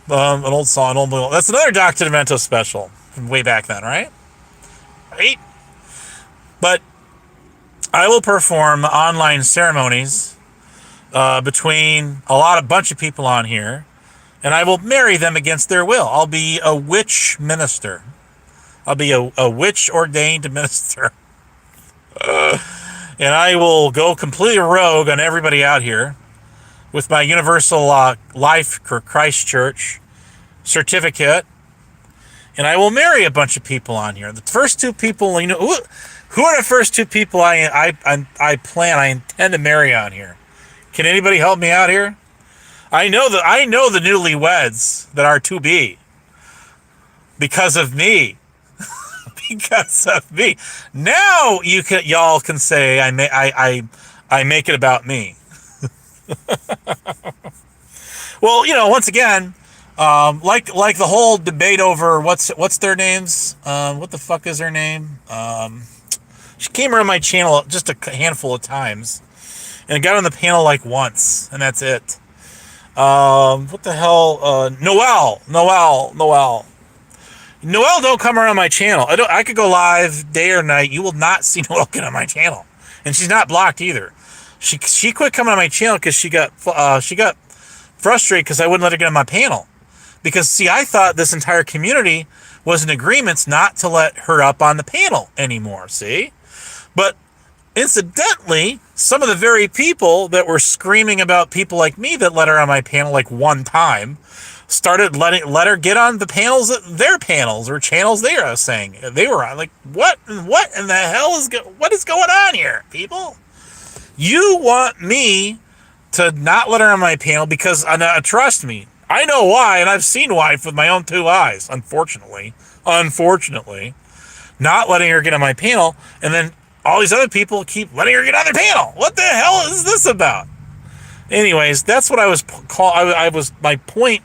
An old song, that's another Dr. Demento special from way back then, right? Right? But I will perform online ceremonies between a bunch of people on here, and I will marry them against their will. I'll be a witch minister. I'll be a witch ordained minister. And I will go completely rogue on everybody out here with my Universal Life Christ Church certificate, and I will marry a bunch of people on here. The first 2 people, who are the first 2 people I intend to marry on here? Can anybody help me out here? I know the newlyweds that are to be because of me. Because of me. Now y'all can say I make it about me. Well, once again, like the whole debate over what's their names? What the fuck is their name? She came around my channel just a handful of times, and got on the panel like once, and that's it. What the hell? Noelle, don't come around my channel. I could go live day or night. You will not see Noelle get on my channel, and she's not blocked either. She quit coming on my channel because she got frustrated because I wouldn't let her get on my panel. Because see, I thought this entire community was in agreement not to let her up on the panel anymore. See, but incidentally, some of the very people that were screaming about people like me that let her on my panel like one time started let her get on the panels, their panels or channels they are saying they were on. Like, what in the hell what is going on here, people? You want me to not let her on my panel because, trust me, I know why, and I've seen why with my own 2 eyes, unfortunately, not letting her get on my panel, and then all these other people keep letting her get on their panel. What the hell is this about? Anyways, that's what I was I was my point.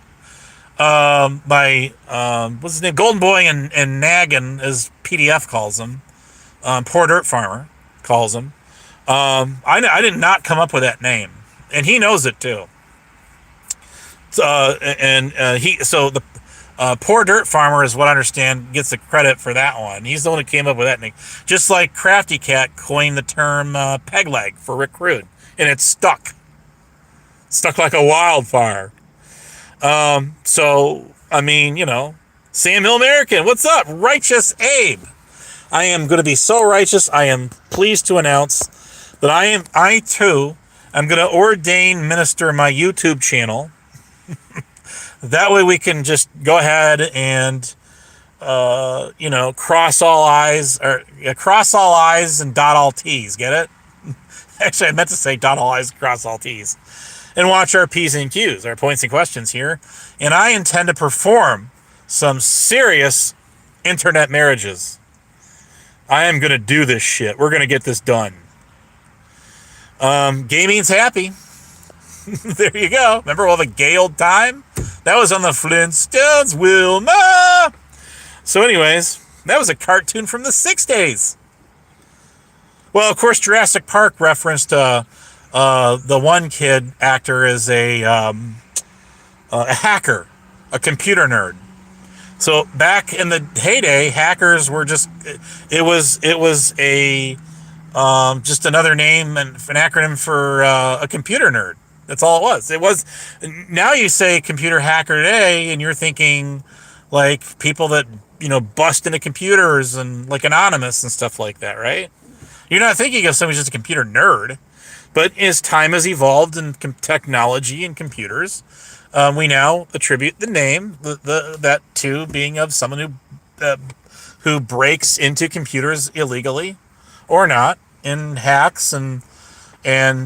What's his name? Golden Boy and Naggin, as PDF calls him. Poor Dirt Farmer calls him. I did not come up with that name, and he knows it too. The Poor Dirt Farmer is what I understand gets the credit for that one. He's the one who came up with that name. Just like Crafty Cat coined the term peg leg for Rick Rude, and it's stuck like a wildfire. So I mean, Sam Hill American, what's up? Righteous Abe. I am going to be so righteous. I am pleased to announce that I too am going to ordain minister my YouTube channel. That way we can just go ahead and, cross all I's and dot all T's. Get it? Actually, I meant to say dot all I's, cross all T's. And watch our P's and Q's, our points and questions here. And I intend to perform some serious internet marriages. I am going to do this shit. We're going to get this done. Gaming's happy. There you go. Remember all the gay old time? That was on the Flintstones, Wilma. So anyways, that was a cartoon from the 60s. Well, of course, Jurassic Park referenced the one kid actor is a hacker, a computer nerd. So back in the heyday, hackers were just it was a just another name and an acronym for a computer nerd. That's all it was. It was. Now you say computer hacker today, and you're thinking like people that bust into computers and like Anonymous and stuff like that, right? You're not thinking of somebody who's just a computer nerd. But as time has evolved in technology and computers, we now attribute the name that to being of someone who breaks into computers illegally or not and hacks and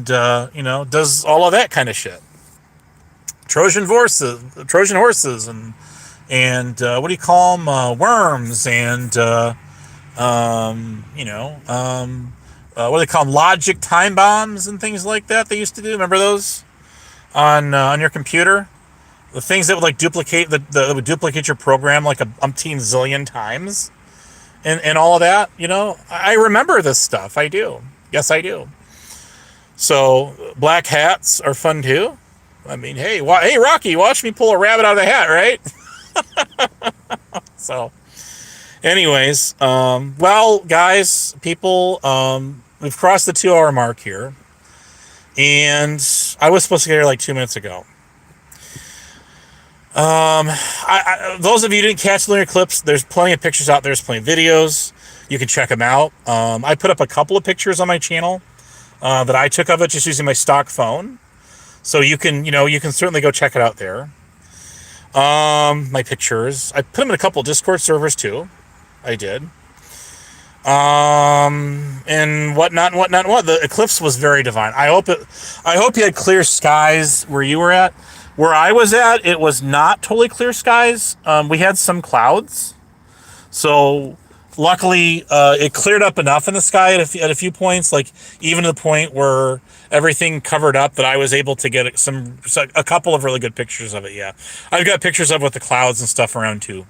does all of that kind of shit. Trojan horses, and what do you call them? Worms and what do they call them? Logic time bombs and things like that. They used to do. Remember those on your computer? The things that would like duplicate that would duplicate your program like a umpteen zillion times, and all of that. I remember this stuff. I do. Yes, I do. So black hats are fun too. I mean, hey, Rocky, watch me pull a rabbit out of the hat, right? So, anyways, well, guys, people, we've crossed the 2-hour mark here, and I was supposed to get here like 2 minutes ago. Those of you who didn't catch the lunar eclipse, there's plenty of pictures out there. There's plenty of videos. You can check them out. I put up a couple of pictures on my channel that I took of it just using my stock phone. So you can certainly go check it out there. My pictures. I put them in a couple of Discord servers too. I did. And whatnot. The eclipse was very divine. I hope you had clear skies where you were at. Where I was at, it was not totally clear skies. We had some clouds. So luckily, it cleared up enough in the sky at a few points, like even to the point where everything covered up that I was able to get a couple of really good pictures of it. Yeah, I've got pictures of it with the clouds and stuff around too.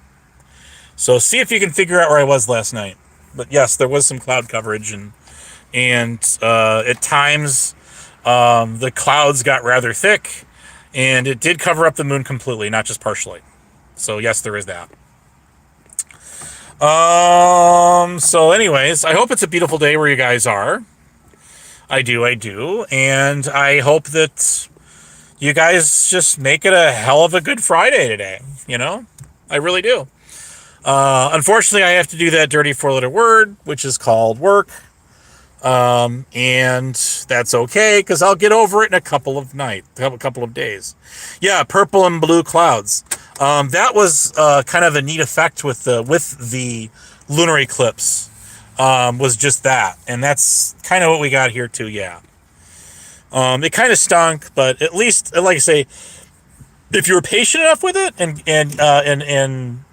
So see if you can figure out where I was last night. But yes, there was some cloud coverage, and at times the clouds got rather thick, and it did cover up the moon completely, not just partially. So yes, there is that. So anyways, I hope it's a beautiful day where you guys are. I do. And I hope that you guys just make it a hell of a good Friday today. I really do. Unfortunately, I have to do that dirty 4-letter word, which is called work. And that's okay, because I'll get over it in a couple of days. Yeah, purple and blue clouds. That was kind of a neat effect with the lunar eclipse. Was just that, and that's kind of what we got here too. Yeah. It kind of stunk, but at least, like I say, if you were patient enough with it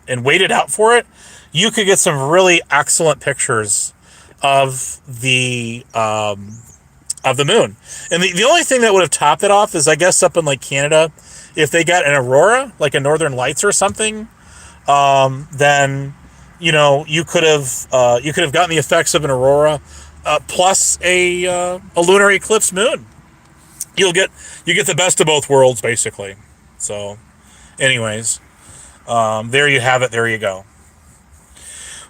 and waited out for it, you could get some really excellent pictures of the moon. And the only thing that would have topped it off is, I guess, up in like Canada, if they got an aurora, like a Northern Lights or something, then you could have gotten the effects of an aurora plus a lunar eclipse moon. You get the best of both worlds, basically. So, anyways, there you have it. There you go.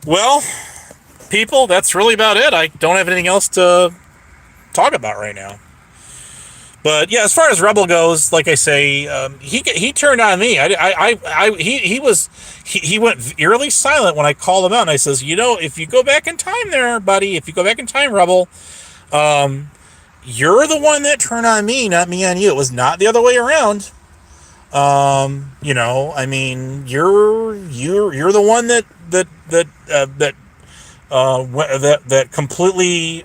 Well, people, that's really about it. I don't have anything else to talk about right now. But yeah, as far as Rebel goes, like I say, he turned on me. He went eerily silent when I called him out, and I says, if you go back in time there, buddy, if you go back in time, Rebel, you're the one that turned on me, not me on you. It was not the other way around. I mean, you're the one that completely,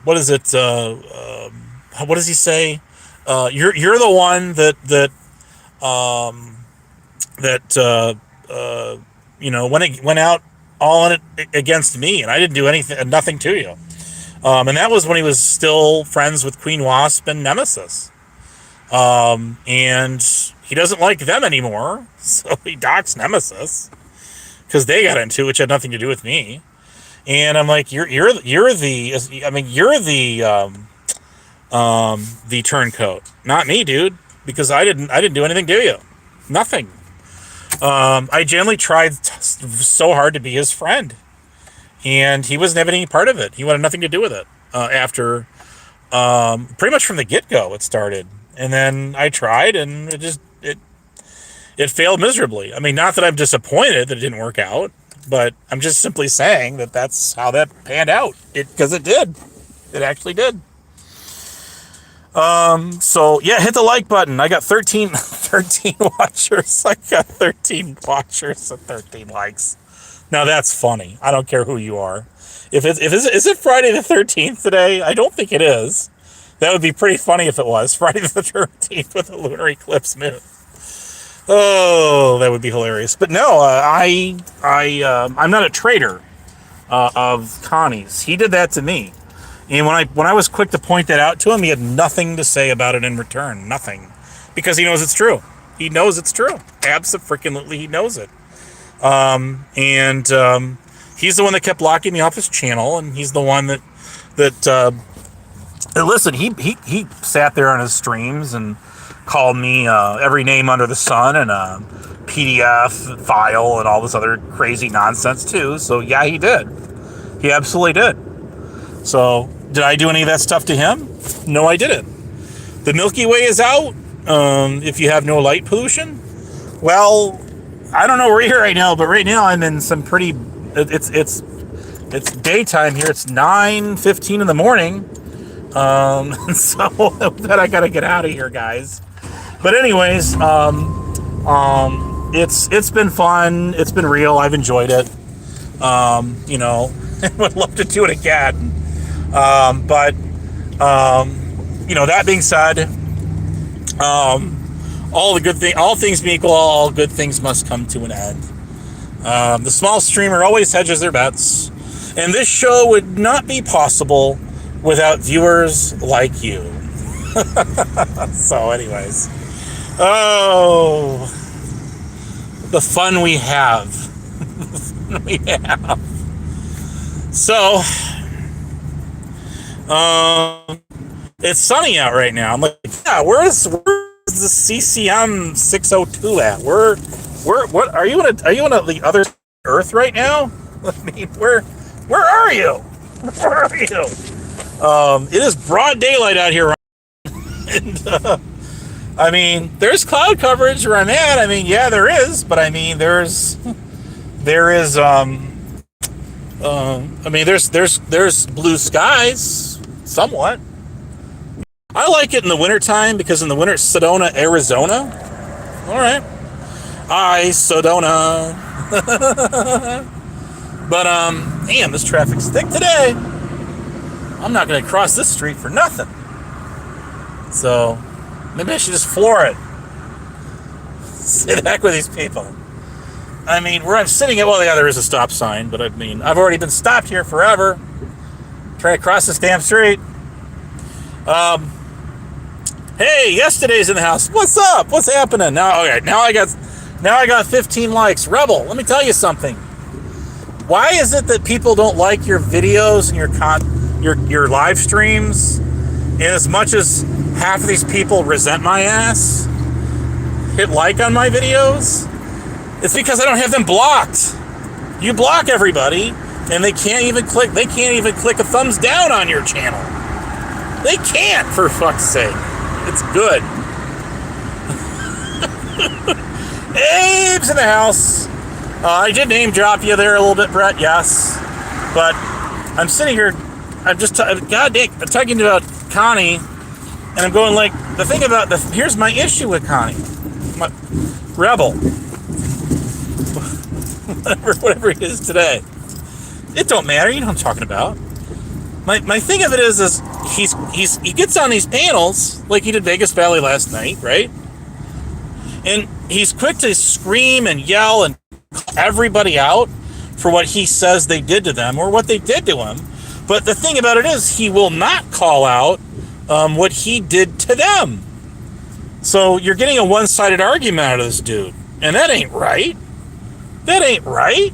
what is it? What does he say? You're the one went out all in it against me, and I didn't do nothing to you. And that was when he was still friends with Queen Wasp and Nemesis. And he doesn't like them anymore, so he docks Nemesis because they got into it, which had nothing to do with me. And I'm like, you're the turncoat, not me, dude, because I didn't do anything to you, nothing. I generally tried so hard to be his friend, and he wasn't having any part of it. He wanted nothing to do with it. After pretty much from the get-go, it started, and then I tried, and it failed miserably. I mean, not that I'm disappointed that it didn't work out, but I'm just simply saying that that's how that panned out. Because it did. It actually did. So yeah, hit the like button. I got 13 watchers. I got 13 watchers and 13 likes. Now that's funny. I don't care who you are. Is it Friday the 13th today? I don't think it is. That would be pretty funny if it was Friday the 13th with a lunar eclipse moon. Oh, that would be hilarious. But no, I'm not a traitor of Connie's. He did that to me. And when I was quick to point that out to him, he had nothing to say about it in return. Nothing. Because he knows it's true. He knows it's true. Abso-freaking-lutely, he knows it. He's the one that kept locking me off his channel, and he's the one that listen, he sat there on his streams and called me every name under the sun and a PDF file and all this other crazy nonsense too. So yeah, he did. He absolutely did. So did I do any of that stuff to him? No, I didn't. The Milky Way is out. If you have no light pollution, well, I don't know where you're right now, but right now I'm in some pretty. It's daytime here. It's 9:15 in the morning. So that I gotta get out of here, guys. But anyways, it's been fun. It's been real. I've enjoyed it. Would love to do it again. That being said, all things being equal, all good things must come to an end. The small streamer always hedges their bets, and this show would not be possible without viewers like you. So anyways, the fun we have. So it's sunny out right now. I'm like, yeah, where's the CCM 602 at? What are you on the other Earth right now? I mean, where are you? Where are you? It is broad daylight out here, and I mean, there's cloud coverage where I'm at. I mean, yeah, there is, but I mean, there's blue skies, somewhat. I like it in the wintertime because in the winter, it's Sedona, Arizona. All right. Sedona. But, damn, this traffic's thick today. I'm not going to cross this street for nothing. So, maybe I should just floor it. Sit back with these people. I mean, where I'm sitting at, well, yeah, there is a stop sign, but I mean, I've already been stopped here forever. Trying to cross this damn street. Hey, yesterday's in the house. What's up? What's happening? Now, okay, now I got 15 likes. Rebel, let me tell you something. Why is it that people don't like your videos and your live streams? And as much as half of these people resent my ass, hit like on my videos, it's because I don't have them blocked. You block everybody, and they can't even click a thumbs down on your channel. They can't, for fuck's sake. It's good. Abe's in the house. I did name drop you there a little bit, Brett, yes. But I'm sitting here, I'm just, God dang, I'm talking about Connie, and I'm going like, here's my issue with Connie. Rebel. whatever it is today. It don't matter, you know what I'm talking about. My thing of it is he gets on these panels, like he did Vegas Valley last night, right? And he's quick to scream and yell and call everybody out for what he says they did to them or what they did to him. But the thing about it is he will not call out what he did to them. So you're getting a one-sided argument out of this dude. And that ain't right. That ain't right.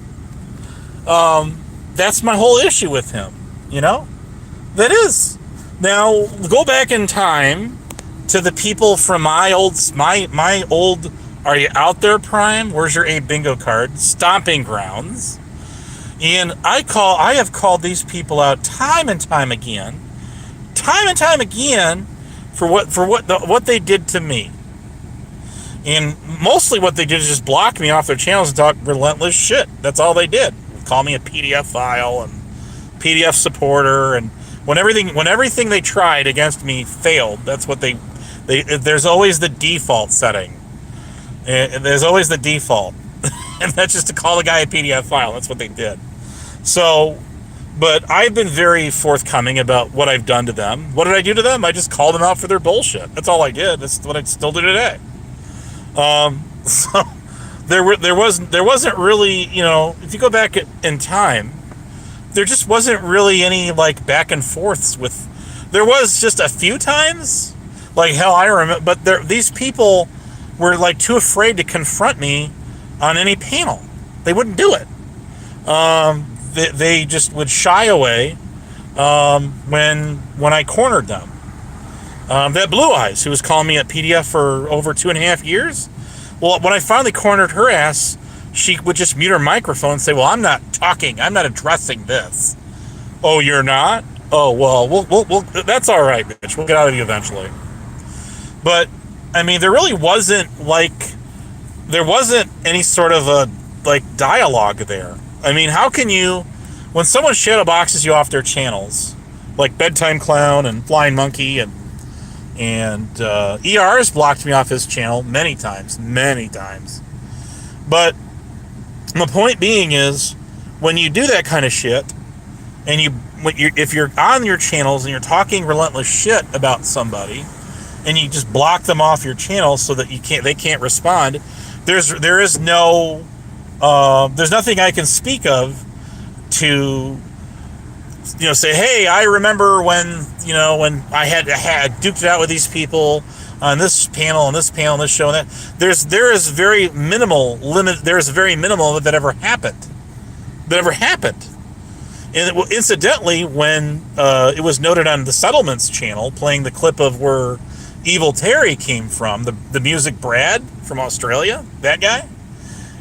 That's my whole issue with him, you know? That is. Now, go back in time to the people from my old, Are You Out There Prime? Where's your A bingo card? Stomping grounds. And I have called these people out time and time again for what they did to me. And mostly what they did is just block me off their channels and talk relentless shit. That's all they did. Call me a PDF file and PDF supporter, and when everything they tried against me failed, that's what there's always the default setting. There's always the default. And that's just to call the guy a PDF file. That's what they did. So, but I've been very forthcoming about what I've done to them. What did I do to them? I just called them out for their bullshit. That's all I did. That's what I still do today. So there wasn't really, you know, if you go back in time, there just wasn't really any like back and forths with. There was just a few times, like hell, I remember, but these people were like too afraid to confront me on any panel. They wouldn't do it. They just would shy away when I cornered them. That Blue Eyes, who was calling me a PDF for over 2.5 years, well, when I finally cornered her ass, she would just mute her microphone and say, well, I'm not talking. I'm not addressing this. Oh, you're not? Oh, well, we'll that's all right, bitch. We'll get out of you eventually. But, I mean, there wasn't any sort of a, like, dialogue there. I mean, how can you, when someone shadow boxes you off their channels, like Bedtime Clown and Flying Monkey and ER's blocked me off his channel many times. But the point being is, when you do that kind of shit, and if you're on your channels and you're talking relentless shit about somebody, and you just block them off your channel so that they can't respond, there's nothing I can speak of to, you know, say, hey, I remember when I had duked it out with these people on this panel, this show, and that. There is very minimal that ever happened. And incidentally, when it was noted on the Settlements channel, playing the clip of where Evil Terry came from, the music Brad from Australia, that guy,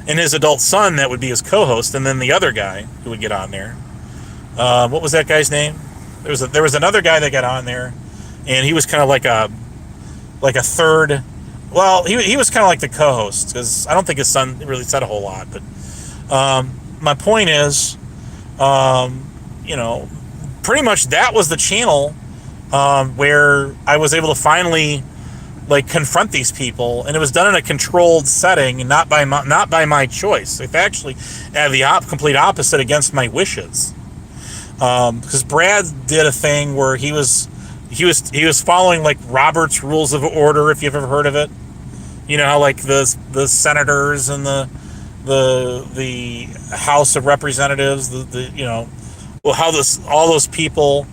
and his adult son, that would be his co-host, and then the other guy who would get on there. What was that guy's name? There was another guy that got on there, and he was kind of like a third. Well, he was kind of like the co-host, because I don't think his son really said a whole lot. But my point is, pretty much that was the channel where I was able to finally like confront these people, and it was done in a controlled setting, and not by my choice. It actually had the complete opposite against my wishes. Because Brad did a thing where he was following like Robert's Rules of Order, if you've ever heard of it. You know how like the senators and the the House of Representatives, the well, how all those people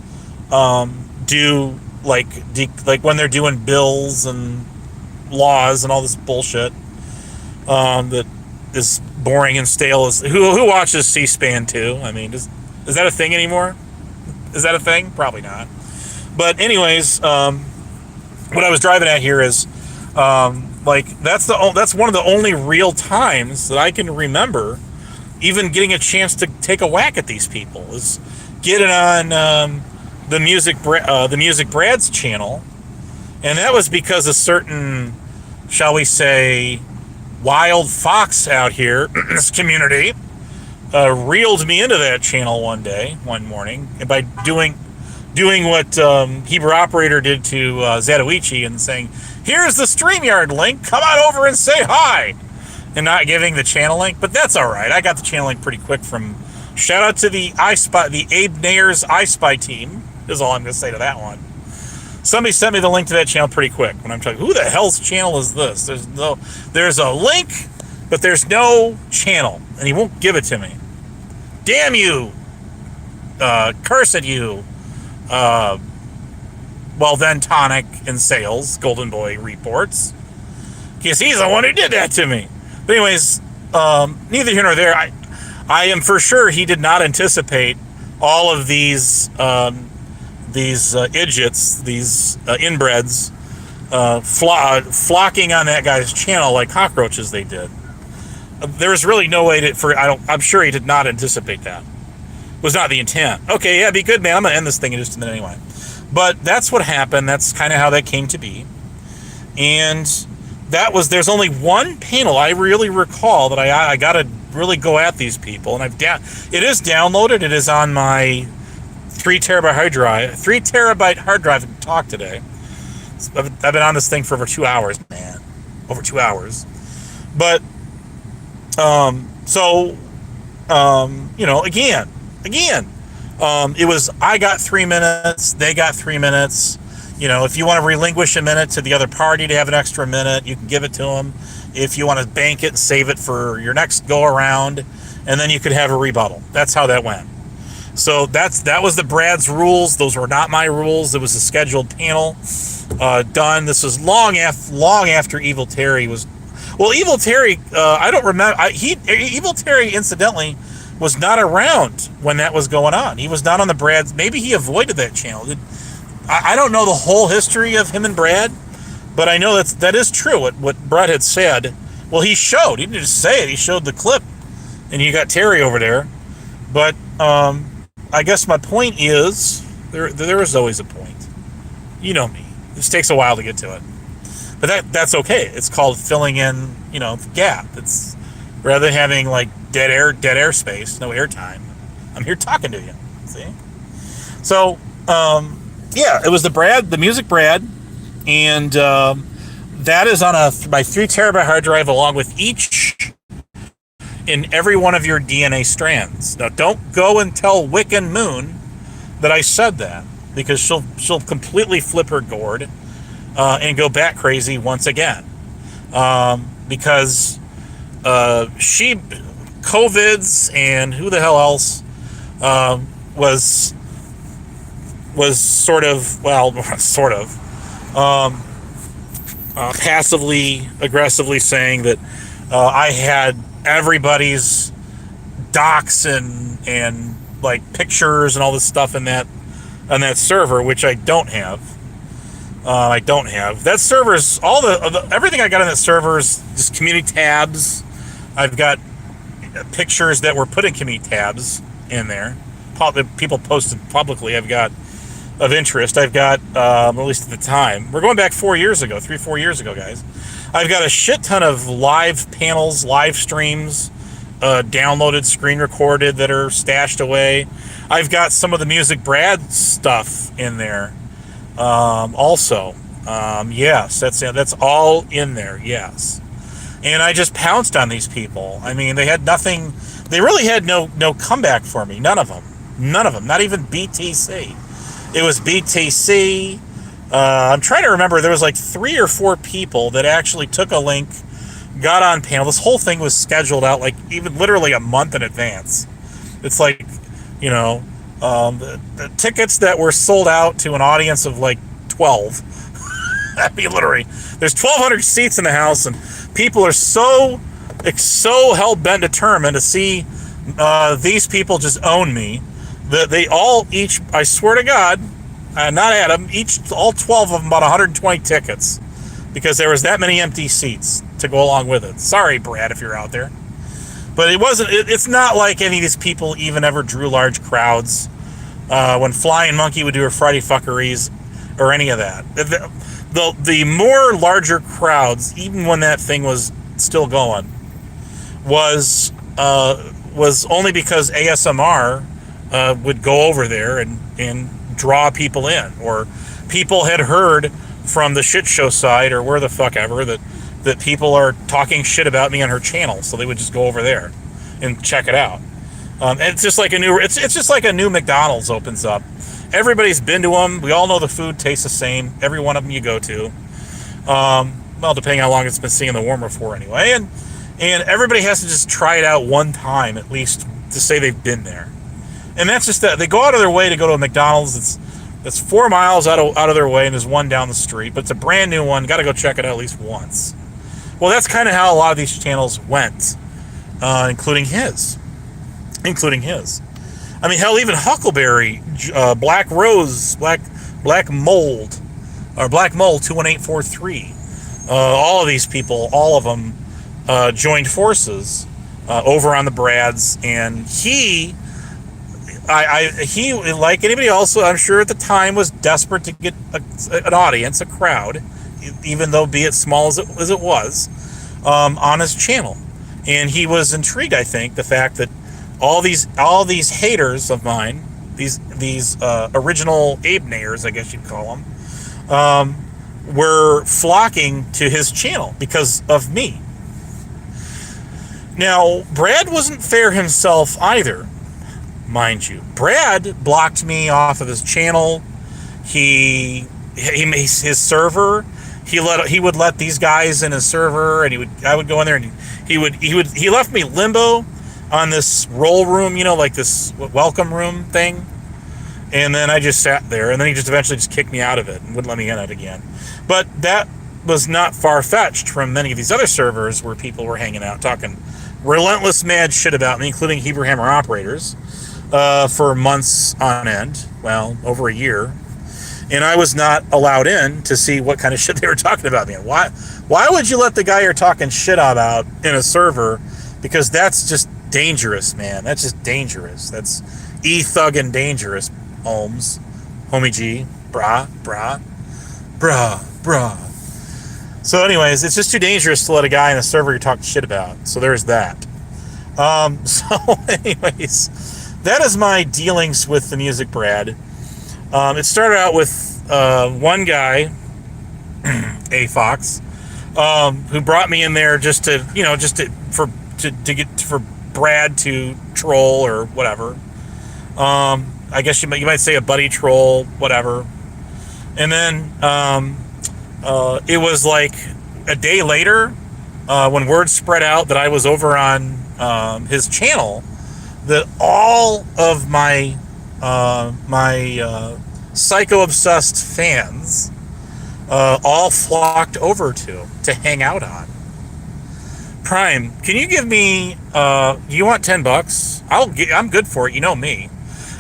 do like when they're doing bills and laws and all this bullshit that is boring and stale. Who watches C-SPAN too? I mean, is that a thing anymore? Is that a thing? Probably not. But anyways, what I was driving at here is that's one of the only real times that I can remember even getting a chance to take a whack at these people, is getting on the Music Brad's channel, and that was because a certain, shall we say, wild fox out here in this community reeled me into that channel one morning, and by doing what Hebrew Operator did to Zatoichi and saying, here's the StreamYard link, come on over and say hi, and not giving the channel link. But that's all right. I got the channel link pretty quick from, shout out to the Abe Nayers iSpy team, is all I'm going to say to that one. Somebody sent me the link to that channel pretty quick when I'm talking, who the hell's channel is this? There's a link, but there's no channel, and he won't give it to me. Damn you! Curse at you! Well then, Tonic in sales, Golden Boy reports, because he's the one who did that to me. But anyways, neither here nor there. I am for sure he did not anticipate all of these idiots, these inbreds, flocking on that guy's channel like cockroaches. They did. There's really no way I'm sure he did not anticipate that. Was not the intent. Okay, yeah, be good, man. I'm gonna end this thing in just a minute anyway. But that's what happened. That's kind of how that came to be. And there's only one panel I really recall that I gotta really go at these people, and it is downloaded. It is on my 3 terabyte hard drive to talk today. I've been on this thing for over 2 hours, man. Over 2 hours. But again, it was, I got 3 minutes, they got 3 minutes. If you want to relinquish a minute to the other party to have an extra minute, you can give it to them. If you want to bank it and save it for your next go around, and then you could have a rebuttal. That's how that went. So that was the Brad's rules. Those were not my rules. It was a scheduled panel done. This was long after Evil Terry was. Well, Evil Terry, I don't remember. Evil Terry, incidentally, was not around when that was going on. He was not on the Brad's. Maybe he avoided that channel. I don't know the whole history of him and Brad, but I know that is true. What Brad had said. Well, he didn't just say it. He showed the clip, and you got Terry over there. But I guess my point is there is always a point. You know me. It just takes a while to get to it. But that's okay. It's called filling in, the gap. It's rather than having like dead air space, no airtime. I'm here talking to you. See? So, it was the Music Brad, and that is on my 3 terabyte hard drive, along with each in every one of your DNA strands. Now, don't go and tell Wiccan Moon that I said that, because she'll completely flip her gourd and go bat crazy once again, because she COVIDs and who the hell else was sort of passively aggressively saying that I had everybody's docs and like pictures and all this stuff on that server, which I don't have. That server's everything I got on that server is just community tabs. I've got pictures that were put in community tabs in there. People posted publicly. I've got of interest. I've got, at least at the time, we're going back 4 years ago, 3-4 years ago, guys. I've got a shit ton of live panels, live streams, downloaded, screen recorded that are stashed away. I've got some of the Music Brad stuff in there. Also, yes, that's all in there. Yes. And I just pounced on these people. I mean, they had nothing. They really had no comeback for me. None of them. Not even BTC. It was BTC. I'm trying to remember. There was like 3 or 4 people that actually took a link got on panel. This whole thing was scheduled out like even literally a month in advance. It's like, you know, the tickets that were sold out to an audience of like 12. I mean, literally, there's 1,200 seats in the house, and people are so hell-bent determined to see these people just own me that they all each, I swear to God, not Adam, all 12 of them bought 120 tickets because there was that many empty seats to go along with it. Sorry, Brad, if you're out there. But it's not like any of these people even ever drew large crowds when Flying Monkey would do her Friday fuckeries or any of that. The more larger crowds, even when that thing was still going, was only because ASMR would go over there and draw people in, or people had heard from the shit show side or where the fuck ever that people are talking shit about me on her channel, so they would just go over there and check it out. And it's just like a new McDonald's opens up. Everybody's been to them. We all know the food tastes the same. Every one of them you go to. Well, depending on how long it's been sitting in the warmer for anyway. And everybody has to just try it out one time at least to say they've been there. And that's just that. They go out of their way to go to a McDonald's that's 4 miles out of their way, and there's one down the street. But it's a brand new one. Got to go check it out at least once. Well, that's kind of how a lot of these channels went, including his. I mean, hell, even Huckleberry, Black Rose, Black Mold, or Black Mold 21843. All of these people, all of them, joined forces over on the Brads, and he, like anybody else, I'm sure at the time, was desperate to get an audience, a crowd, even though be it small as it was, on his channel. And he was intrigued, I think, the fact that all these haters of mine, these original Abe Nayers, I guess you'd call them, were flocking to his channel because of me. Now, Brad wasn't fair himself either, mind you. Brad blocked me off of his channel. He his server. He would let these guys in his server, and I would go in there, and he left me limbo on this roll room, you know, like this welcome room thing. And then I just sat there, and then he just eventually just kicked me out of it and wouldn't let me in it again. But that was not far-fetched from many of these other servers where people were hanging out, talking relentless mad shit about me, including Hebrew Hammer operators, for months on end. Well, over a year. And I was not allowed in to see what kind of shit they were talking about me. And why would you let the guy you're talking shit about in a server? Because that's just dangerous, man. That's just dangerous. That's e-thuggin' dangerous, Holmes. Homie G. Brah. So anyways, it's just too dangerous to let a guy in a server you're talking shit about. So there's that. So anyways, that is my dealings with the music, Brad. It started out with one guy, A Fox, who brought me in there just for Brad to troll or whatever. I guess you might say a buddy troll, whatever. And then it was like a day later when word spread out that I was over on his channel, that all of my psycho-obsessed fans all flocked over to hang out on. Prime, can you give me, you want $10? I'm good for it, you know me.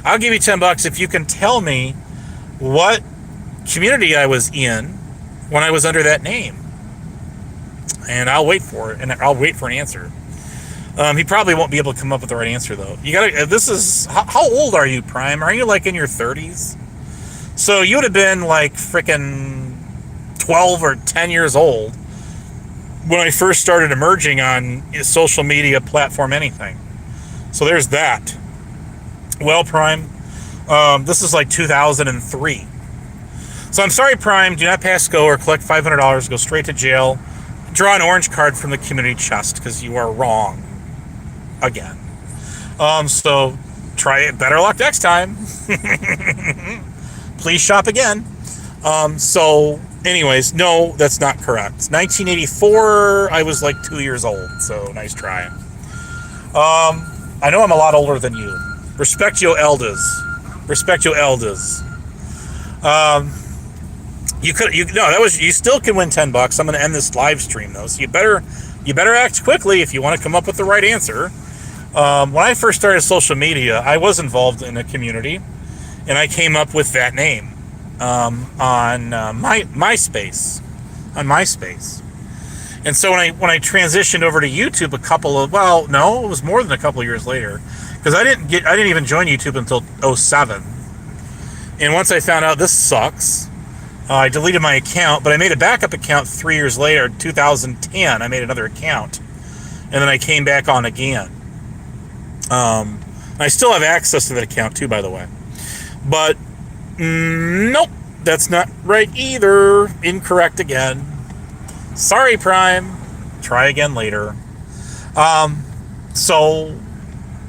I'll give you $10 if you can tell me what community I was in when I was under that name. And I'll wait for it, and I'll wait for an answer. He probably won't be able to come up with the right answer, though. How old are you, Prime? Are you like in your 30s? So you would have been like freaking 12 or 10 years old when I first started emerging on a social media platform, anything. So there's that. Well, Prime, this is like 2003. So I'm sorry, Prime, do not pass go or collect $500, go straight to jail, draw an orange card from the community chest, because you are wrong. Again. So try it. Better luck next time. Please shop again. So anyways, no, that's not correct. 1984, I was like 2 years old, so nice try. I know I'm a lot older than you. Respect your elders. Respect your elders. You still can win $10. I'm going to end this live stream though, so you better act quickly if you want to come up with the right answer. When I first started social media, I was involved in a community, and I came up with that name on MySpace. On MySpace. And so when I transitioned over to YouTube it was more than a couple of years later, because I didn't even join YouTube until 2007. And once I found out this sucks, I deleted my account, but I made a backup account 3 years later, 2010. I made another account, and then I came back on again. I still have access to that account too, by the way. But nope, that's not right either. Incorrect again. Sorry, Prime. Try again later. So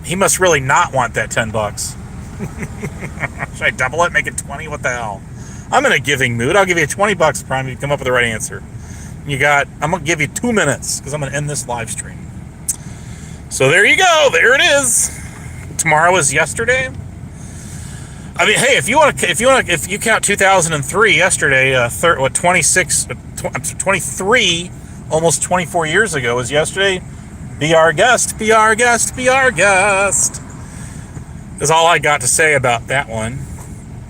he must really not want that $10. Should I double it, make it 20? What the hell? I'm in a giving mood. I'll give you $20, Prime, if you come up with the right answer. I'm gonna give you 2 minutes because I'm gonna end this live stream. So there you go. There it is. Tomorrow is yesterday. I mean, hey, if you count 2003, yesterday, 23, almost 24 years ago was yesterday. Be our guest, be our guest, be our guest. Is all I got to say about that one.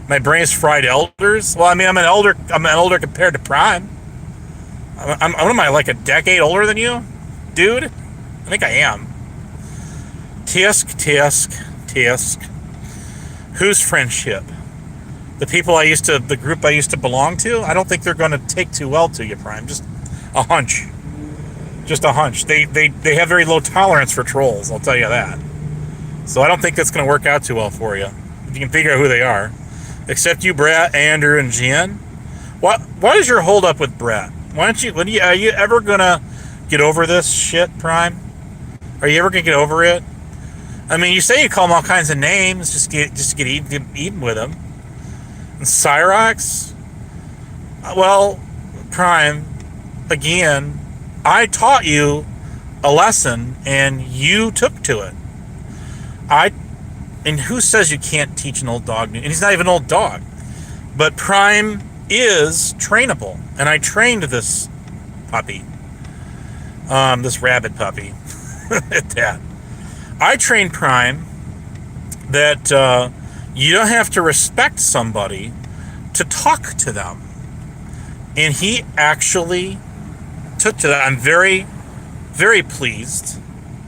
My brain is fried. Elders. Well, I mean, I'm an elder compared to Prime. What am I, like a decade older than you, dude? I think I am. Tisk. Whose friendship? The group I used to belong to? I don't think they're going to take too well to you, Prime. Just a hunch. They have very low tolerance for trolls, I'll tell you that. So I don't think that's going to work out too well for you, if you can figure out who they are. Except you, Brett, Andrew, and Jen. What is your hold up with Brett? Are you ever going to get over this shit, Prime? Are you ever going to get over it? I mean, you say you call him all kinds of names just to get even with him. And Cyrox? Well, Prime, again, I taught you a lesson and you took to it. And who says you can't teach an old dog? And he's not even an old dog. But Prime is trainable. And I trained this puppy. This rabid puppy. At that. I trained Prime that you don't have to respect somebody to talk to them. And he actually took to that. I'm very, very pleased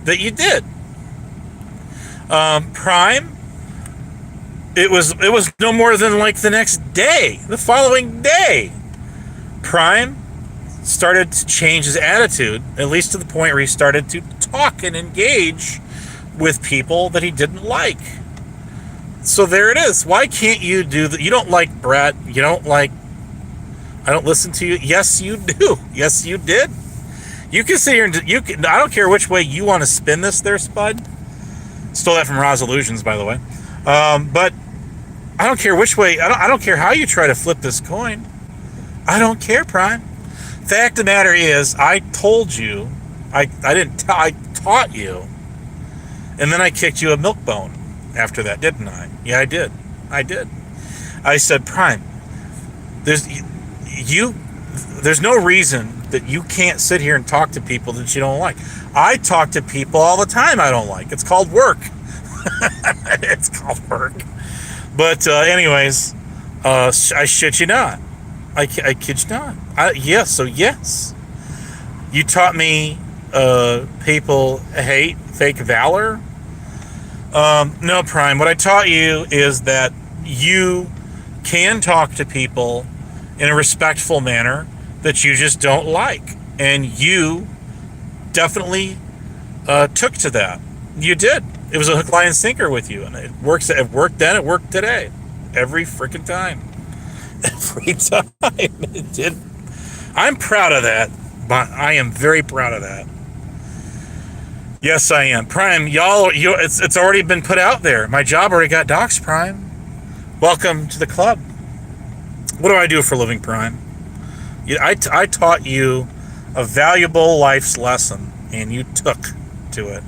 that you did. Prime, it was no more than like the next day, the following day, Prime started to change his attitude, at least to the point where he started to talk and engage with people that he didn't like. So there it is. Why can't you do that? You don't like Brett. You don't like, I don't listen to you. Yes, you do. Yes, you did. You can sit here and I don't care which way you want to spin this there, Spud. Stole that from Roz Illusions, by the way. But I don't care which way. I don't care how you try to flip this coin. I don't care, Prime. Fact of the matter is, I told you. I taught you. And then I kicked you a milk bone after that, didn't I? Yeah, I did. I said, Prime, there's no reason that you can't sit here and talk to people that you don't like. I talk to people all the time I don't like. It's called work. It's called work. But anyways, I shit you not. I kid you not. Yes. You taught me people hate fake valor. No, Prime. What I taught you is that you can talk to people in a respectful manner that you just don't like. And you definitely took to that. You did. It was a hook, line, and sinker with you. And it works. It worked then. It worked today. Every freaking time. Every time. It did. I'm proud of that. But I am very proud of that. Yes, I am. Prime, it's already been put out there. My job already got doxxed, Prime. Welcome to the club. What do I do for a living, Prime? I taught you a valuable life's lesson, and you took to it.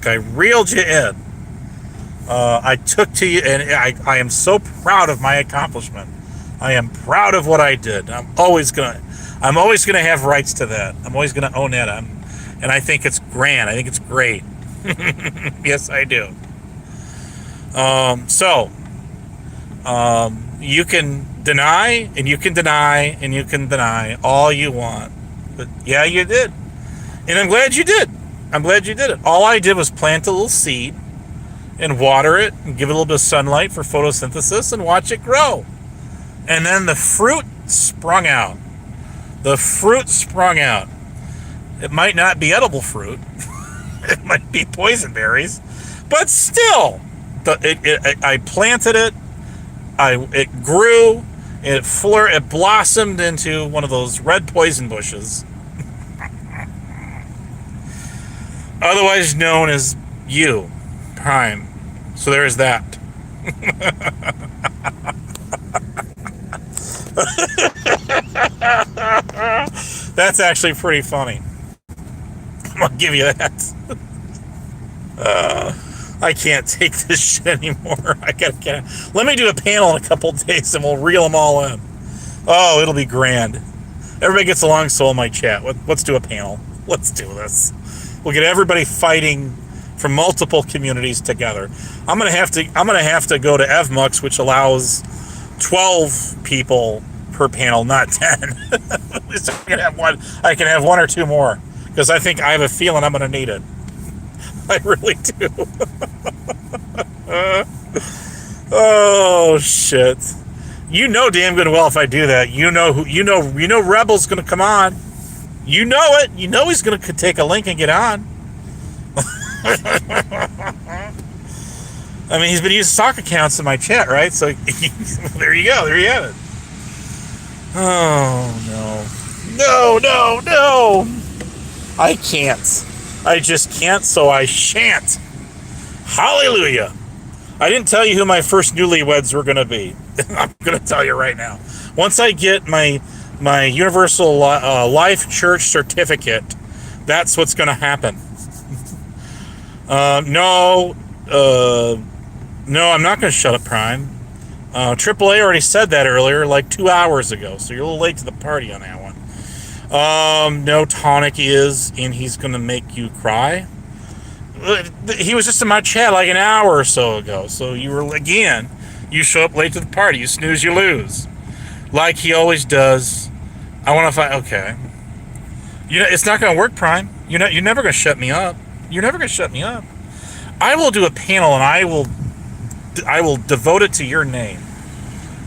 I reeled you in. I took to you, and I am so proud of my accomplishment. I am proud of what I did. I'm always gonna have rights to that. I'm always gonna own that. And I think it's grand. I think it's great. Yes, I do. You can deny, and you can deny, and you can deny all you want. But yeah, you did. And I'm glad you did. it. All I did was plant a little seed and water it and give it a little bit of sunlight for photosynthesis and watch it grow. And then the fruit sprung out. It might not be edible fruit. It might be poison berries. But still, I planted it. It grew. It blossomed into one of those red poison bushes. Otherwise known as you, Prime. So there's that. That's actually pretty funny. I'll give you that. I can't take this shit anymore. Let me do a panel in a couple days and we'll reel them all in. Oh, it'll be grand. Everybody gets along so in my chat. Let's do a panel. Let's do this. We'll get everybody fighting from multiple communities together. I'm gonna have to go to EvMux, which allows 12 people per panel, not 10. So I can have one or two more because I think I have a feeling I'm gonna need it. I really do. Oh shit! You know damn good well if I do that, you know Rebel's gonna come on. You know it. You know he's gonna take a link and get on. I mean, he's been using stock accounts in my chat, right? So there you go. There you have it. Oh no! I can't. I just can't. So I shan't. Hallelujah! I didn't tell you who my first newlyweds were going to be. I'm going to tell you right now. Once I get my Universal Life Church certificate, that's what's going to happen. No, I'm not going to shut up, Prime. AAA already said that earlier, like 2 hours ago, so you're a little late to the party on that one. No, Tonic is, and he's going to make you cry. He was just in my chat like an hour or so ago, so you show up late to the party, you snooze, you lose. Like he always does. I want to find, okay. It's not going to work, Prime. You're never going to shut me up. You're never going to shut me up. I will do a panel, and I will devote it to your name.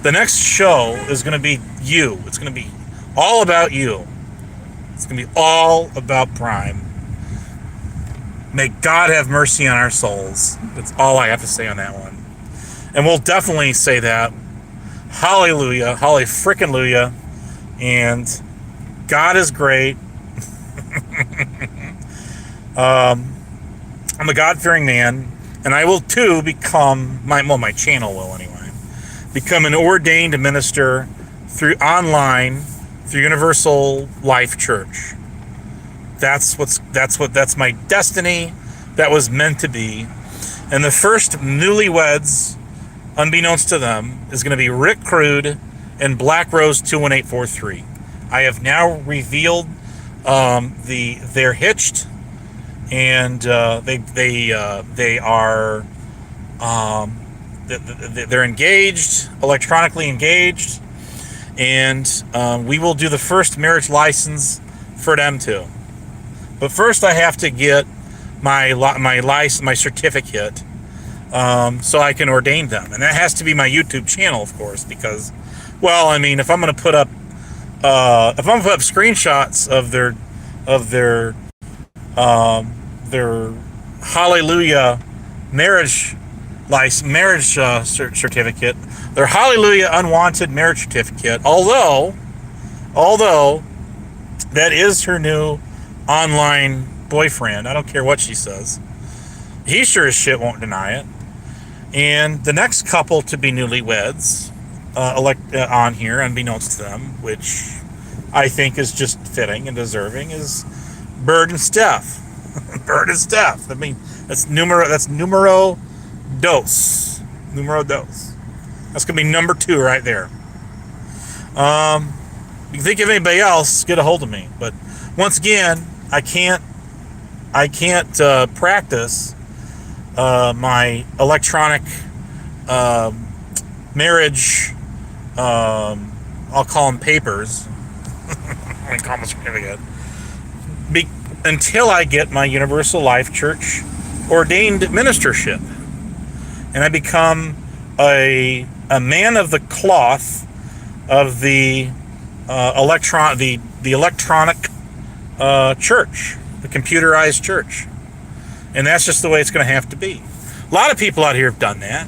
The next show is going to be you. It's going to be all about you. It's going to be all about Prime. May God have mercy on our souls. That's all I have to say on that one. And we'll definitely say that. Hallelujah. Holly frickin' Luya. And God is great. I'm a God-fearing man, and I will too become my channel will anyway, become an ordained minister through Universal Life Church. That's my destiny. That was meant to be. And the first newlyweds, unbeknownst to them, is going to be Rick Crude and Black Rose 21843. I have now revealed they're hitched, and they are they're engaged, electronically engaged, and we will do the first marriage license for them too. But first, I have to get my certificate, so I can ordain them, and that has to be my YouTube channel, of course, because, well, I mean, if I'm going to put up screenshots of their Hallelujah marriage certificate, their Hallelujah unwanted marriage certificate, although that is her new online boyfriend. I don't care what she says. He sure as shit won't deny it. And the next couple to be newlyweds on here, unbeknownst to them, which I think is just fitting and deserving is Bird and Steph. Bird and Steph. I mean, that's numero dos. Numero dos. That's gonna be number 2 right there. You can think of anybody else, get a hold of me. But once again, I can't practice my electronic marriage. I'll call them papers. I call them certificate. Until I get my Universal Life Church ordained ministership, and I become a man of the cloth of the electronic church, the computerized church, and that's just the way it's going to have to be. A lot of people out here have done that,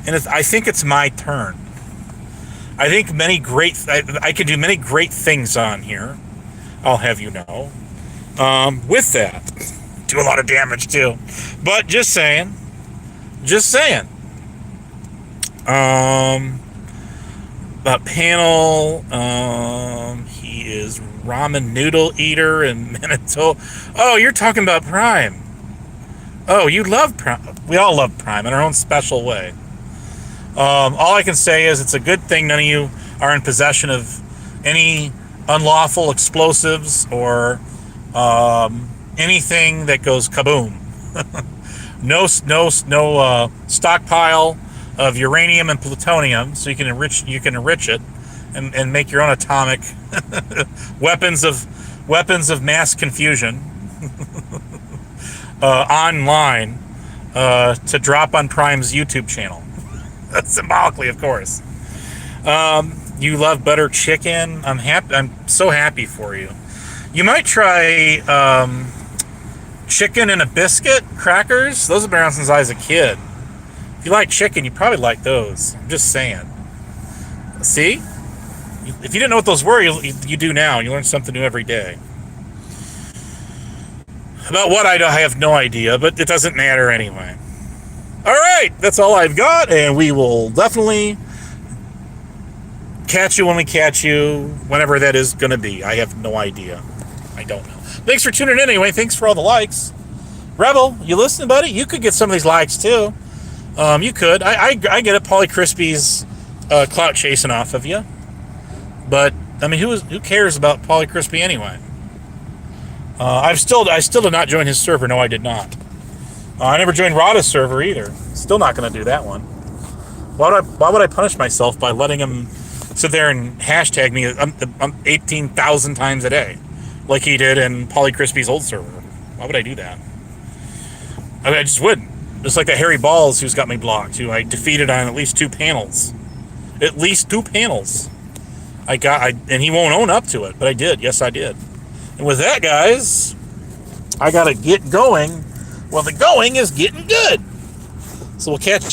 and I think it's my turn. I think I can do many great things on here. I'll have you know. With that, do a lot of damage too. But just saying. Panel. He is ramen noodle eater in Manitoba. Oh, you're talking about Prime. Oh, you love Prime. We all love Prime in our own special way. All I can say is it's a good thing none of you are in possession of any unlawful explosives or anything that goes kaboom. No stockpile of uranium and plutonium, so you can enrich it and make your own atomic weapons of mass confusion online to drop on Prime's YouTube channel. Symbolically, of course. You love butter chicken. I'm so happy for you. You might try chicken and a biscuit crackers. Those have been around since I was a kid. If you like chicken, you probably like those. I'm just saying. See? If you didn't know what those were, you do now. You learn something new every day. About what, I have no idea, but it doesn't matter anyway. All right, that's all I've got, and we will definitely catch you when we catch you, whenever that is going to be. I have no idea. I don't know. Thanks for tuning in anyway. Thanks for all the likes. Rebel, you listening, buddy? You could get some of these likes, too. You could. I get it. Pauly Crispy's clout chasing off of you. But, I mean, who cares about Pauly Crispy anyway? I still did not join his server. No, I did not. I never joined Rada's server either. Still not going to do that one. Why would I punish myself by letting him sit there and hashtag me 18,000 times a day, like he did in Pauly Crispy's old server? Why would I do that? I mean, I just wouldn't. Just like that Harry Balls who's got me blocked, who I defeated on at least 2 panels. At least 2 panels. And he won't own up to it, but I did. Yes, I did. And with that, guys, I gotta get going. Well, the going is getting good. So we'll catch y'all.